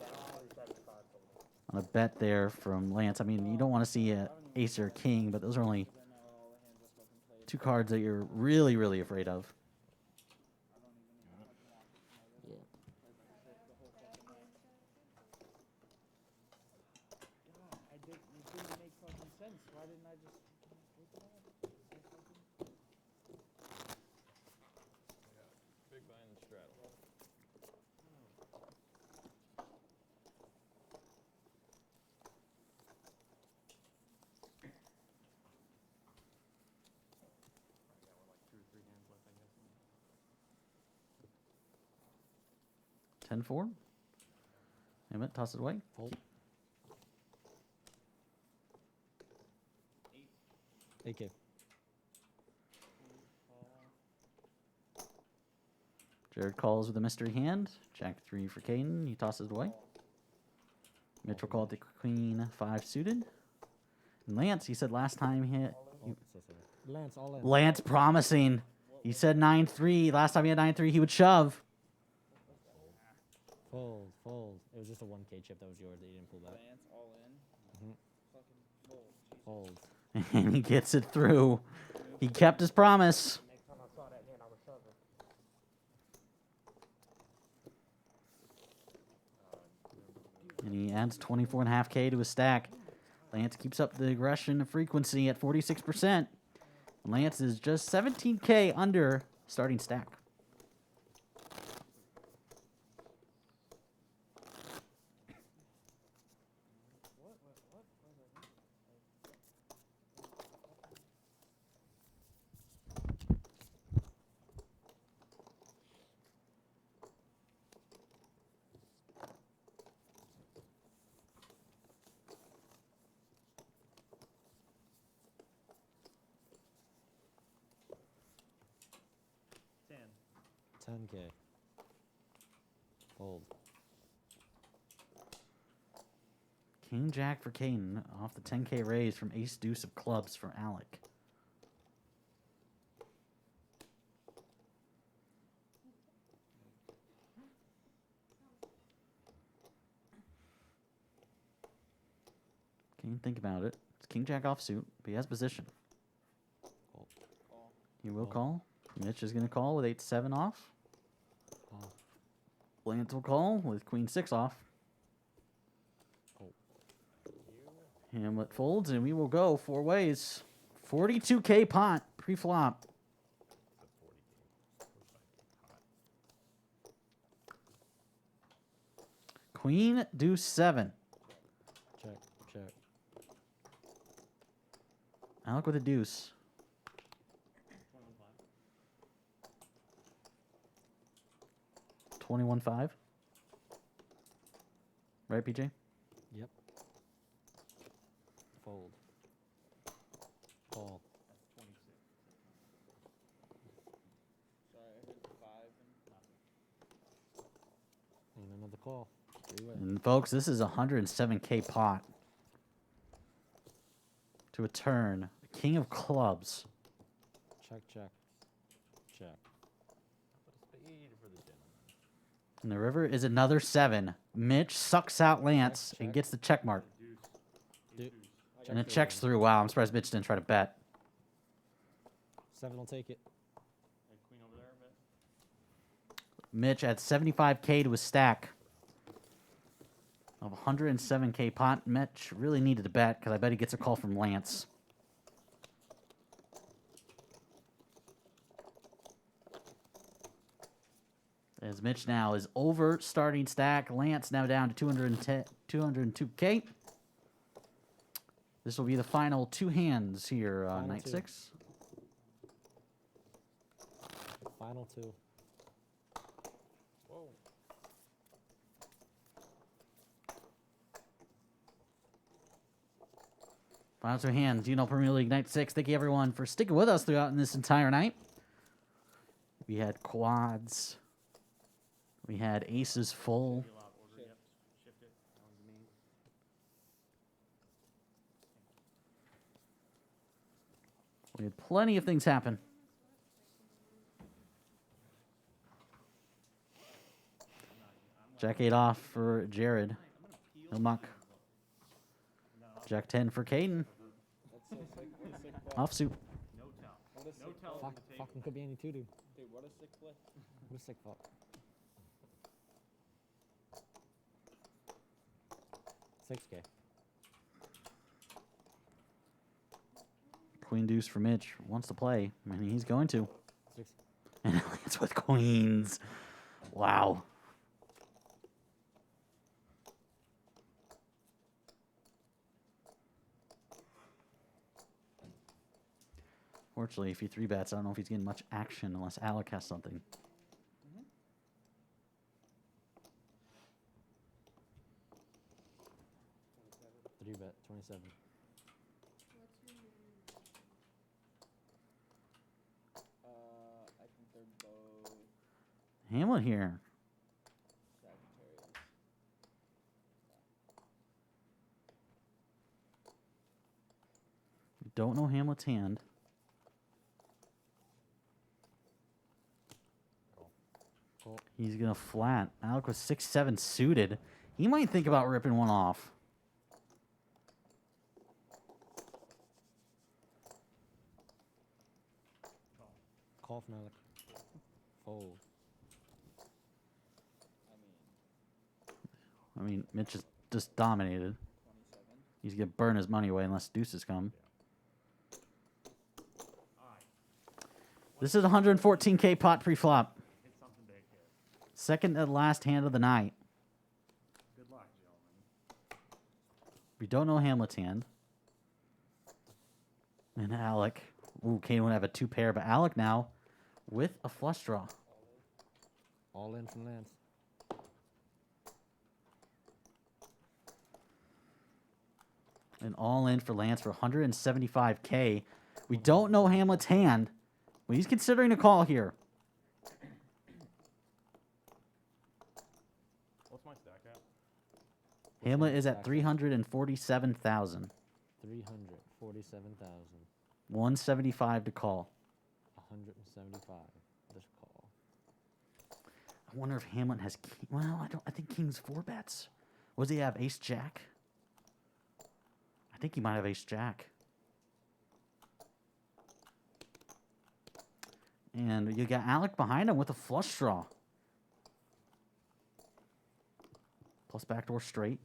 on a bet there from Lance. I mean, you don't want to see a ace or a king, but those are only I know all the hands I fucking played. 2 cards that you're really, really afraid of. I don't even know. I can watch it. Yeah. The whole fucking night. God, it didn't make fucking sense. Why didn't I just look it up? Big blind and straddle. I got like 2 or 3 hands left, I guess. 10-4. Emmett, toss it away. Fold. 8K. Jared calls with a mystery hand. Jack 3 for Caden. He tosses it away. Mitch will call it the Queen 5 suited. And Lance, he said last time Lance, all in. Lance promising. He said 9-3. Last time he had 9-3, he would shove. Fold, fold. It was just a 1K chip that was yours that you didn't pull back. Lance all in. Mhm. Fucking fold. Jesus. Fold. And he gets it through. He kept his promise. Next time I saw that hand, I was shoving. And he adds 24.5K to his stack. Lance keeps up the aggression and frequency at 46%. Lance is just 17K under starting stack. Ten. 10K. Fold. King Jack for Caden off the 10K raise from Ace Deuce of Clubs for Alec. Kane, think about it. It's king jack offsuit, but he has position. Call. He will call. Mitch is going to call with 8-7 off. Call. Lance will call with queen 6 off. Hamlet folds, and we will go 4 ways. 42K pot pre-flop. Queen deuce 7. Check. Check. Alec with a deuce. 21-5. Right, PJ? Yep. Fold. Call. Sorry, I heard 5 and And another call. 3-way. And folks, this is a 107K pot. To a turn. King of clubs. Check. Check. Check. And the river is another 7. Mitch sucks out Lance and gets the check mark. And it checks through. Wow, I'm surprised Mitch didn't try to bet. 7 will take it. Hey, queen over there a bit. Mitch at 75K to his stack of 107K pot. Mitch really needed to bet because I bet he gets a call from Lance. As Mitch now is over starting stack. Lance now down to 202K. This will be the final 2 hands here on Final night 2. 6. Final 2. Whoa. Final 2 hands. UNL Premier League night 6. Thank you everyone for sticking with us throughout this entire night. We had quads. We had aces full. Fill out order, yep. Shift it. That one's me. We had plenty of things happen. Jack 8 off for Jared. No muck. Jack 10 for Caden. that's so sick. What a sick play. Offsuit. No tell. What a No sick tell play. on the table. Fucking could be any 2, dude. Dude, what a sick play. What a sick fuck. 6K. Queen deuce for Mitch. Wants to play. I mean, he's going to. 6. And it's with queens. Wow. Fortunately, if he 3-bets, I don't know if he's getting much action unless Alec has something. 3-bet. 27. I think they're both Hamlet here. Sagittarius. Don't know Hamlet's hand. Call. He's going to flat. Alec was 6-7 suited. He might think about ripping one off. Call from Alec. Fold. I mean, I mean, Mitch is just dominated. 27. He's going to burn his money away unless deuces come. This is 114K pot pre-flop. Hit something big here. Second and last hand of the night. Good luck, gentlemen. We don't know Hamlet's hand. And Alec. Ooh, Kane would have a 2-pair, but Alec now with a flush draw. All in from Lance. And all in for Lance for 175K. We don't know Hamlet's hand, but he's considering a call here. What's my stack at? Hamlet is at 347,000. 347,000. 175 to call. 175. This call. I wonder if Hamlet has king. Well, I think King's 4-bets. What does he have? Ace Jack? I think he might have ace jack. And you got Alec behind him with a flush draw. Plus backdoor straight.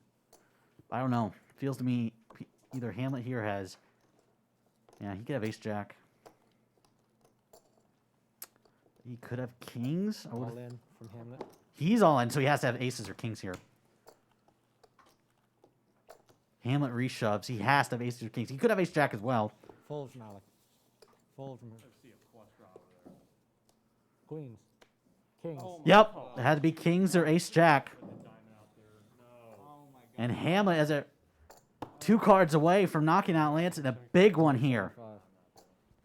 I don't know. Feels to me either Hamlet here has... Yeah, he could have ace jack. He could have kings. I All would've- in from Hamlet. He's all in, so he has to have aces or kings here. Hamlet reshoves. He has to have aces or kings. He could have ace jack as well. Fold from Alec. Fold from him. Let's see a flush draw over there. Queens. Kings. Oh my Yep, God. it had to be kings or ace jack. Put the diamond out there. No. Oh my God. And Hamlet is 2 cards away from knocking out Lance in a big one here. 5.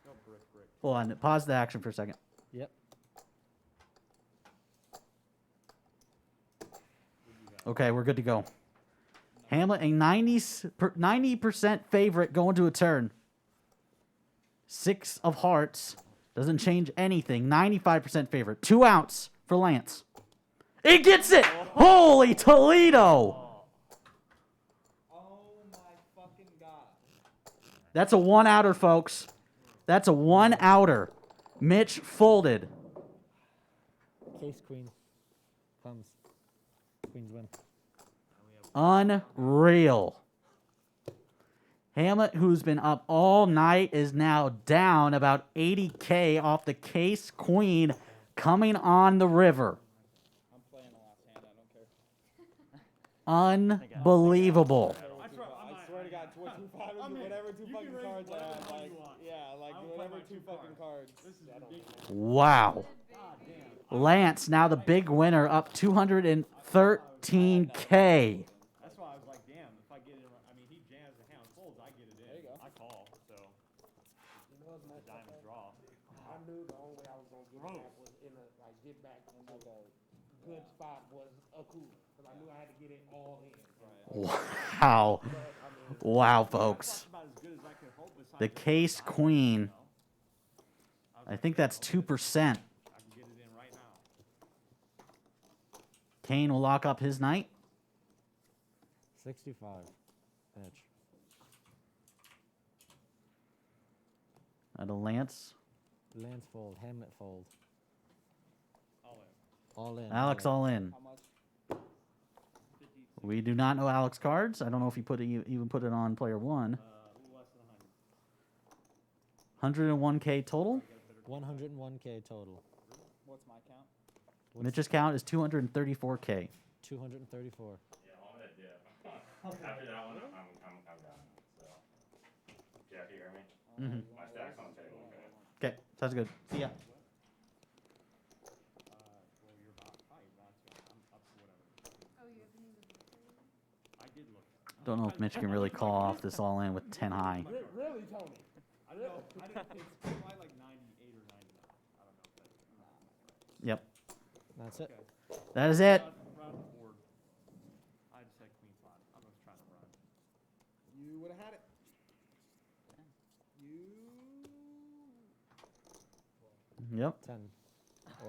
No brick. Hold on, pause the action for a second. Yep. Okay, we're good to go. Hamlet, a 90% favorite going to a turn. 6 of hearts. Doesn't change anything. 95% favorite. 2 outs for Lance. He gets it! Holy Toledo! Oh my fucking God. That's a 1-outer, folks. That's a 1-outer. Mitch folded. Case queen. Comes. Queens win. Unreal. Hamlet, who's been up all night, is now down about 80K off the case queen coming on the river. I'm playing the last hand. I don't care. Unbelievable. I swear to God, 2-5 whatever 2 fucking cards I had. Like, yeah, like whatever 2 fucking cards. This is ridiculous. Wow. Lance, now the big winner, up 213K. That's why I was like, damn, if I get it, I mean, he jams the hand folds, I get it in. There you go. I call, so the diamond draw. I knew the only way I was gonna get back was in a like get back in like a good spot was a coup, because I knew I had to get it all in. Wow. Wow, folks. That's about as good as I could hope. besides The case queen. I think that's 2%. I can get it in right now. Kane will lock up his night. 65. Edge. At a Lance. Lance fold. Hamlet fold. All in. All in. Alex all in. How much? 50, We do not know Alex cards. I don't know if he even put it on player 1. a little less than 100. 101K total. 101K total. What's my count? Mitch's count is 234K. 234. Yeah, I'm gonna dip. After that one, I'm done. So, Jeff, you hear me? Mm-hmm. My stack's on the table. Okay. Okay, sounds good. See ya. Well, you're about probably about to. I'm up to whatever. Oh, you haven't even played? I did look. Don't know if Mitch can really call off this all in with 10 high. Really, Tony? I don't know. I didn't, it's probably like 98 or 99. I don't know if that's Yep, That's it. that is it. Round the board. I just had queen 5. I was trying to run. You would have had it. You. Yep. 10.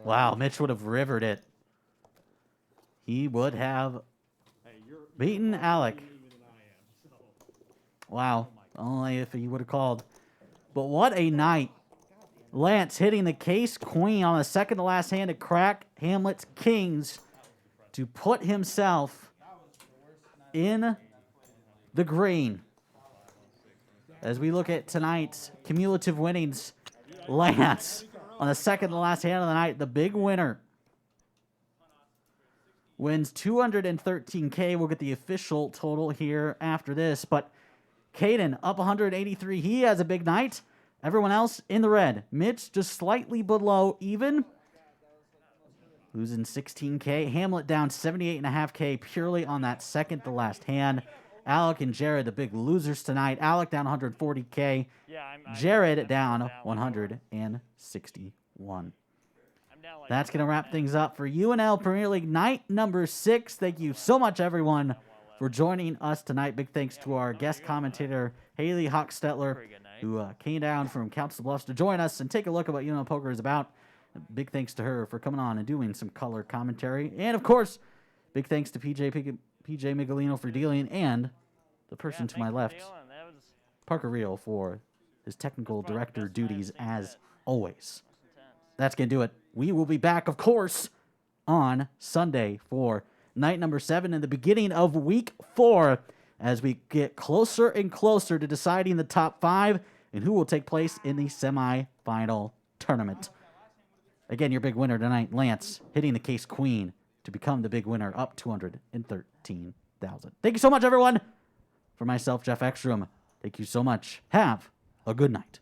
Wow, Mitch would have rivered it. He would have Hey, you're beaten Alec. even than I am. So Wow, only if he would have called. But what a night. Lance hitting the case queen on the second to last hand to crack Hamlet's kings to put himself in the green. As we look at tonight's cumulative winnings, Lance on the second to last hand of the night, the big winner, wins 213K. We'll get the official total here after this, but Caden up 183. He has a big night. Everyone else in the red. Mitch just slightly below even. Losing 16K. Hamlet down 78.5K purely on that second to last hand. Alec and Jared, the big losers tonight. Alec down 140K. Yeah, Jared down 161. I'm down like That's going to wrap things up for UNL Premier League night number 6. Thank you so much, everyone, for joining us tonight. Big thanks to our guest commentator, Haley Hochstetler, pretty good night. who came down from Council Bluffs to join us and take a look at what UNL Poker is about. Big thanks to her for coming on and doing some color commentary. And, of course, big thanks to PJ Miguelino for dealing and the person to my left, That was Parker Reel for his technical That's probably the director best night I've duties seen as yet. always. Intense. That's going to do it. We will be back, of course, on Sunday for night number 7 and the beginning of week 4 as we get closer and closer to deciding the top 5 and who will take place in the semifinal tournament. Again, your big winner tonight, Lance, hitting the case queen to become the big winner, up 213,000. Thank you so much, everyone. For myself, Jeff Ekstrom, thank you so much. Have a good night.